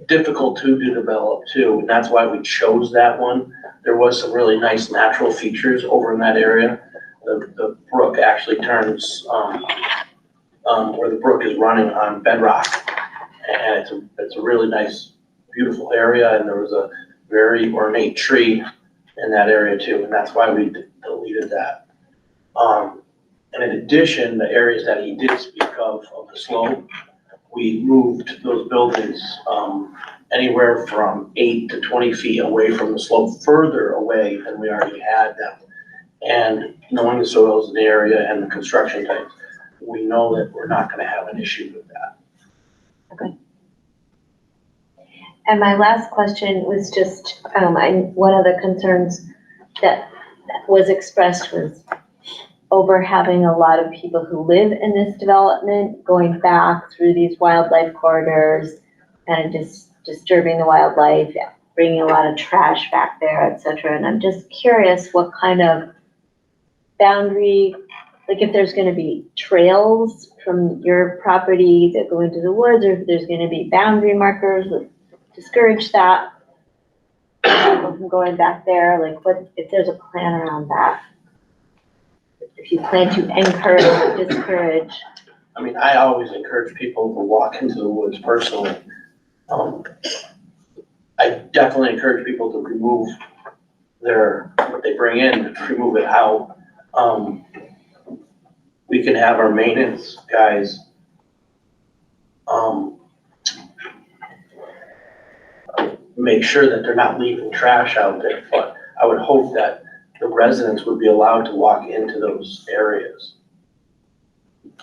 Speaker 8: difficult to develop too, and that's why we chose that one. There was some really nice natural features over in that area. The brook actually turns, where the brook is running on bedrock. And it's a really nice, beautiful area, and there was a very ornate tree in that area too, and that's why we deleted that. And in addition, the areas that he did speak of the slope, we moved those buildings, anywhere from 8 to 20 feet away from the slope, further away than we already had them. And knowing the soils in the area and the construction types, we know that we're not gonna have an issue with that.
Speaker 5: Okay. And my last question was just, one of the concerns that was expressed was over having a lot of people who live in this development going back through these wildlife corridors and just disturbing the wildlife, bringing a lot of trash back there, et cetera. And I'm just curious what kind of boundary, like if there's gonna be trails from your property that go into the woods, or if there's gonna be boundary markers that discourage that people from going back there, like what, if there's a plan around that? If you plan to encourage or discourage.
Speaker 8: I mean, I always encourage people to walk into the woods personally. I definitely encourage people to remove what they bring in, to remove it out. We can have our maintenance guys, make sure that they're not leaving trash out there, but I would hope that the residents would be allowed to walk into those areas.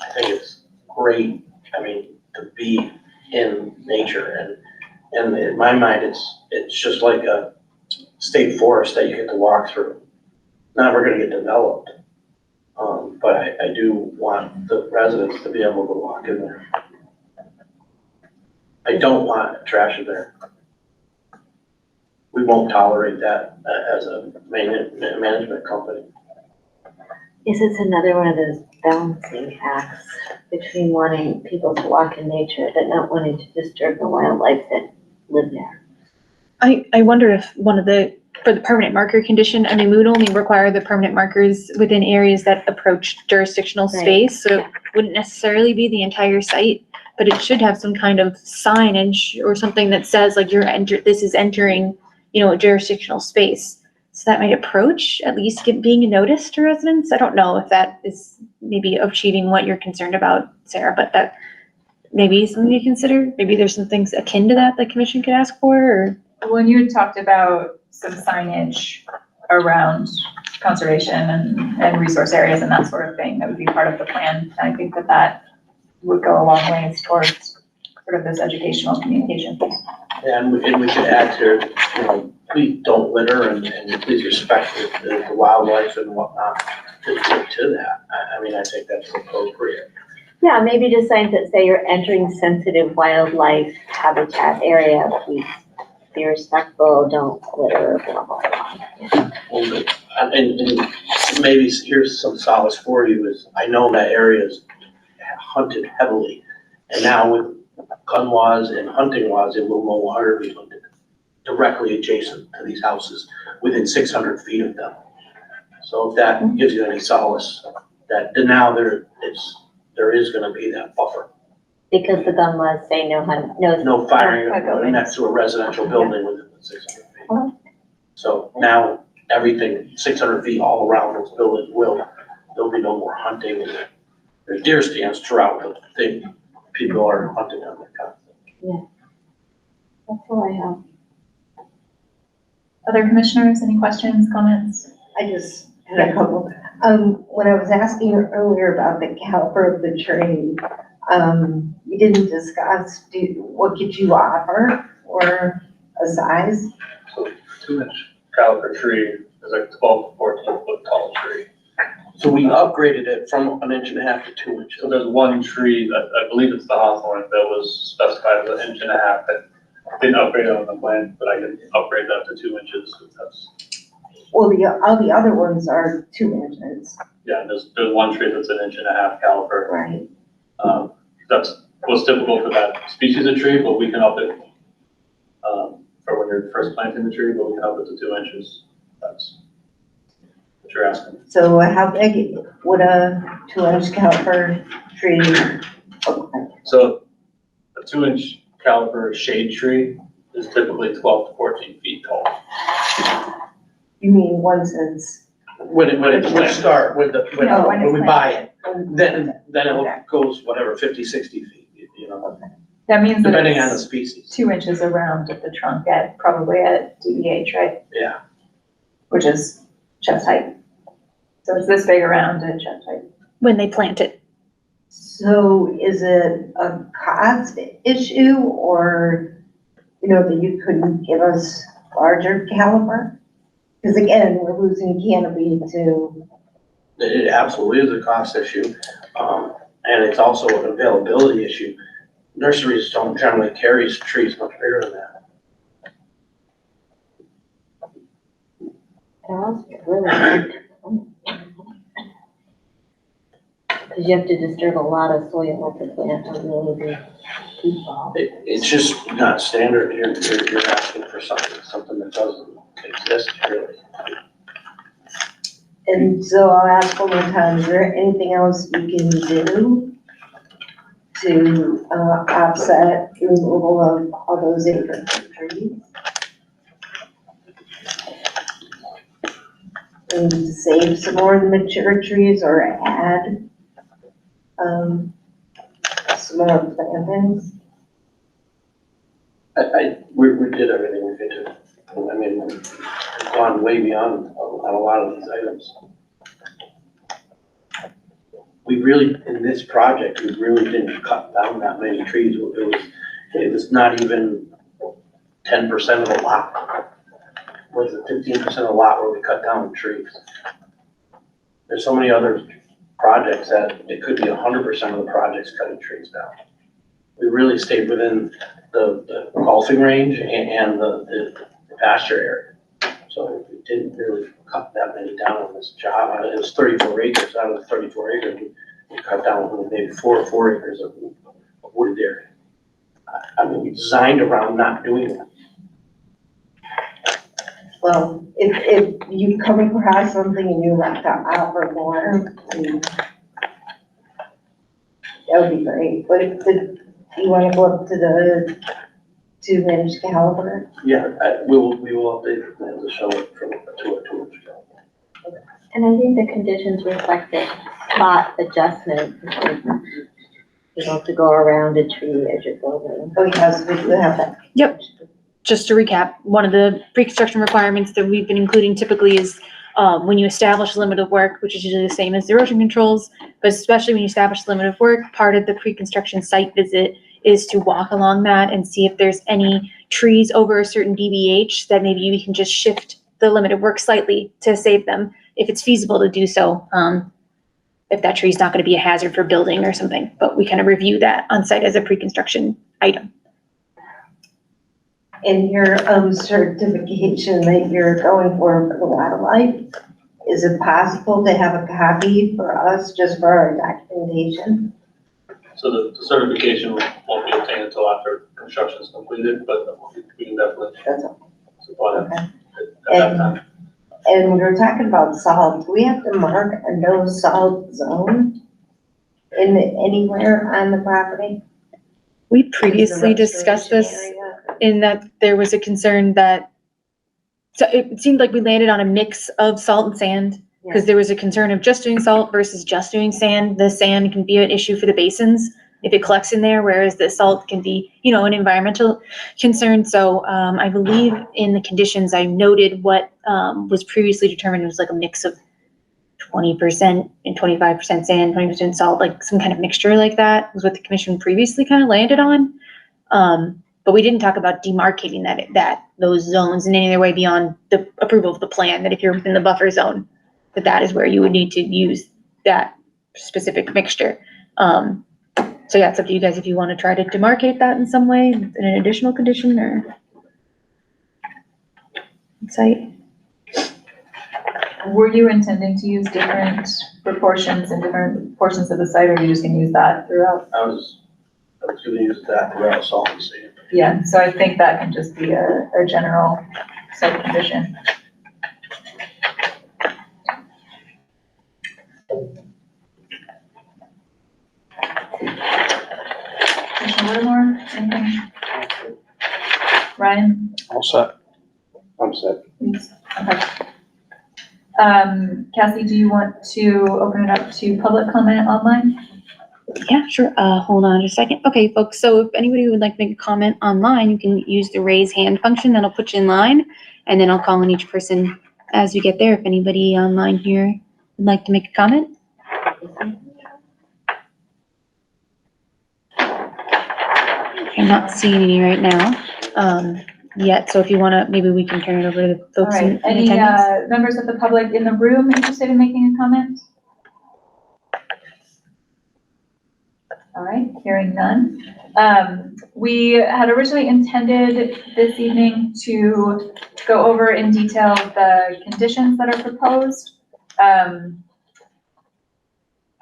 Speaker 8: I think it's great, to be in nature, and in my mind, it's just like a state forest that you get to walk through. Never gonna get developed, but I do want the residents to be able to walk in there. I don't want trash in there. We won't tolerate that as a management company.
Speaker 5: Yes, it's another one of those balancing acts between wanting people to walk in nature, but not wanting to disturb the wildlife that live there.
Speaker 3: I wonder if for the permanent marker condition, we would only require the permanent markers within areas that approach jurisdictional
Speaker 5: Right.
Speaker 3: space, so it wouldn't necessarily be the entire site, but it should have some kind of signage or something that says like this is entering, a jurisdictional space. So that might approach at least being a notice to residents. I don't know if that is maybe achieving what you're concerned about, Sarah, but that maybe something to consider? Maybe there's some things akin to that the commission could ask for, or?
Speaker 2: When you had talked about some signage around conservation and resource areas and that sort of thing, that would be part of the plan. I think that would go a long ways towards sort of this educational communication.
Speaker 8: And we could add to, please don't litter and please respect the wildlife and whatnot to that. I mean, I think that's appropriate.
Speaker 5: Yeah, maybe just signs that say you're entering sensitive wildlife habitat area, please be respectful, don't litter, blah, blah, blah.
Speaker 8: Well, and maybe here's some solace for you is, I know that area is hunted heavily. And now with gun laws and hunting laws, it will no longer be hunted directly adjacent to these houses, within 600 feet of them. So if that gives you any solace, that now there is gonna be that buffer.
Speaker 5: Because the gun laws say no hunt,
Speaker 8: No firing next to a residential building within 600 feet.
Speaker 5: Uh-huh.
Speaker 8: So now everything 600 feet all around those buildings there'll be no more hunting. There's deer stands throughout the thing. People are hunting on that kind of thing.
Speaker 5: Yeah. That's all I have.
Speaker 2: Other commissioners, any questions, comments?
Speaker 6: I just had a couple. When I was asking you earlier about the caliber of the tree, we didn't discuss what could you offer or a size?
Speaker 4: So 2-inch caliber tree is like 12 to 14 foot tall tree.
Speaker 8: So we upgraded it from 1.5 inches to 2 inches.
Speaker 4: So there's one tree that I believe it's the hawthorn that was specified as 1.5 inches. I didn't upgrade it on the plan, but I can upgrade that to 2 inches. That's,
Speaker 6: Well, all the other ones are 2 inches.
Speaker 4: yeah, there's one tree that's 1.5 inches caliber.
Speaker 6: Right.
Speaker 4: That's what's typical for that species of tree, but we can up it for when you're first planting the tree, but we can up it to 2 inches. That's what you're asking.
Speaker 6: So how big would a 2-inch caliber tree look like?
Speaker 4: So a 2-inch caliber shade tree is typically 12 to 14 feet tall.
Speaker 6: You mean once it's,
Speaker 8: When it start, when we buy it, then it goes whatever, 50, 60 feet,
Speaker 2: That means that
Speaker 8: depending on the
Speaker 2: it's
Speaker 8: species.
Speaker 2: 2 inches around at the trunk probably at DEH, right?
Speaker 8: Yeah.
Speaker 2: Which is chest height. So it's this big around at chest height.
Speaker 3: When they plant it.
Speaker 6: so is it a cost issue or, that you couldn't give us larger caliber? Because again, we're losing canopy to.
Speaker 8: It absolutely is a cost issue, and it's also an availability issue. Nurseries don't generally carry trees much bigger than that.
Speaker 5: Because you have to disturb a lot of soil to plant a really big peat ball.
Speaker 8: It's just not standard. You're asking for something that doesn't exist really.
Speaker 6: And so I'll ask one more time, is there anything else you can do to offset removal of all those acres of trees? And to save some more mature trees or add some more plantings?
Speaker 8: We did everything we could do. I mean, we've gone way beyond on a lot of these items. We really, in this project, we really didn't cut down that many trees. It was not even 10% of the lot. Was it 15% of the lot where we cut down trees? There's so many other projects that it could be 100% of the projects cutting trees down. We really stayed within the golfing range and the pasture area. So we didn't really cut that many down on this job. It was 34 acres. Out of the 34 acres, we cut down maybe 4 acres of wooded area. I mean, we designed around not doing that.
Speaker 6: Well, if you come across something and you like to offer more, that would be great. But do you want to go up to the 2-inch caliber?
Speaker 8: Yeah, we will update the plan to show it from to a 2-inch caliber.
Speaker 5: And I think the conditions reflect the spot adjustment. You don't have to go around a tree as you're building.
Speaker 6: Oh, yes, we do have that.
Speaker 3: Yep. Just to recap, one of the pre-construction requirements that we've been including typically is when you establish a limit of work, which is usually the same as the erosion controls, but especially when you establish a limit of work, part of the pre-construction site visit is to walk along that and see if there's any trees over a certain DBH that maybe we can just shift the limit of work slightly to save them, if it's feasible to do so. If that tree is not going to be a hazard for building or something, but we kind of review that on site as a pre-construction item.
Speaker 6: In your certification that you're going for the wildlife, is it possible to have a copy for us, just for our documentation?
Speaker 9: So the certification won't be obtained until after construction is completed, but we can definitely
Speaker 6: That's all.
Speaker 9: supply it
Speaker 6: Okay.
Speaker 9: at that time.
Speaker 6: And when we're talking about salt, do we have to mark a no salt zone anywhere on the property?
Speaker 3: We
Speaker 6: Is the
Speaker 3: previously discussed this
Speaker 6: restoration area?
Speaker 3: in that there was a concern that, so it seemed like we landed on a mix of salt and sand, because there was a concern of just doing salt versus just doing sand. The sand can be an issue for the basins if it collects in there, whereas the salt can be, an environmental concern. So I believe in the conditions, I noted what was previously determined was like a mix of 20% and 25% sand, 20% salt, like some kind of mixture like that was what the commission previously kind of landed on. But we didn't talk about demarcating those zones in any other way beyond the approval of the plan, that if you're within the buffer zone, that is where you would need to use that specific mixture. So yeah, it's up to you guys if you want to try to demarcate that in some way, in an additional condition or site.
Speaker 2: Were you intending to use different proportions in different portions of the site, or are you just gonna use that throughout?
Speaker 8: I was gonna use that throughout salt and sand.
Speaker 2: Yeah, so I think that can just be a general site condition. Commissioner Whittemore, anything? Ryan?
Speaker 12: All set. I'm set.
Speaker 2: Please. Okay. Cassie, do you want to open it up to public comment online?
Speaker 3: Yeah, sure. Hold on just a second. Okay, folks, so if anybody would like to make a comment online, you can use the raise hand function. That'll put you in line, and then I'll call on each person as we get there. If anybody online here would like to make a comment. I'm not seeing any right now yet, so if you want to, maybe we can turn it over to the folks
Speaker 2: All right.
Speaker 3: in
Speaker 2: Any
Speaker 3: attendance.
Speaker 2: members of the public in the room interested in making a comment? All right, hearing none. We had originally intended this evening to go over in detail the conditions that are proposed.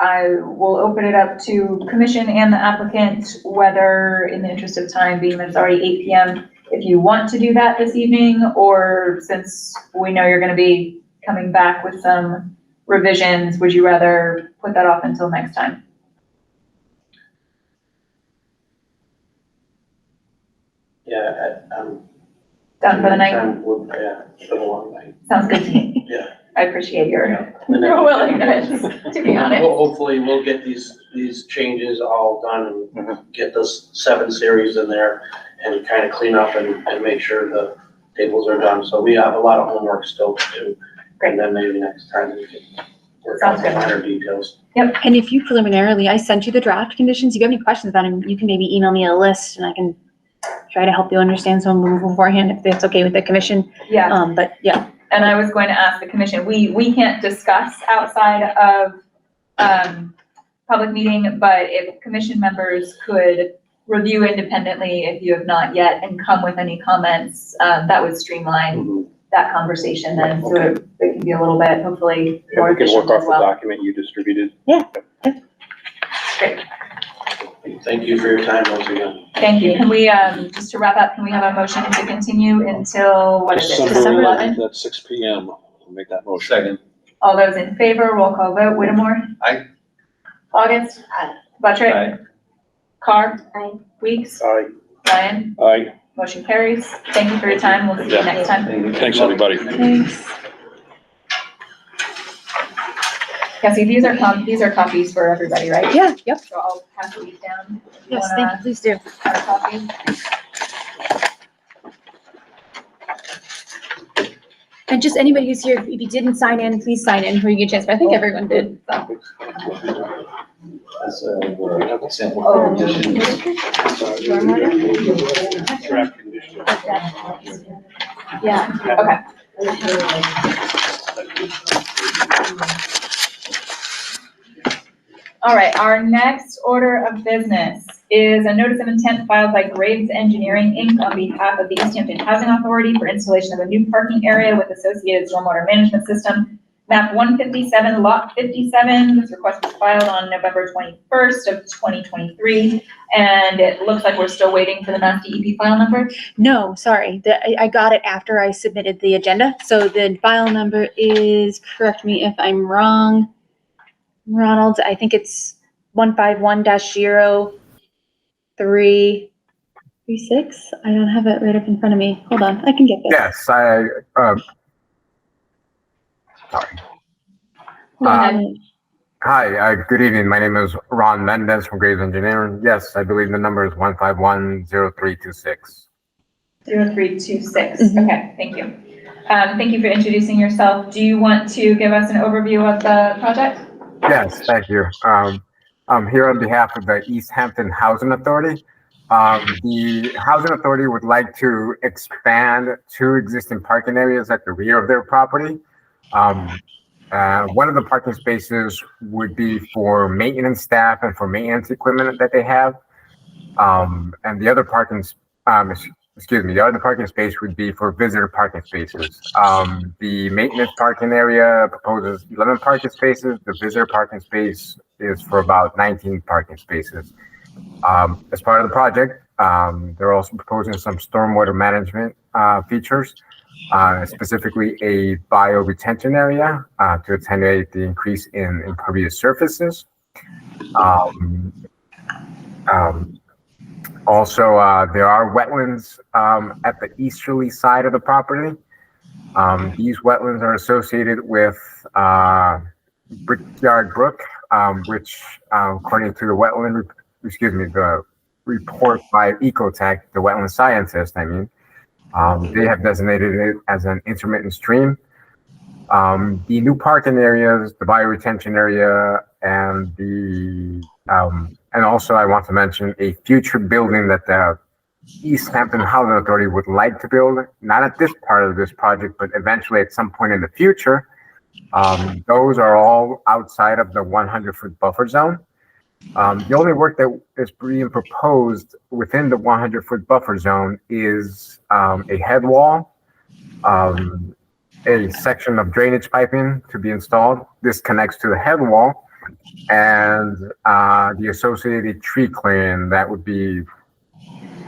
Speaker 2: I will open it up to commission and the applicant, whether in the interest of time, being that it's already 8 p.m., if you want to do that this evening, or since we know you're going to be coming back with some revisions, would you rather put that off until next time?
Speaker 8: Yeah, I'm.
Speaker 2: Done for the night?
Speaker 8: Yeah, for the long night.
Speaker 2: Sounds good to me.
Speaker 8: Yeah.
Speaker 2: I appreciate your
Speaker 8: And then-
Speaker 2: willingness, to be honest.
Speaker 8: Hopefully we'll get these changes all done and get those 7 series in there and kind of clean up and make sure the tables are done. So we have a lot of homework still to do.
Speaker 2: Great.
Speaker 8: And then maybe next time we can work out
Speaker 2: Sounds
Speaker 8: the
Speaker 2: good.
Speaker 8: minor details.
Speaker 3: And if you preliminarily, I sent you the draft conditions. If you have any questions about them, you can maybe email me a list and I can try to help you understand some of them beforehand if that's okay with the commission.
Speaker 2: Yeah.
Speaker 3: But yeah.
Speaker 2: And I was going to ask the commission, we can't discuss outside of public meeting, but if commission members could review independently if you have not yet and come with any comments, that would streamline that conversation then, so it can be a little bit, hopefully, more
Speaker 12: We can
Speaker 2: efficient
Speaker 12: work
Speaker 2: as
Speaker 12: off the
Speaker 2: well.
Speaker 12: document you distributed.
Speaker 2: Great,
Speaker 8: Thank you for your time once again.
Speaker 2: thank you. Can we, just to wrap up, can we have a motion to continue until, what is it, December 11th?
Speaker 12: At 6 p.m. We'll make that motion.
Speaker 10: Second.
Speaker 2: All those in favor, roll call vote. Whittemore?
Speaker 10: Aye.
Speaker 2: August?
Speaker 6: Aye.
Speaker 2: Buttrick?
Speaker 10: Aye.
Speaker 2: Carr?
Speaker 5: Aye.
Speaker 2: Weeks?
Speaker 12: Aye.
Speaker 2: Ryan?
Speaker 12: Aye.
Speaker 2: Motion carries. Thank you for your time. We'll see you
Speaker 12: Yeah.
Speaker 2: next time.
Speaker 12: Thanks, everybody.
Speaker 3: Thanks.
Speaker 2: Cassie, these are copies for everybody, right?
Speaker 3: Yeah, yep.
Speaker 2: So I'll pass these down. You
Speaker 3: Yes,
Speaker 2: wanna
Speaker 3: thank you, please do.
Speaker 2: have a copy?
Speaker 3: And just anybody who's here, if you didn't sign in, please sign in before you get a chance, but I think everyone did, so.
Speaker 7: That's the sample
Speaker 2: Oh.
Speaker 7: conditions.
Speaker 12: Draft condition.
Speaker 2: Yeah, okay. All right, our next order of business is a notice of intent filed by Graves Engineering, Inc. on behalf of the Easthampton Housing Authority for installation of a new parking area with associated stormwater management system. Map 157, lot 57. This request was filed on November 21st of 2023. And it looks like we're still waiting for the Mass DEP file number.
Speaker 3: No, sorry, I got it after I submitted the agenda, so the file number is, correct me if I'm wrong, Ronald, I think it's 151-0336. I don't have it right up in front of me. Hold on, I can get this.
Speaker 14: Yes, sorry.
Speaker 3: Hold on.
Speaker 14: Hi, good evening. My name is Ron Mendez from Graves Engineering. Yes, I believe the number is 151-0326.
Speaker 2: 0326. Okay, thank you. Thank you for introducing yourself. Do you want to give us an overview of the project?
Speaker 14: Yes, thank you. I'm here on behalf of the Easthampton Housing Authority. The Housing Authority would like to expand two existing parking areas at the rear of their property. One of the parking spaces would be for maintenance staff and for maintenance equipment that they have. And the other parking, the other parking space would be for visitor parking spaces. The maintenance parking area proposes 11 parking spaces. The visitor parking space is for about 19 parking spaces. As part of the project, they're also proposing some stormwater management features, specifically a bio-retention area to attenuate the increase in impervious surfaces. Also, there are wetlands at the easterly side of the property. These wetlands are associated with Brickyard Brook, which, according to the the report by Ecotech, the wetland scientist, they have designated it as an intermittent stream. The new parking areas, the bioretention area, and and also I want to mention a future building that the Easthampton Housing Authority would like to build, not at this part of this project, but eventually at some point in the future. Those are all outside of the 100-foot buffer zone. The only work that is being proposed within the 100-foot buffer zone is a head wall, a section of drainage piping to be installed. This connects to the head wall, and the associated tree clearing that would be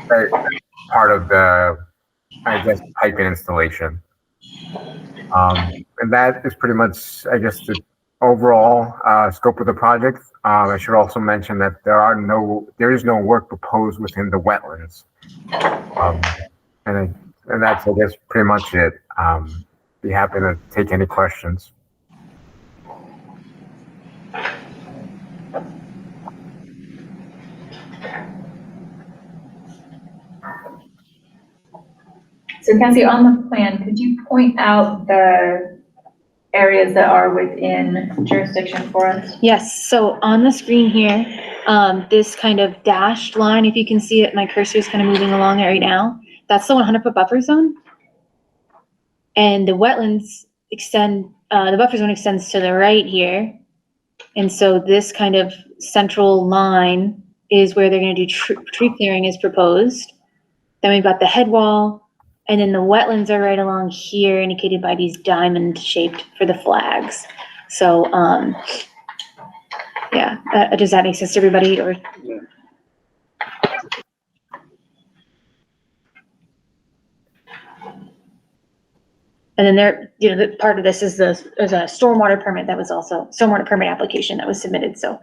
Speaker 14: part of the, piping installation. And that is pretty much, the overall scope of the project. I should also mention that there is no work proposed within the wetlands. And that's, pretty much it. Be happy to take any questions.
Speaker 2: So Cassie, on the plan, could you point out the areas that are within jurisdiction for us?
Speaker 3: Yes, so on the screen here, this kind of dashed line, if you can see it, my cursor is kind of moving along it right now. That's the 100-foot buffer zone. And the wetlands extend, the buffer zone extends to the right here. And so this kind of central line is where they're going to do tree clearing is proposed. Then we've got the head wall, and then the wetlands are right along here, indicated by these diamond shaped for the flags. So, yeah, does that make sense to everybody? Or and then there, the part of this is there's a stormwater permit that was also stormwater permit application that was submitted. So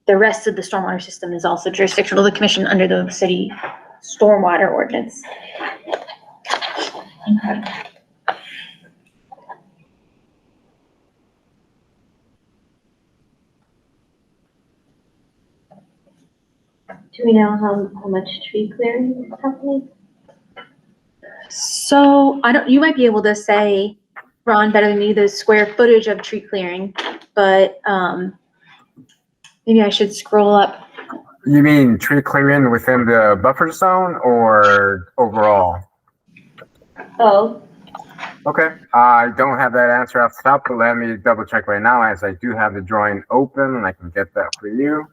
Speaker 3: the rest of the stormwater system is also jurisdictional to the commission under the city stormwater ordinance.
Speaker 2: Okay.
Speaker 5: Do we know how much tree clearing is happening?
Speaker 3: So you might be able to say, Ron, better than me, the square footage of tree clearing, but maybe I should scroll up.
Speaker 14: You mean tree clearing within the buffer zone or overall?
Speaker 5: Oh,
Speaker 14: Okay, I don't have that answer off the top, but let me double check right now as I do have the drawing open and I can get that for you.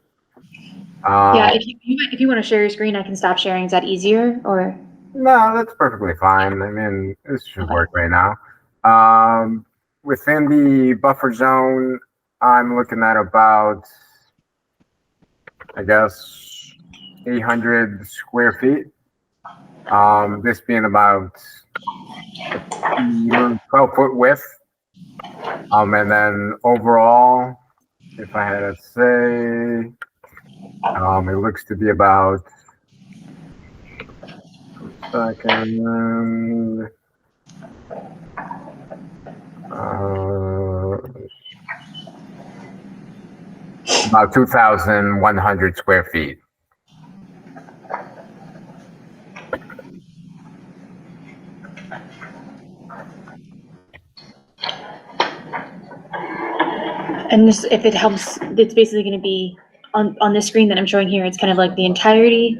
Speaker 3: Yeah, if you want to share your screen, I can stop sharing. Is that easier or?
Speaker 14: No, that's perfectly fine. I mean, this should work right now. Within the buffer zone, I'm looking at about, I guess, 800 square feet. This being about 12-foot width. And then overall, if I had to say, it looks to be about, second, about 2,100 square feet.
Speaker 3: And this, if it helps, it's basically going to be on this screen that I'm showing here. It's kind of like the entirety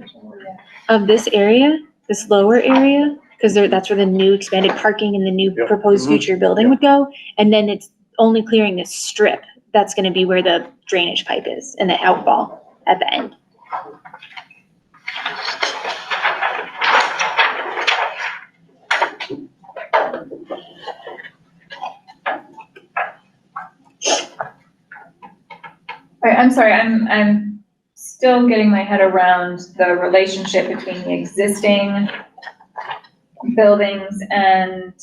Speaker 3: of this area, this lower area, because that's where the new expanded parking and the new proposed future building would go. And then it's only clearing this strip. That's going to be where the drainage pipe is and the outfall at the end.
Speaker 2: All right, I'm sorry, I'm still getting my head around the relationship between the existing buildings and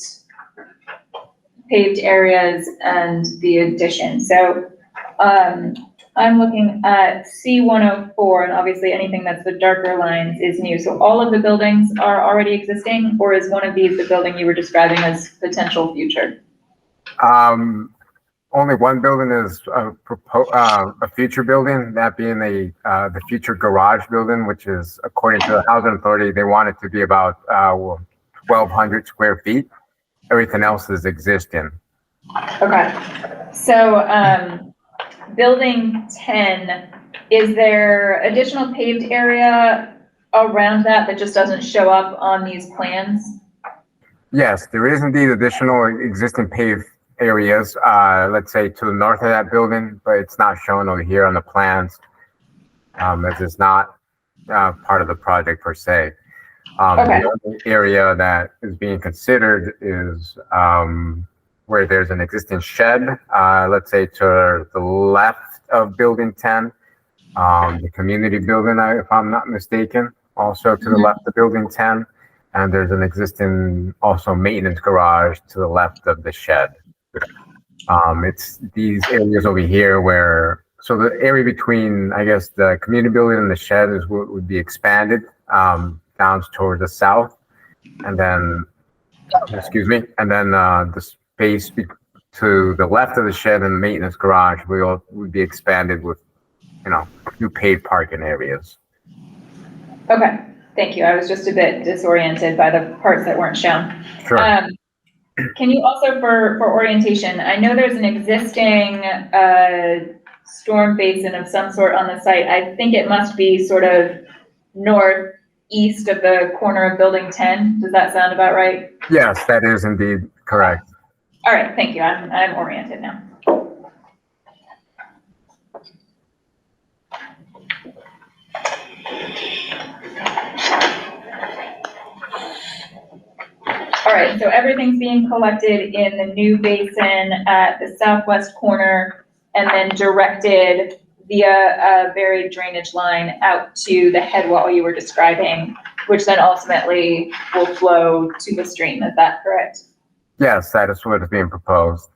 Speaker 2: paved areas and the addition. So, I'm looking at C104, and obviously anything that's the darker lines is new. So all of the buildings are already existing, or is one of these the building you were describing as potential future?
Speaker 14: Only one building is a future building, that being the future garage building, which is, according to the housing authority, they want it to be about 1,200 square feet. Everything else is existing.
Speaker 2: Okay, so building 10, is there additional paved area around that just doesn't show up on these plans?
Speaker 14: Yes, there is indeed additional existing paved areas, let's say to the north of that building, but it's not shown over here on the plans, as it's not part of the project per se.
Speaker 2: Okay.
Speaker 14: The only area that is being considered is where there's an existing shed, let's say to the left of building 10, the community building, if I'm not mistaken, also to the left of building 10, and there's an existing also maintenance garage to the left of the shed. It's these areas over here where, so the area between, I guess, the community building and the shed is what would be expanded down towards the south, and then, the space to the left of the shed and the maintenance garage would be expanded with, new paid parking areas.
Speaker 2: Okay, thank you. I was just a bit disoriented by the parts that weren't shown.
Speaker 14: Sure.
Speaker 2: Can you also, for orientation, I know there's an existing storm basin of some sort on the site. I think it must be sort of northeast of the corner of building 10. Does that sound about right?
Speaker 14: Yes, that is indeed correct.
Speaker 2: All right, thank you. I'm oriented now. All right, so everything's being collected in the new basin at the southwest corner and then directed via a buried drainage line out to the head wall you were describing, which then ultimately will flow to the stream. Is that correct?
Speaker 14: Yes, that is what is being proposed.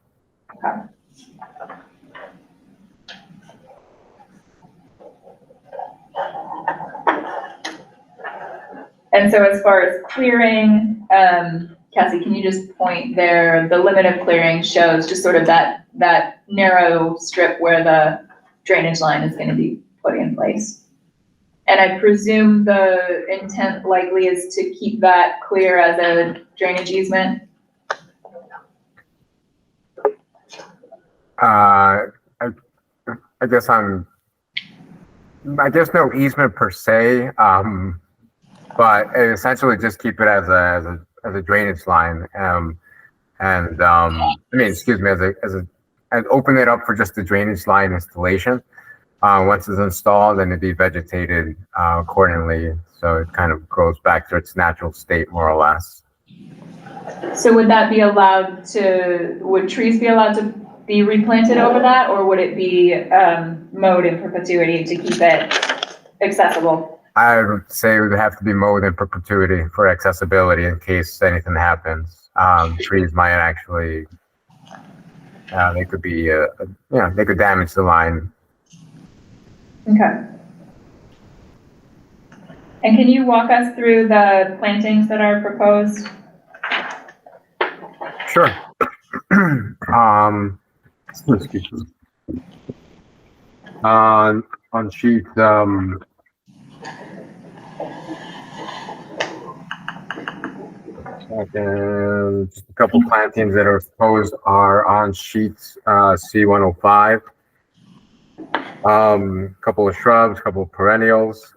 Speaker 2: Okay. And so as far as clearing, Cassie, can you just point there, the limit of clearing shows just sort of that narrow strip where the drainage line is going to be put in place. And I presume the intent likely is to keep that clear as a drainage easement?
Speaker 14: I guess I guess no easement per se, but essentially just keep it as a drainage line. I mean, excuse me, and open it up for just the drainage line installation. Once it's installed, then it'd be vegetated accordingly, so it kind of grows back to its natural state, more or less.
Speaker 2: So would that be allowed to, would trees be allowed to be replanted over that, or would it be mowed in perpetuity to keep it accessible?
Speaker 14: I would say it would have to be mowed in perpetuity for accessibility in case anything happens. Trees might actually, they could be, they could damage the line.
Speaker 2: Okay. And can you walk us through the plantings that are proposed?
Speaker 14: Sure. Excuse me. On sheet, second, just a couple plantings that are proposed are on sheet C105. Couple of shrubs, couple of perennials.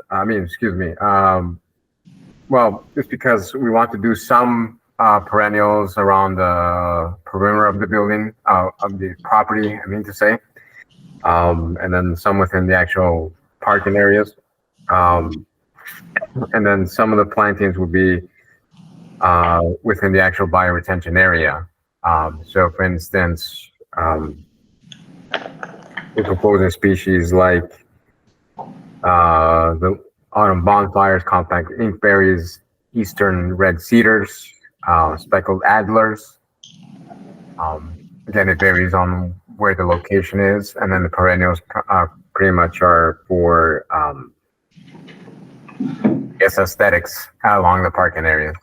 Speaker 14: Well, just because we want to do some perennials around the perimeter of the building, of the property, I mean to say, and then some within the actual parking areas. And then some of the plantings would be within the actual bioretention area. So for instance, we're proposing species like the autumn bonfires, compact inkberries, eastern red cedars, speckled adlers. Again, it varies on where the location is, and then the perennials pretty much are for aesthetics along the parking areas.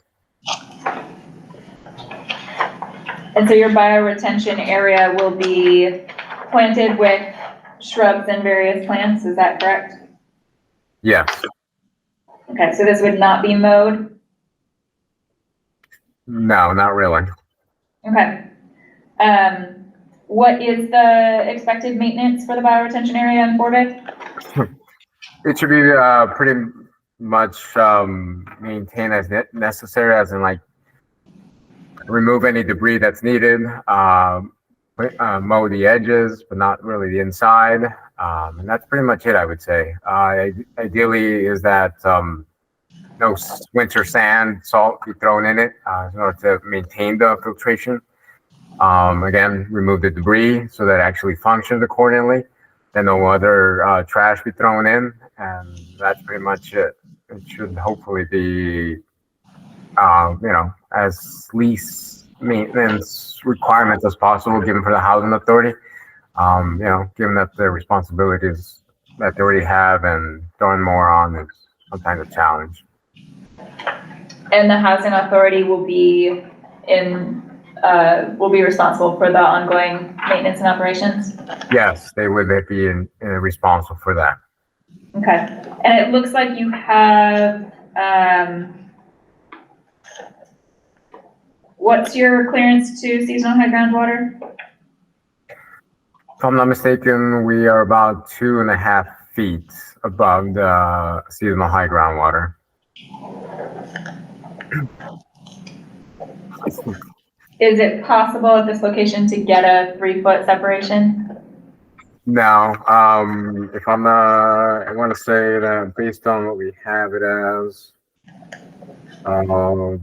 Speaker 2: And so your bioretention area will be planted with shrubs and various plants, is that correct?
Speaker 14: Yes.
Speaker 2: Okay, so this would not be mowed?
Speaker 14: No, not really.
Speaker 2: Okay. What is the expected maintenance for the bioretention area in Forvik?
Speaker 14: It should be pretty much maintained as necessary, as in like remove any debris that's needed, mow the edges, but not really the inside. And that's pretty much it, I would say. Ideally is that no winter sand, salt be thrown in it in order to maintain the filtration. Again, remove the debris so that it actually functions accordingly. Then no other trash be thrown in, and that's pretty much it. It should hopefully be, as least maintenance requirements as possible given for the housing authority. Given that the responsibilities that they already have and throwing more on is sometimes a challenge.
Speaker 2: And the housing authority will be responsible for the ongoing maintenance and operations?
Speaker 14: Yes, they would be responsible for that.
Speaker 2: Okay, and it looks like you have, what's your clearance to seasonal high groundwater?
Speaker 14: If I'm not mistaken, we are about 2.5 feet above the seasonal high groundwater.
Speaker 2: Is it possible at this location to get a 3-foot separation?
Speaker 14: No, if I'm I want to say that based on what we have it as, no,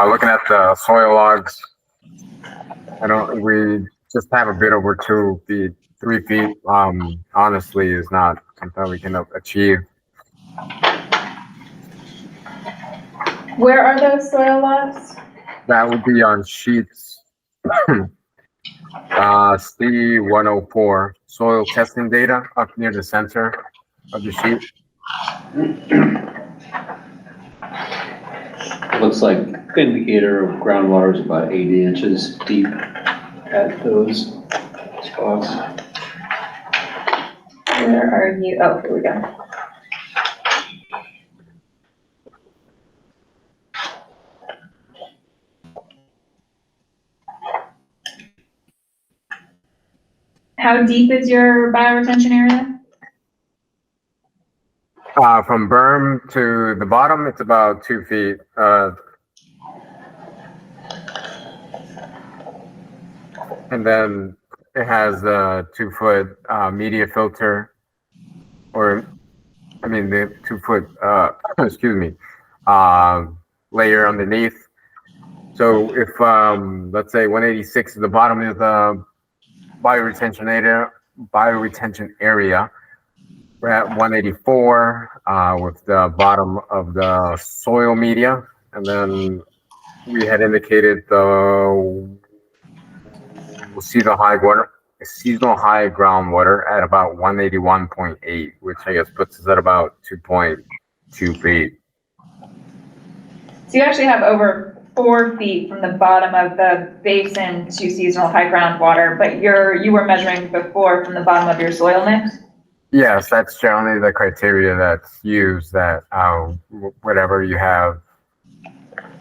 Speaker 14: looking at the soil logs, we just have a bit over 2 feet, 3 feet, honestly is not something we can achieve.
Speaker 2: Where are those soil logs?
Speaker 14: That would be on sheets C104, soil testing data up near the center of the sheet.
Speaker 7: Looks like the indicator of groundwater is about 80 inches deep at those spots.
Speaker 2: Where are you? Oh, here we go. How deep is your bioretention area?
Speaker 14: From berm to the bottom, it's about 2 feet. And then it has a 2-foot media filter, or I mean the 2-foot excuse me, layer underneath. So if let's say 186 is the bottom of the bioretention area, we're at 184 with the bottom of the soil media, and then we had indicated the seasonal high groundwater at about 181.8, which I guess puts us at about 2.2 feet.
Speaker 2: So you actually have over 4 feet from the bottom of the basin to seasonal high groundwater, but you were measuring before from the bottom of your soil mix?
Speaker 14: Yes, that's generally the criteria that's used, that whatever you have,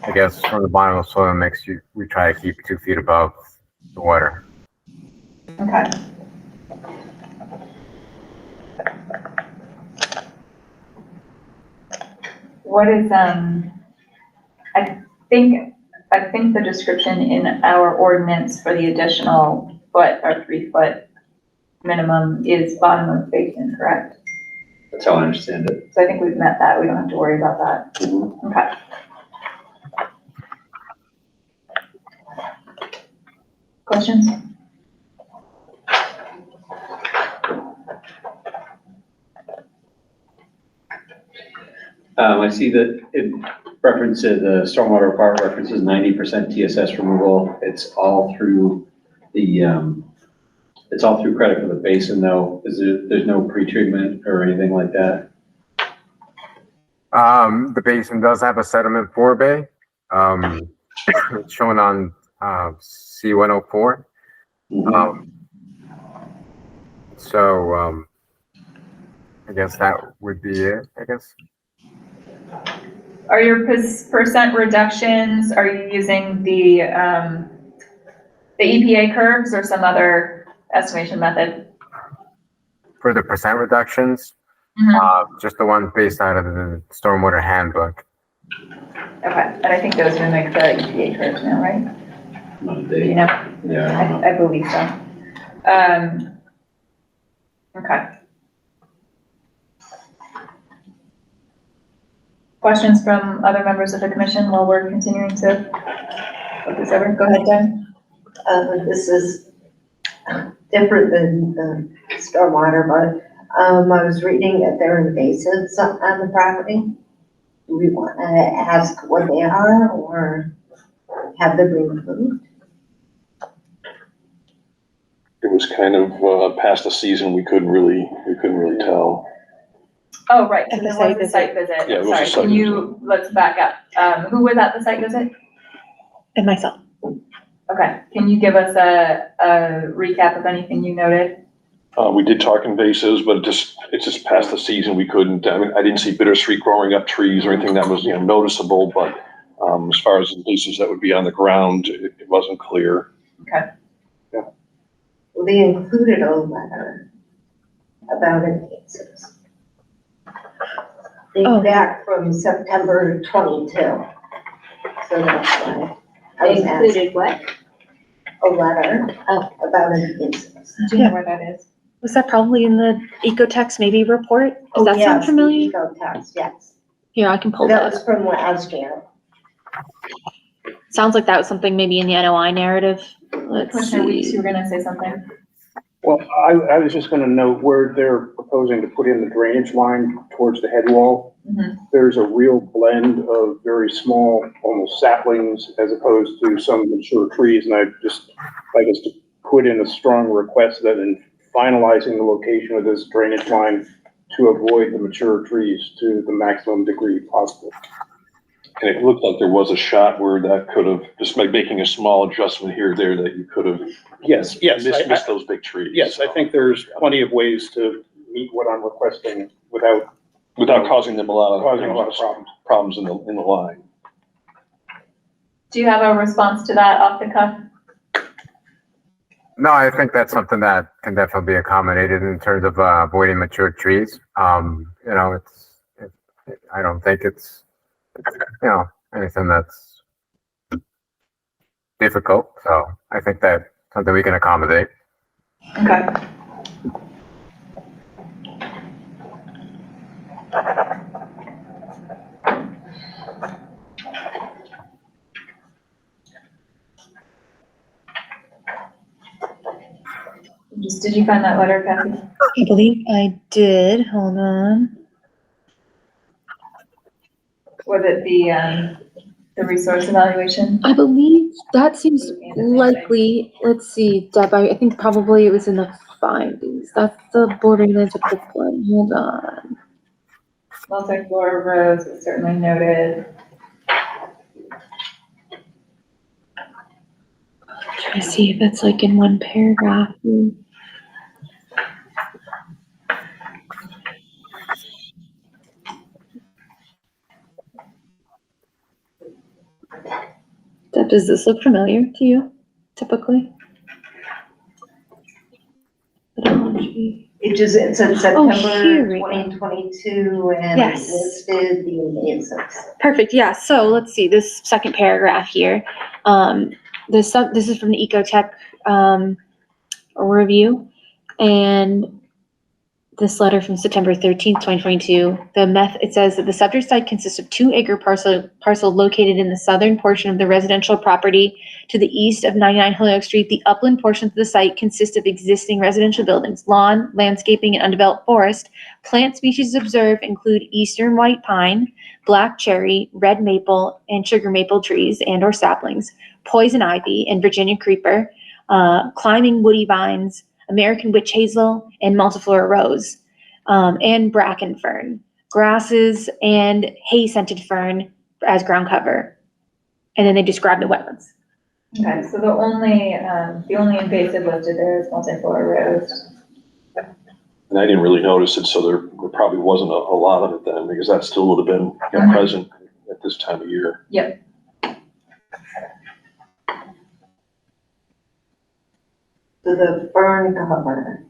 Speaker 14: I guess, from the bottom of the soil mix, we try to keep 2 feet above the water.
Speaker 2: Okay. What is, I think the description in our ordinance for the additional foot or 3-foot minimum is bottom of basin, correct?
Speaker 7: That's how I understand it.
Speaker 2: So I think we've met that. We don't have to worry about that. Okay. Questions?
Speaker 7: I see that it references, the stormwater part references 90% TSS removal. It's all through the, it's all through credit for the basin though. There's no pretreatment or anything like that?
Speaker 14: The basin does have a sediment forebay, it's shown on C104. So I guess that would be it, I guess.
Speaker 2: Are your percent reductions, are you using the EPA curves or some other estimation method?
Speaker 14: For the percent reductions, just the ones based out of the stormwater handbook.
Speaker 2: Okay, and I think those mimic the EPA curves now, right? Do you know?
Speaker 7: Yeah.
Speaker 2: I believe so. Okay. Questions from other members of the commission while we're continuing to look this over? Go ahead, Jen.
Speaker 6: This is different than stormwater, but I was reading that there are invasives on the property. Do we want to ask what they are or have them removed?
Speaker 12: It was kind of past the season. We couldn't really tell.
Speaker 2: Oh, right, so
Speaker 3: At the
Speaker 2: there
Speaker 3: site
Speaker 2: was a site visit.
Speaker 12: Yeah, it was a
Speaker 2: Sorry,
Speaker 12: site
Speaker 2: can you, let's back up. Who was at the site visit?
Speaker 3: And myself.
Speaker 2: Okay, can you give us a recap of anything you noted?
Speaker 12: We did talk invasives, but it's just past the season. We couldn't, I mean, I didn't see bittersweet growing up trees or anything that was, noticeable, but as far as invasives that would be on the ground, it wasn't clear.
Speaker 2: Okay.
Speaker 12: Yeah.
Speaker 6: Well, they included a letter about invasives. Back from September 22. So that's why I was asking.
Speaker 5: Included what?
Speaker 6: A letter about invasives.
Speaker 2: Do you know where that is?
Speaker 3: Was that probably in the Ecotext maybe report? Does that sound familiar?
Speaker 6: Ecotext, yes.
Speaker 3: Here, I can pull
Speaker 6: That
Speaker 3: that.
Speaker 6: was from last year.
Speaker 3: Sounds like that was something maybe in the NOI narrative. Let's
Speaker 2: Commissioner Weeks,
Speaker 3: see.
Speaker 2: you were gonna say something?
Speaker 8: Well, I was just gonna note where they're proposing to put in the drainage line towards the head wall. There's a real blend of very small, almost saplings, as opposed to some mature trees. And I just like us to put in a strong request that in finalizing the location of this drainage line to avoid the mature trees to the maximum degree possible.
Speaker 12: And it looked like there was a shot where that could have, just by making a small adjustment here or there, that you could have
Speaker 8: Yes,
Speaker 12: missed those big trees.
Speaker 8: Yes, I think there's plenty of ways to
Speaker 15: meet what I'm requesting
Speaker 12: Without causing them a lot of,
Speaker 15: causing a lot of problems.
Speaker 12: problems in the line.
Speaker 2: Do you have a response to that off the cuff?
Speaker 14: No, I think that's something that can definitely be accommodated in terms of avoiding mature trees. I don't think it's, anything that's difficult. So I think that's something we can accommodate.
Speaker 2: Okay. Did you find that letter, Kathy?
Speaker 3: I believe I did. Hold on.
Speaker 2: Was it the resource evaluation?
Speaker 3: I believe that seems likely. Let's see, Deb, I think probably it was in the findings. That's the bordering lines of the one. Hold on.
Speaker 2: Multi-floor roads was certainly noted.
Speaker 3: Trying to see if it's like in one paragraph. Deb, does this look familiar to you, typically?
Speaker 6: It said
Speaker 3: Oh,
Speaker 6: September
Speaker 3: here we go.
Speaker 6: 2022 and
Speaker 3: Yes.
Speaker 6: listed the maintenance.
Speaker 3: Perfect. Yeah. So let's see this second paragraph here. This is from the Ecotech review, and this letter from September 13th, 2022. It says that the subject site consists of 2-acre parcel located in the southern portion of the residential property to the east of 99 Holyoke Street. The upland portion of the site consists of existing residential buildings, lawn, landscaping, and undeveloped forest. Plant species observed include eastern white pine, black cherry, red maple, and sugar maple trees and/or saplings, poison ivy and Virginia creeper, climbing woody vines, American witch hazel, and multiflora rose, and bracken fern, grasses, and hay-scented fern as ground cover. And then they describe the wetlands.
Speaker 2: Okay, so the only invasive listed there is multiflora rose.
Speaker 12: And I didn't really notice it, so there probably wasn't a lot of it then, because that still would have been present at this time of year.
Speaker 2: Yep.
Speaker 6: So the fern cover,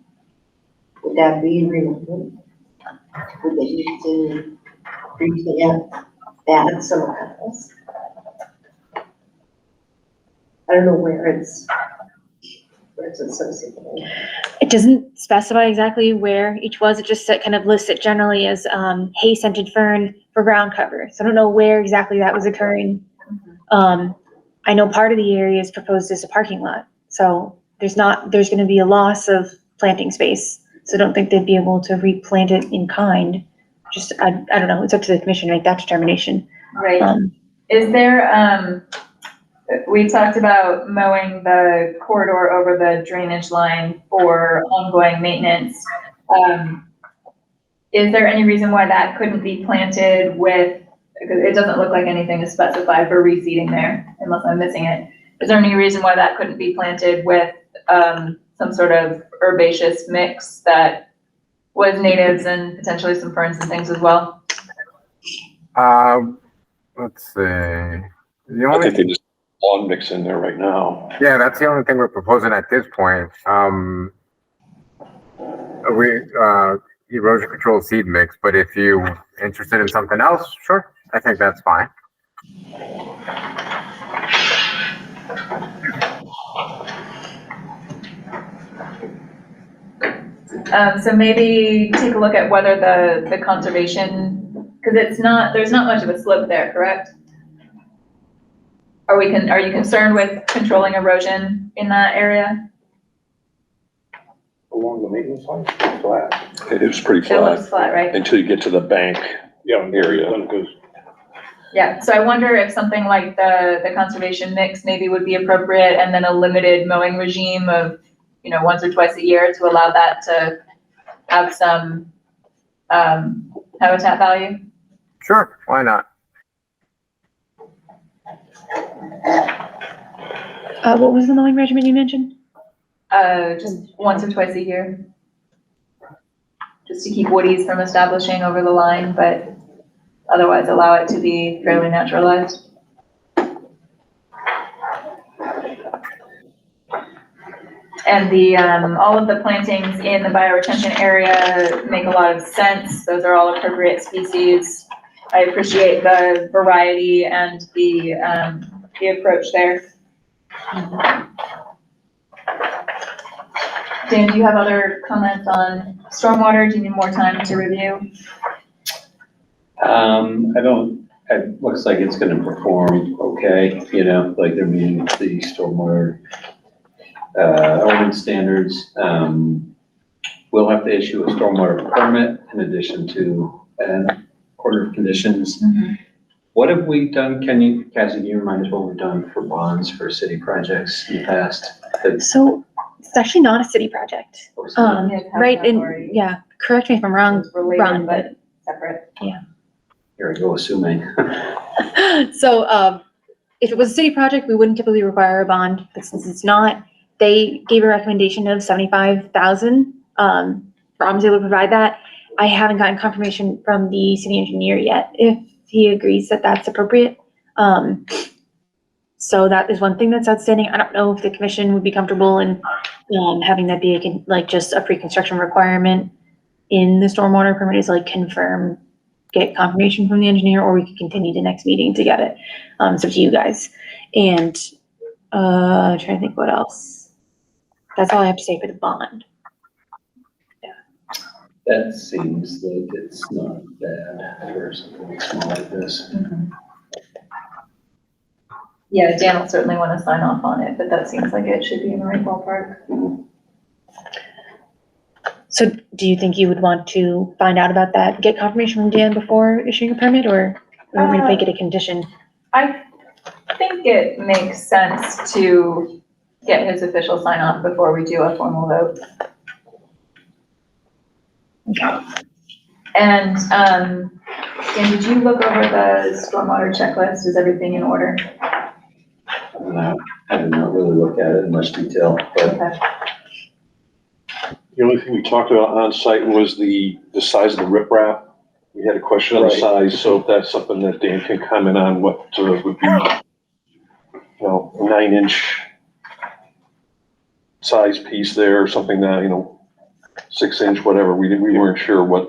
Speaker 6: would that be removed? Would they need to replant that somewhere else? I don't know where it's associated.
Speaker 3: It doesn't specify exactly where each was. It just kind of lists it generally as hay-scented fern for ground cover. So I don't know where exactly that was occurring. I know part of the area is proposed as a parking lot. So there's going to be a loss of planting space. So I don't think they'd be able to replant it in kind. Just, I don't know. It's up to the commission to make that determination.
Speaker 2: Right. Is there, we talked about mowing the corridor over the drainage line for ongoing maintenance. Is there any reason why that couldn't be planted with, because it doesn't look like anything is specified for reseeding there, unless I'm missing it. Is there any reason why that couldn't be planted with some sort of herbaceous mix that was natives and potentially some ferns and things as well?
Speaker 14: Let's see.
Speaker 12: I think they just lawn mix in there right now.
Speaker 14: Yeah, that's the only thing we're proposing at this point. Erosion control seed mix, but if you're interested in something else, sure, I think that's fine.
Speaker 2: So maybe take a look at whether the conservation, because there's not much of a slope there, correct? Are you concerned with controlling erosion in that area?
Speaker 15: Along the maintenance line, it's flat.
Speaker 12: It was pretty
Speaker 2: It
Speaker 12: flat
Speaker 2: looks flat, right?
Speaker 12: until you get to the bank area.
Speaker 15: Then it goes.
Speaker 2: Yeah, so I wonder if something like the conservation mix maybe would be appropriate, and then a limited mowing regime of, once or twice a year to allow that to have some habitat value.
Speaker 14: Sure, why not?
Speaker 3: What was the mowing regimen you mentioned?
Speaker 2: Just once or twice a year. just to keep woodies from establishing over the line, but otherwise allow it to be fairly naturalized. And the, all of the plantings in the bioretention area make a lot of sense. Those are all appropriate species. I appreciate the variety and the approach there. Dan, do you have other comments on stormwater? Do you need more time to review?
Speaker 7: I don't, it looks like it's gonna perform okay, you know, like they're meeting the stormwater ordinance standards. We'll have to issue a stormwater permit in addition to an order of conditions. What have we done? Cassie, can you remind us what we've done for bonds for city projects in the past?
Speaker 3: So it's actually not a city project. Right, and yeah, correct me if I'm wrong, Ron, but
Speaker 2: separate.
Speaker 3: Yeah.
Speaker 7: Here I go assuming.
Speaker 3: So, if it was a city project, we wouldn't typically require a bond, but since it's not, they gave a recommendation of 75,000. Ron was able to provide that. I haven't gotten confirmation from the city engineer yet if he agrees that that's appropriate. So that is one thing that's outstanding. I don't know if the commission would be comfortable in having that be like just a pre-construction requirement in the stormwater permit, is like confirm, get confirmation from the engineer, or we could continue to next meeting to get it. It's up to you guys. And I'm trying to think what else. That's all I have to say for the bond.
Speaker 7: That seems like it's not bad for something small like this.
Speaker 2: Yeah, Dan will certainly want to sign off on it, but that seems like it should be in the right ballpark.
Speaker 3: So do you think you would want to find out about that, get confirmation from Dan before issuing a permit, or would we make it a condition?
Speaker 2: I think it makes sense to get his official sign off before we do a formal vote.
Speaker 3: Okay.
Speaker 2: And, Dan, did you look over the stormwater checklist? Is everything in order?
Speaker 7: I did not really look at it in much detail, but
Speaker 2: Okay.
Speaker 12: The only thing we talked about on site was the size of the riprap. We had a question on the
Speaker 7: Right.
Speaker 12: size, so if that's something that Dan can comment on, what would be, 9-inch size piece there, or something that, 6-inch, whatever. We weren't sure what,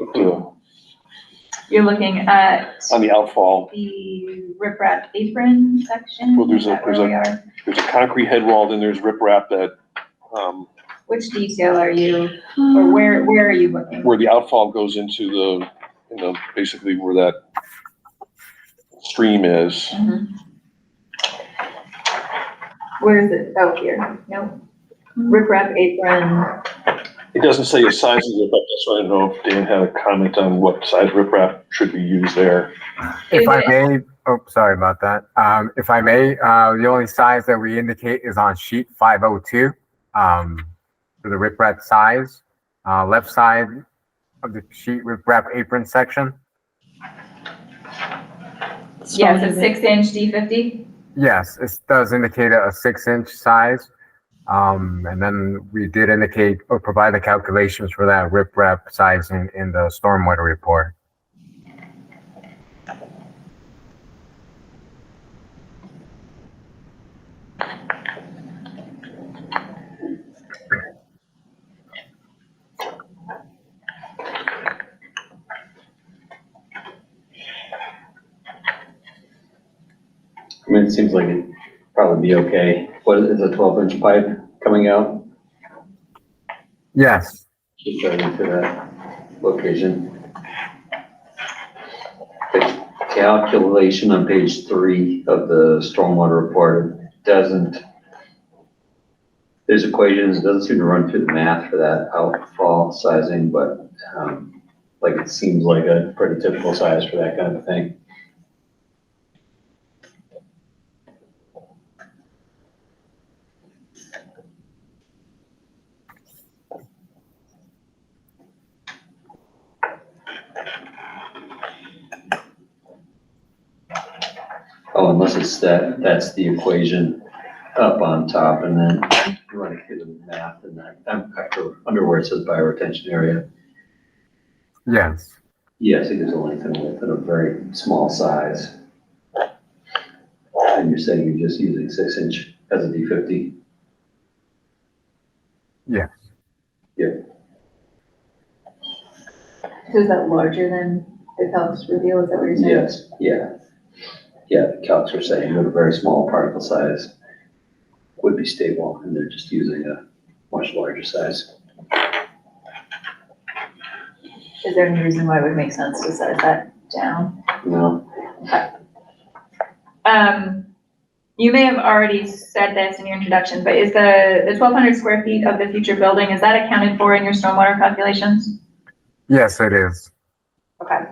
Speaker 2: You're looking at
Speaker 12: on the outfall.
Speaker 2: the riprap apron section?
Speaker 12: Well, there's
Speaker 2: Is that where we are?
Speaker 12: There's a concrete head wall, then there's riprap that,
Speaker 2: Which detail are you, or where are you looking?
Speaker 12: where the outfall goes into the, basically where that stream is.
Speaker 2: Where is it? Oh, here. No. Riprap apron.
Speaker 12: It doesn't say the size of the riprap, so I don't know if Dan had a comment on what size riprap should be used there.
Speaker 14: If I may, oh, sorry about that. If I may, the only size that we indicate is on sheet 502, for the riprap size, left side of the sheet riprap apron section.
Speaker 2: Yes, a 6-inch D50.
Speaker 14: Yes, it does indicate a 6-inch size. And then we did indicate or provide the calculations for that riprap sizing in the stormwater report.
Speaker 7: I mean, it seems like it'd probably be okay. What is a 12-inch pipe coming out?
Speaker 14: Yes.
Speaker 7: Just right into that location. The calculation on page 3 of the stormwater report doesn't, there's equations, it doesn't seem to run through the math for that outfall sizing, but like it seems like a pretty typical size for that kind of thing. Oh, unless it's that's the equation up on top, and then you run it through the math and that, under where it says bioretention area.
Speaker 14: Yes.
Speaker 7: Yes, it gives a length and width at a very small size. And you're saying you're just using 6-inch as a D50?
Speaker 14: Yes.
Speaker 7: Yeah.
Speaker 2: So is that larger than the Phelps reveal? Is that what you're saying?
Speaker 7: Yes, yeah. Yeah, the calcs are saying that a very small particle size would be stable, and they're just using a much larger size.
Speaker 2: Is there any reason why it would make sense to size that down?
Speaker 7: No.
Speaker 2: You may have already said this in your introduction, but is the 1,200 square feet of the future building, is that accounted for in your stormwater calculations?
Speaker 14: Yes, it is.
Speaker 2: Okay.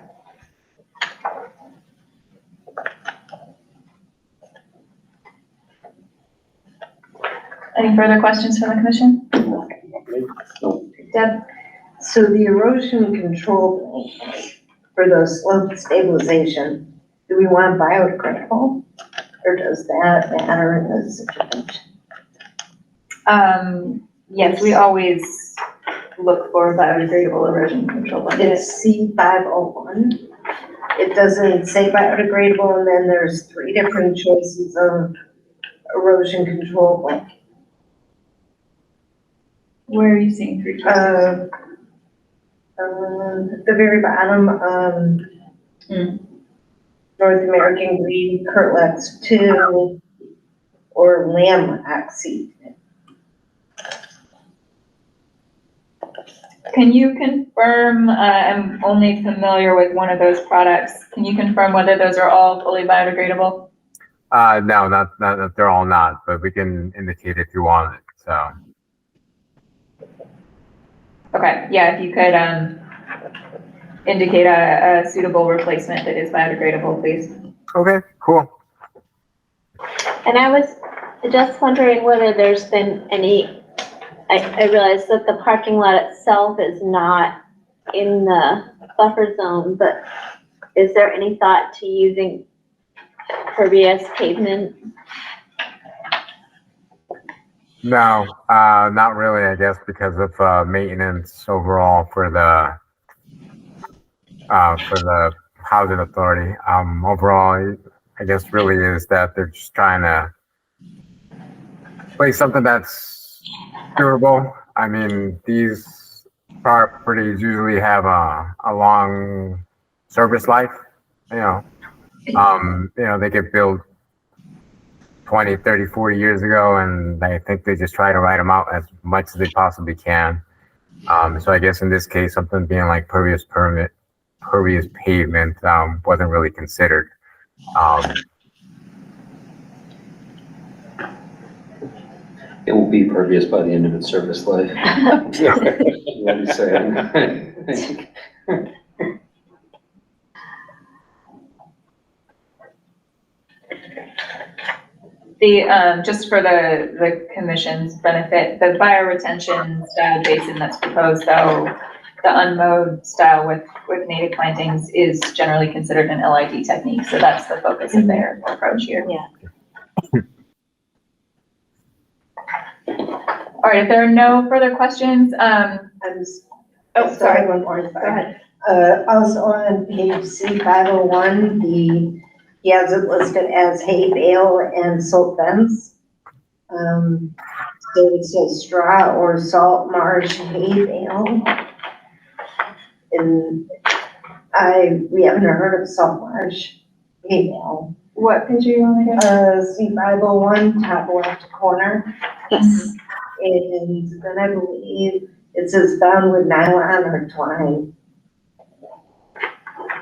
Speaker 2: Any further questions from the commission? Deb?
Speaker 6: So the erosion control for the slope stabilization, do we want biodegradable? Or does that matter in this situation?
Speaker 2: Yes, we always look for biodegradable erosion control budget.
Speaker 6: It's C501. It doesn't say biodegradable, and then there's 3 different choices of erosion control blanket.
Speaker 2: Where are you seeing 3 choices?
Speaker 6: At the very bottom, North American Green, Kurtlex 2, or Lamb seed.
Speaker 2: Can you confirm, I'm only familiar with one of those products. Can you confirm whether those are all fully biodegradable?
Speaker 14: No, not, they're all not, but we can indicate if you want it, so.
Speaker 2: Okay, yeah, if you could, indicate a suitable replacement that is biodegradable, please.
Speaker 14: Okay, cool.
Speaker 5: And I was just wondering whether there's been any, I realize that the parking lot itself is not in the buffer zone, but is there any thought to using pervious pavement?
Speaker 14: No, not really, I guess, because of maintenance overall for the housing authority. Overall, I guess really is that they're just trying to place something that's durable. I mean, these properties usually have a long service life, you know. They get built 20, 30, 40 years ago, and I think they just try to write them out as much as they possibly can. So I guess in this case, something being like pervious pavement wasn't really considered.
Speaker 7: It will be pervious by the end of its service life. What I'm saying.
Speaker 2: Just for the commission's benefit, the bioretention style basin that's proposed, though, the unmowed style with native plantings is generally considered an LID technique, so that's the focus of their approach here.
Speaker 5: Yeah.
Speaker 2: All right, if there are no further questions, sorry,
Speaker 6: one more.
Speaker 2: go ahead.
Speaker 6: Also on page C501, he has it listed as hay bale and silt fence. So it says straw or salt marsh hay bale. And we haven't heard of salt marsh hay bale.
Speaker 2: What page are you on again?
Speaker 6: C501, top left corner.
Speaker 5: Yes.
Speaker 6: And then I believe it says bound with nylon or twine.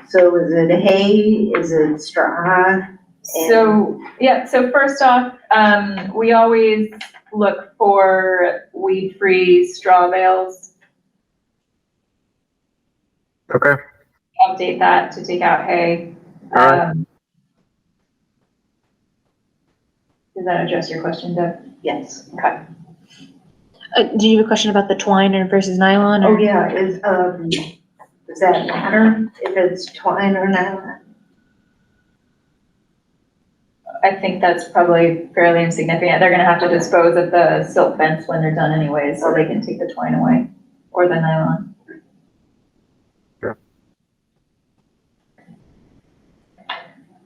Speaker 6: So is it hay? Is it straw?
Speaker 2: So, yeah, so first off, we always look for weed-free straw bales.
Speaker 14: Okay.
Speaker 2: Update that to take out hay.
Speaker 14: All right.
Speaker 2: Does that address your question, Deb?
Speaker 6: Yes.
Speaker 2: Okay.
Speaker 3: Do you have a question about the twine versus nylon?
Speaker 6: Oh, yeah, does that matter if it's twine or nylon?
Speaker 2: I think that's probably fairly insignificant. They're gonna have to dispose of the silt fence when they're done anyways, so they can take the twine away or the nylon.
Speaker 14: Yeah.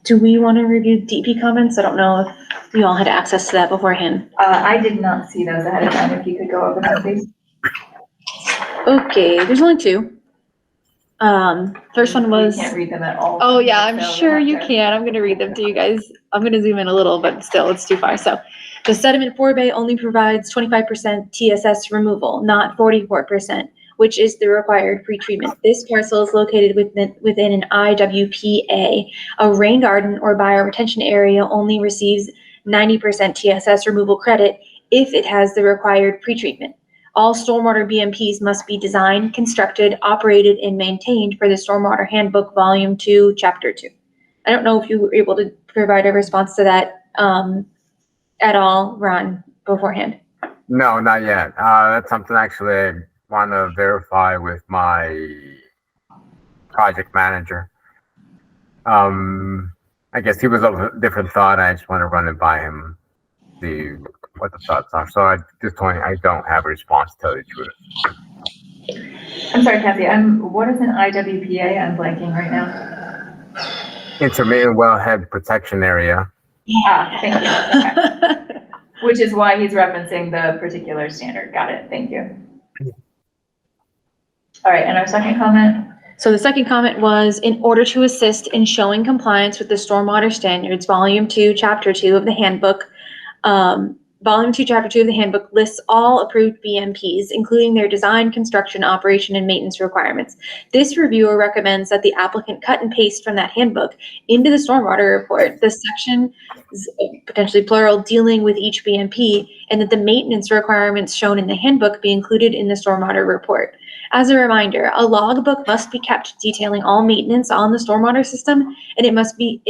Speaker 3: do we want to review DP comments? I don't know if you all had access to that beforehand.
Speaker 2: I did not see those ahead of time. If you could go over them, please.
Speaker 3: Okay, there's only two. First one was.
Speaker 2: You can't read them at all.
Speaker 3: Oh yeah, I'm
Speaker 2: So
Speaker 3: sure
Speaker 2: we'll
Speaker 3: you
Speaker 2: have to-
Speaker 3: can. I'm gonna read them to you guys. I'm gonna zoom in a little, but still, it's too far. So, the sediment forebay only provides 25% TSS removal, not 44%, which is the required pretreatment. This parcel is located within an IWPA. A rain garden or bioretention area only receives 90% TSS removal credit if it has the required pretreatment. All stormwater BMPs must be designed, constructed, operated, and maintained per the Stormwater Handbook, Volume 2, Chapter 2. I don't know if you were able to provide a response to that at all, Ron, beforehand.
Speaker 14: No, not yet. That's something actually I want to verify with my project manager. I guess he was of a different thought. I just want to run it by him, see what the thoughts are. So at this point, I don't have a response to tell you the truth.
Speaker 2: I'm sorry, Kathy. What is an IWPA? I'm blanking right now.
Speaker 14: Intermittent wellhead protection area.
Speaker 2: Ah, thank you. Okay. Which is why he's referencing the particular standard. Got it. Thank you. All right, and our second comment?
Speaker 3: So the second comment was, in order to assist in showing compliance with the stormwater standards, Volume 2, Chapter 2 of the handbook, Volume 2, Chapter 2 of the handbook lists all approved BMPs, including their design, construction, operation, and maintenance requirements. This reviewer recommends that the applicant cut and paste from that handbook into the stormwater report the section, potentially plural, dealing with each BMP, and that the maintenance requirements shown in the handbook be included in the stormwater report. As a reminder, a logbook must be kept detailing all maintenance on the stormwater system, and it must be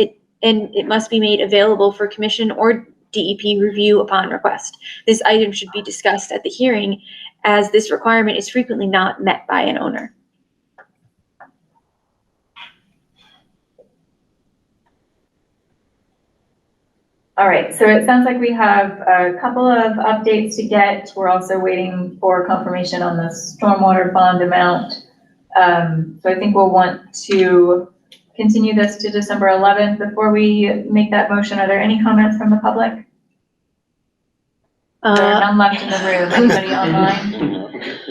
Speaker 3: made available for commission or DEP review upon request. This item should be discussed at the hearing, as this requirement is frequently not met by an owner.
Speaker 2: All right, so it sounds like we have a couple of updates to get. We're also waiting for confirmation on the stormwater bond amount. So I think we'll want to continue this to December 11th. Before we make that motion, are there any comments from the public? There are none left in the room. Anybody online?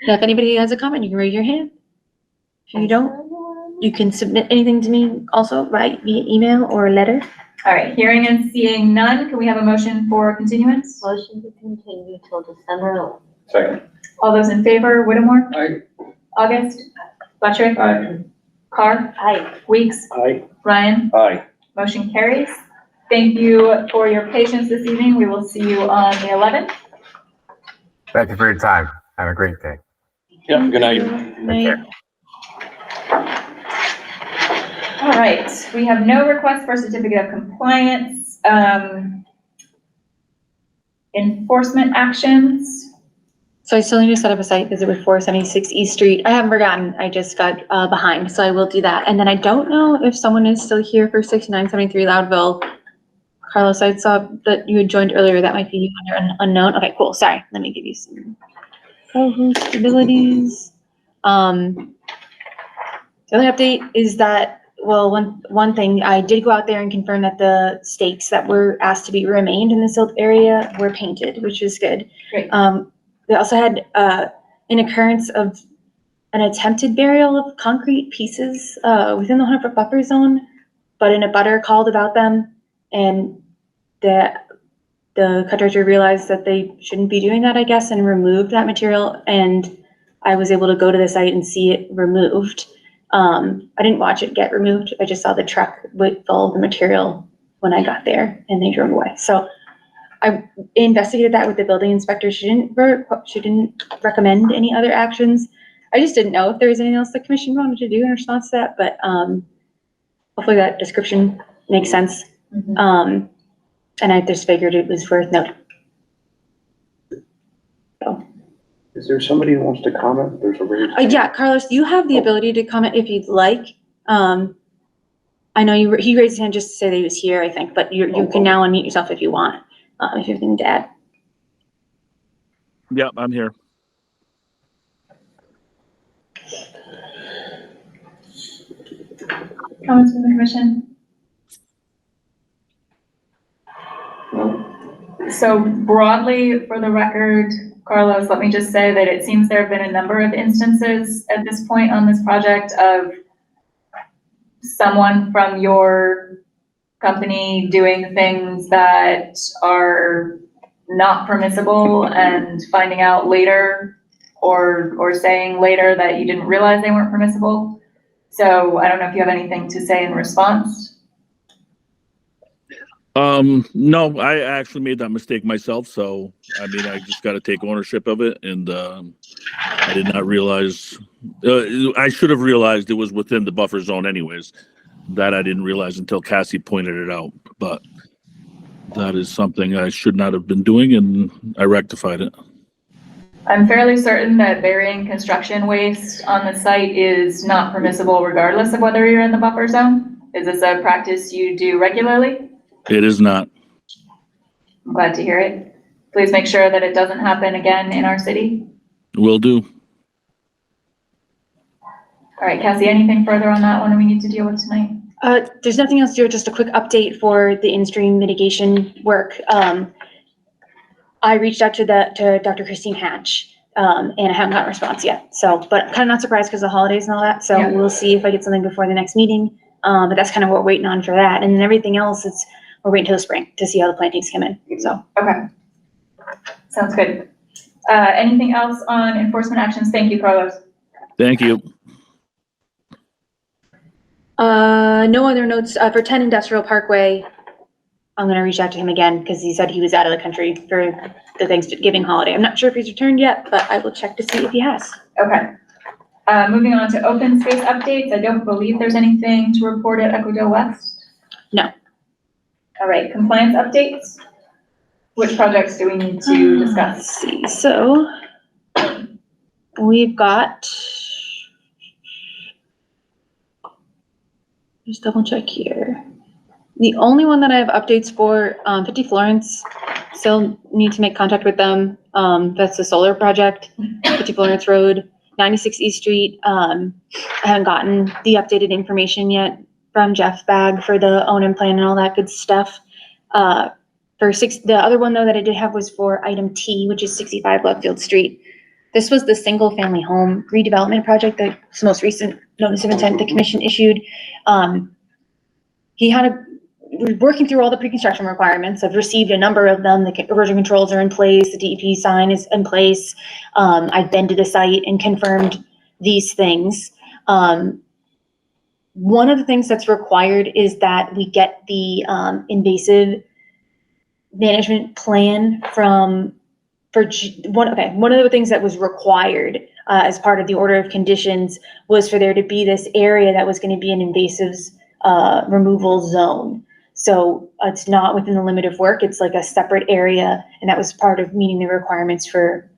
Speaker 3: If anybody has a comment, you can raise your hand. If you don't, you can submit anything to me also via email or letter.
Speaker 2: All right, hearing and seeing none, can we have a motion for continuance?
Speaker 5: Motion to continue till December 11th.
Speaker 4: Second.
Speaker 2: All those in favor, Whittemore?
Speaker 8: Aye.
Speaker 2: August? Buttrick?
Speaker 4: Aye.
Speaker 2: Carr?
Speaker 5: Aye.
Speaker 2: Weeks?
Speaker 15: Aye.
Speaker 2: Ryan?
Speaker 12: Aye.
Speaker 2: Motion carries. Thank you for your patience this evening. We will see you on the 11th.
Speaker 14: Thank you for your time. Have a great day.
Speaker 12: Yeah, good night.
Speaker 14: Take care.
Speaker 2: All right, we have no request for certificate of compliance. Enforcement actions.
Speaker 3: So I still need to set up a site visit with 476 East Street. I haven't forgotten, I just got behind, so I will do that. And then I don't know if someone is still here for 6973 Loudville. Carlos, I saw that you had joined earlier. That might be you under unknown. Okay, cool. Sorry. Let me give you some co-host abilities. The only update is that, well, one thing, I did go out there and confirm that the stakes that were asked to be remained in the silt area were painted, which is good.
Speaker 2: Great.
Speaker 3: They also had an occurrence of an attempted burial of concrete pieces within the 100-foot buffer zone, but an abutter called about them, and the contractor realized that they shouldn't be doing that, I guess, and removed that material, and I was able to go to the site and see it removed. I didn't watch it get removed. I just saw the truck with all the material when I got there, and they drove away. So I investigated that with the building inspector. She didn't recommend any other actions. I just didn't know if there was anything else the commission wanted to do in response to that, but hopefully that description makes sense.
Speaker 2: Mm-hmm.
Speaker 3: And I just figured it was worth noting. So.
Speaker 15: Is there somebody who wants to comment? There's a raise.
Speaker 3: Yeah, Carlos, you have the ability to comment if you'd like. I know he raised his hand just to say that he was here, I think, but you can now unmute yourself if you want, if you have anything to add.
Speaker 16: Yeah, I'm here.
Speaker 2: Comments from the commission? So broadly, for the record, Carlos, let me just say that it seems there have been a number of instances at this point on this project of someone from your company doing things that are not permissible and finding out later or saying later that you didn't realize they weren't permissible. So I don't know if you have anything to say in response.
Speaker 16: No, I actually made that mistake myself. So, I mean, I just got to take ownership of it. And I did not realize, I should have realized it was within the buffer zone anyways. That I didn't realize until Cassie pointed it out. But that is something I should not have been doing, and I rectified it.
Speaker 2: I'm fairly certain that burying construction waste on the site is not permissible regardless of whether you're in the buffer zone. Is this a practice you do regularly?
Speaker 16: It is not.
Speaker 2: I'm glad to hear it. Please make sure that it doesn't happen again in our city.
Speaker 16: Will do.
Speaker 2: All right, Cassie, anything further on that one we need to deal with tonight?
Speaker 3: There's nothing else to do, just a quick update for the in-stream mitigation work. I reached out to Dr. Christine Hatch, and I haven't gotten a response yet. So, but kind of not surprised because of the holidays and all that. So yeah. We'll see if I get something before the next meeting. But that's kind of what we're waiting on for that. And then everything else, we're waiting till the spring to see how the plantings come in. So. Okay.
Speaker 2: Sounds good. Anything else on enforcement actions? Thank you, Carlos.
Speaker 16: Thank you.
Speaker 3: No other notes for 10 Industrial Parkway. I'm going to reach out to him again because he said he was out of the country for the Thanksgiving holiday. I'm not sure if he's returned yet, but I will check to see if he has.
Speaker 2: Okay. Moving on to open space updates. I don't believe there's anything to report at Equidale West.
Speaker 3: No.
Speaker 2: All right. Compliance updates. Which projects do we need to discuss?
Speaker 3: Let's see. So we've got. Just double check here. The only one that I have updates for, 50 Florence, still need to make contact with them. That's the solar project, 50 Florence Road, 96 East Street. I haven't gotten the updated information yet from Jeff Bagg for the O&M plan and all that good stuff. The other one though that I did have was for item T, which is 65 Lovefield Street. This was the single family home redevelopment project, the most recent notice of intent the commission issued. We're working through all the pre-construction requirements. I've received a number of them. The erosion controls are in place. The DEP sign is in place. I've been to the site and confirmed these things. One of the things that's required is that we get the invasive management plan one of the things that was required as part of the order of conditions was for there to be this area that was going to be an invasives removal zone. So it's not within the limit of work. It's like a separate area. And that was part of meeting the requirements for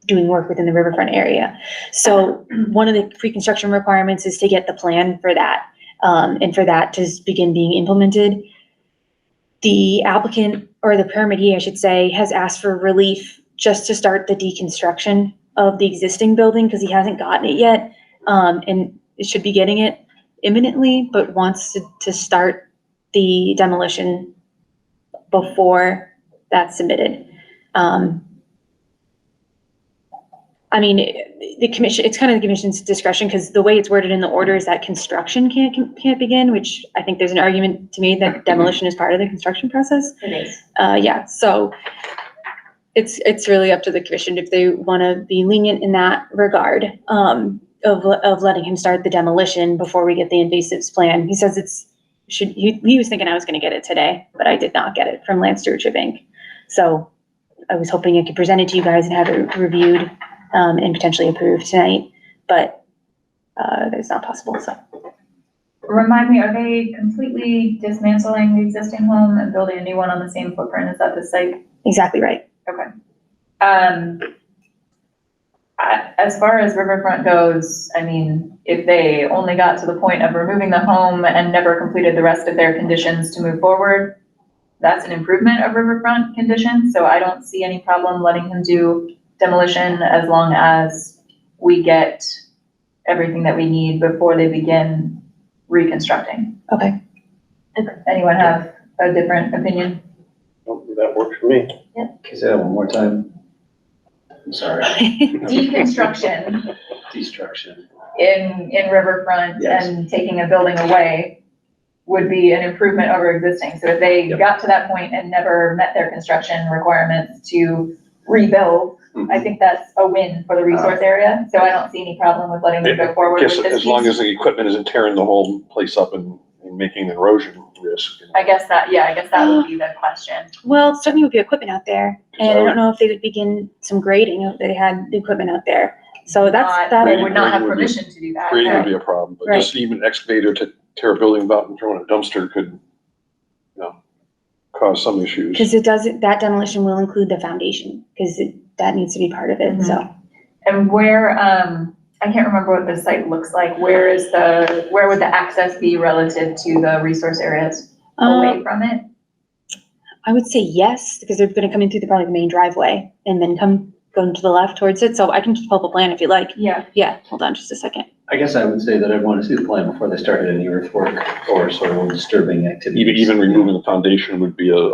Speaker 3: doing work within the riverfront area. So one of the pre-construction requirements is to get the plan for that and for that to begin being implemented. The applicant, or the permittee, I should say, has asked for relief just to start the deconstruction of the existing building because he hasn't gotten it yet. And it should be getting it imminently, but wants to start the demolition before that's submitted. I mean, the commission, it's kind of the commission's discretion because the way it's worded in the order is that construction can't begin, which I think there's an argument to me that demolition is part of the construction process.
Speaker 2: It is.
Speaker 3: Yeah, so it's really up to the commission if they want to be lenient in that regard of letting him start the demolition before we get the invasives plan. He says he was thinking I was going to get it today, but I did not get it from Land Stewardship Inc. So I was hoping I could present it to you guys and have it reviewed and potentially approved tonight, but that's not possible. So
Speaker 2: remind me, are they completely dismantling the existing home and building a new one on the same footprint as at the site?
Speaker 3: Exactly right.
Speaker 2: Okay. As far as riverfront goes, I mean, if they only got to the point of removing the home and never completed the rest of their conditions to move forward, that's an improvement of riverfront conditions. So I don't see any problem letting him do demolition as long as we get everything that we need before they begin reconstructing.
Speaker 3: Okay.
Speaker 2: Anyone have a different opinion?
Speaker 15: That works for for me.
Speaker 7: Can you say that one more time? I'm sorry.
Speaker 2: Deconstruction
Speaker 7: Destruction.
Speaker 2: in Riverfront
Speaker 7: Yes.
Speaker 2: and taking a building away would be an improvement over existing. So if they got to that point and never met their construction requirements to rebuild, I think that's a win for the resource area. So I don't see any problem with letting them go forward with
Speaker 12: Guess
Speaker 2: this
Speaker 12: as long
Speaker 2: piece.
Speaker 12: as the equipment isn't tearing the whole place up and making an erosion risk.
Speaker 2: I guess that would be the question.
Speaker 3: Well, certainly would be equipment out there, and I don't know if they would begin some grading if they had the equipment out there. So that's, that
Speaker 2: They
Speaker 3: I
Speaker 2: would not have
Speaker 12: Grading would be-
Speaker 2: permission to do that.
Speaker 12: Grading
Speaker 2: Right.
Speaker 12: would be a problem, but
Speaker 3: Right.
Speaker 12: just even excavator to tear a building about and throw in a dumpster could, cause some issues.
Speaker 3: Because it does, that demolition will include the foundation, because that needs to be part of it, so.
Speaker 2: And where, I can't remember what the site looks like. Where would the access be relative to the resource areas away from it?
Speaker 3: I would say yes, because they're gonna come in through probably the main driveway and then going to the left towards it, so I can just pull up a plan if you like.
Speaker 2: Yeah.
Speaker 3: Yeah, hold on just a second.
Speaker 7: I guess I would say that I'd want to see the plan before they started any earthwork or sort of disturbing activities.
Speaker 12: Even removing the foundation would be a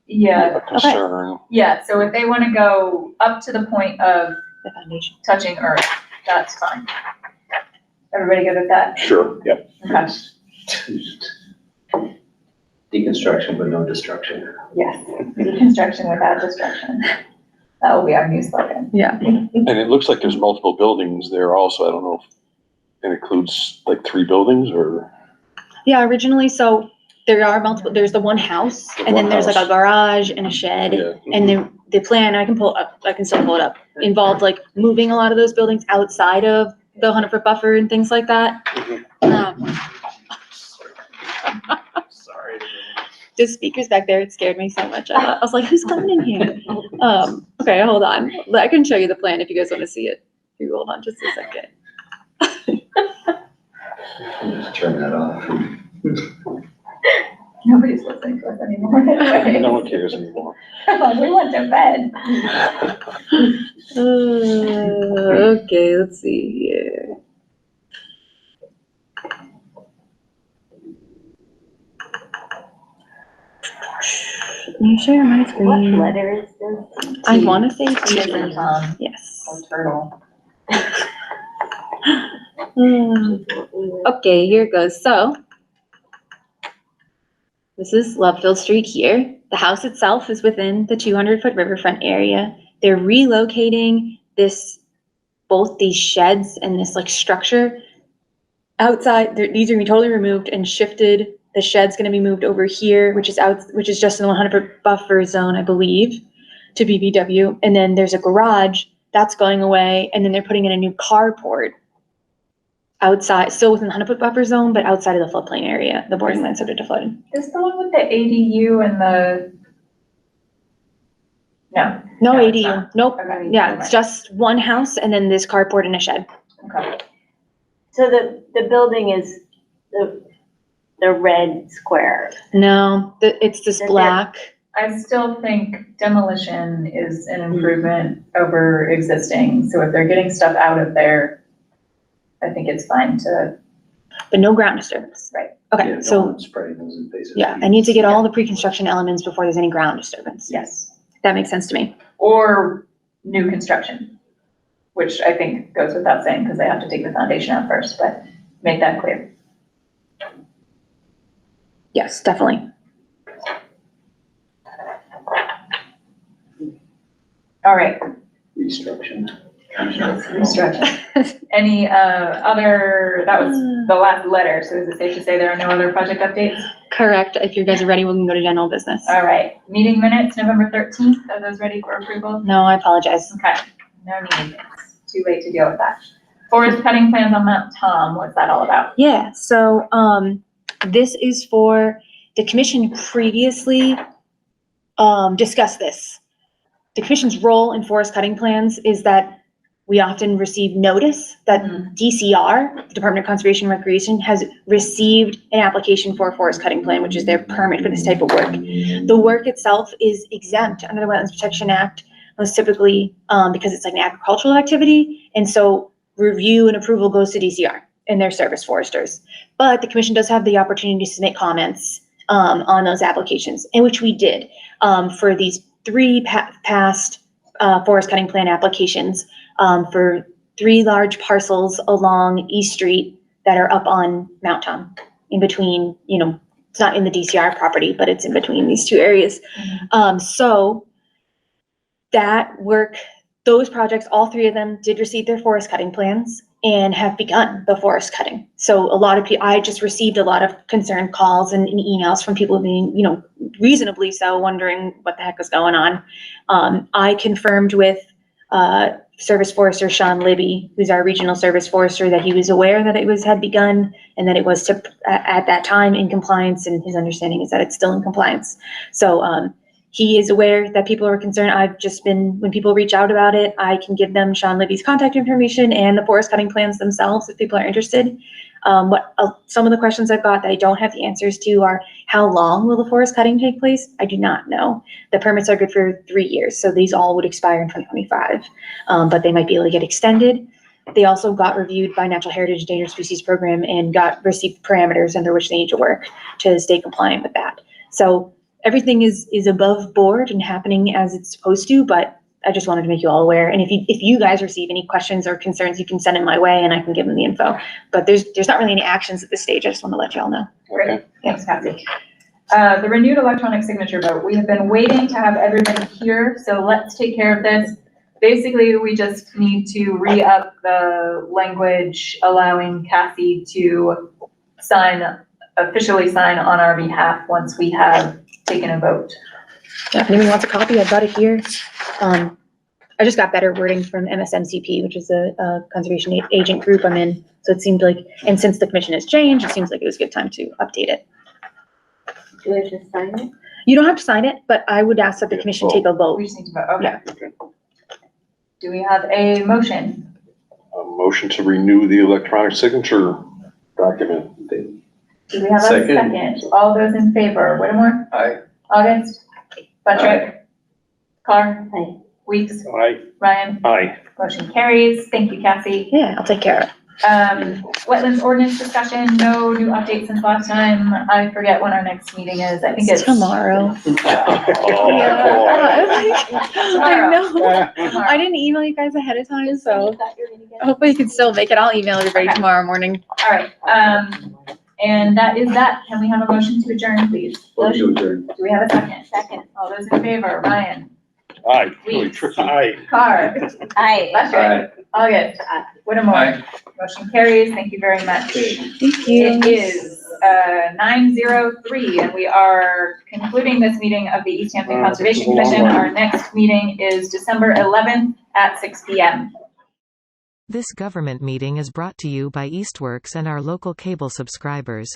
Speaker 2: Yeah,
Speaker 12: concern.
Speaker 2: yeah, so if they wanna go up to the point of
Speaker 3: The foundation.
Speaker 2: touching earth, that's fine. Everybody good with that?
Speaker 12: Sure, yep.
Speaker 2: Okay.
Speaker 7: Deconstruction, but no destruction.
Speaker 2: Yes, deconstruction without destruction. That will be our new slogan.
Speaker 3: Yeah.
Speaker 12: And it looks like there's multiple buildings there also. I don't know if it includes like 3 buildings or.
Speaker 3: Yeah, originally, so there are multiple, there's the one house,
Speaker 12: The
Speaker 3: and then
Speaker 12: one
Speaker 3: there's like a
Speaker 12: house.
Speaker 3: garage and a shed.
Speaker 12: Yeah.
Speaker 3: And the plan, I can still pull it up, involved like moving a lot of those buildings outside of the 100-foot buffer and things like that.
Speaker 7: Sorry.
Speaker 3: The speakers back there, it scared me so much. I was like, who's coming in here? Okay, hold on. I can show you the plan if you guys want to see it. If you hold on just a second.
Speaker 7: Just turn that off.
Speaker 2: Nobody's listening to us anymore.
Speaker 12: No one cares anymore.
Speaker 2: We went to bed.
Speaker 3: Okay, let's see here. Can you share my
Speaker 5: What
Speaker 3: screen?
Speaker 5: letter is this?
Speaker 3: I want to say
Speaker 2: T as in
Speaker 3: T.
Speaker 2: Tom.
Speaker 3: Yes.
Speaker 2: Oh, turtle.
Speaker 3: Okay, here it goes. So this is Lovefield Street here. The house itself is within the 200-foot riverfront area. They're relocating both these sheds and this like structure outside. These are gonna be totally removed and shifted. The shed's gonna be moved over here, which is just in the 100-foot buffer zone, I believe, to BBW. And then there's a garage that's going away, and then they're putting in a new carport outside, still within the 100-foot buffer zone, but outside of the floodplain area, the bordering line subject to flooding.
Speaker 2: Is the one with the ADU and the? No.
Speaker 3: No
Speaker 2: it's
Speaker 3: ADU,
Speaker 2: not.
Speaker 3: nope.
Speaker 2: Okay.
Speaker 3: Yeah, it's just one house and then this carport and a shed.
Speaker 2: Okay.
Speaker 5: So the building is the red square.
Speaker 3: No, it's this
Speaker 5: Is it-
Speaker 3: black.
Speaker 2: I still think demolition is an improvement over existing, so if they're getting stuff out of there, I think it's fine to.
Speaker 3: But no ground disturbance.
Speaker 2: Right.
Speaker 3: Okay,
Speaker 7: Yeah, no
Speaker 3: so,
Speaker 7: one spraying those invasive
Speaker 3: yeah, I
Speaker 7: weeds.
Speaker 3: need to get all the pre-construction elements before there's any ground disturbance.
Speaker 2: Yes.
Speaker 3: That makes sense to me.
Speaker 2: Or new construction, which I think goes without saying, because they have to take the foundation out first, but make that clear.
Speaker 3: Yes, definitely.
Speaker 2: All right,
Speaker 7: Restructuring.
Speaker 2: construction. Any other, that was the last letter, so is it safe to say there are no other project updates?
Speaker 3: Correct. If you guys are ready, we can go to general business.
Speaker 2: All right, meeting minutes, November 13th, are those ready for approval?
Speaker 3: No, I apologize.
Speaker 2: Okay, no need, it's too late to deal with that. Forest cutting plans on Mount Tom, what's that all about?
Speaker 3: Yeah, so, this is for, the commission previously, discussed this. The commission's role in forest cutting plans is that we often receive notice that DCR, the Department of Conservation and Recreation, has received an application for a forest cutting plan, which is their permit for this type of work. The work itself is exempt under the Wetlands Protection Act, most typically, because it's like an agricultural activity. And so review and approval goes to DCR and their service foresters. But the commission does have the opportunity to submit comments on those applications, and which we did for these three past forest cutting plan applications for 3 large parcels along East Street that are up on Mount Tom, in between, it's not in the DCR property, but it's in between these 2 areas. So that work, those projects, all 3 of them did receive their forest cutting plans and have begun the forest cutting. So a lot of people, I just received a lot of concerned calls and emails from people being, reasonably so, wondering what the heck was going on. I confirmed with Service Forester Sean Libby, who's our regional service forester, that he was aware that it had begun and that it was at that time in compliance, and his understanding is that it's still in compliance. So he is aware that people are concerned. I've just been, when people reach out about it, I can give them Sean Libby's contact information and the forest cutting plans themselves if people are interested. Some of the questions I've got that I don't have the answers to are, how long will the forest cutting take place? I do not know. The permits are good for 3 years, so these all would expire in 2025, but they might be able to get extended. They also got reviewed by Natural Heritage Endangered Species Program and received parameters under which they need to work to stay compliant with that. So everything is above board and happening as it's supposed to, but I just wanted to make you all aware. And if you guys receive any questions or concerns, you can send them my way and I can give them the info. But there's not really any actions at this stage. I just want to let you all know.
Speaker 2: Great, thanks, Kathy. The renewed electronic signature vote. We have been waiting to have everybody here, so let's take care of this. Basically, we just need to re-up the language allowing Kathy to officially sign on our behalf once we have taken a vote.
Speaker 3: Yeah, if anyone wants a copy, I've got it here. I just got better wording from MSMCP, which is a conservation agent group I'm in. So it seemed like, and since the commission has changed, it seems like it was a good time to update it.
Speaker 5: Do we have to sign it?
Speaker 3: You don't have to sign it, but I would ask that the commission take a vote.
Speaker 2: We just need to vote, okay. Do we have a motion?
Speaker 12: A motion to renew the electronic signature document.
Speaker 2: Do we have a second? All those in favor, Whittemore?
Speaker 10: Aye.
Speaker 2: August? Buttrick? Carr?
Speaker 5: Aye.
Speaker 2: Weeks?
Speaker 12: Aye.
Speaker 2: Ryan?
Speaker 12: Aye.
Speaker 2: Motion carries. Thank you, Cassie.
Speaker 3: Yeah, I'll take care of it.
Speaker 2: Wetlands ordinance discussion, no new updates since last time. I forget when our next meeting is. I think it's
Speaker 3: tomorrow. I know. I didn't email you guys ahead of time, so hopefully you can still make it. I'll email everybody tomorrow morning.
Speaker 2: All right. And that is that. Can we have a motion to adjourn, please?
Speaker 10: Motion to adjourn.
Speaker 2: Do we have a second? Second. All those in favor? Ryan?
Speaker 12: Aye.
Speaker 2: Weeks?
Speaker 12: Aye.
Speaker 2: Carr?
Speaker 5: Aye.
Speaker 2: Buttrick? August? Whittemore?
Speaker 10: Aye.
Speaker 2: Motion carries. Thank you very much.
Speaker 3: Thank you.
Speaker 2: It is 9:03 and we are concluding this meeting of the Easthampton Conservation Commission. Our next meeting is December 11th at 6 p.m.
Speaker 1: This government meeting is brought to you by Eastworks and our local cable subscribers.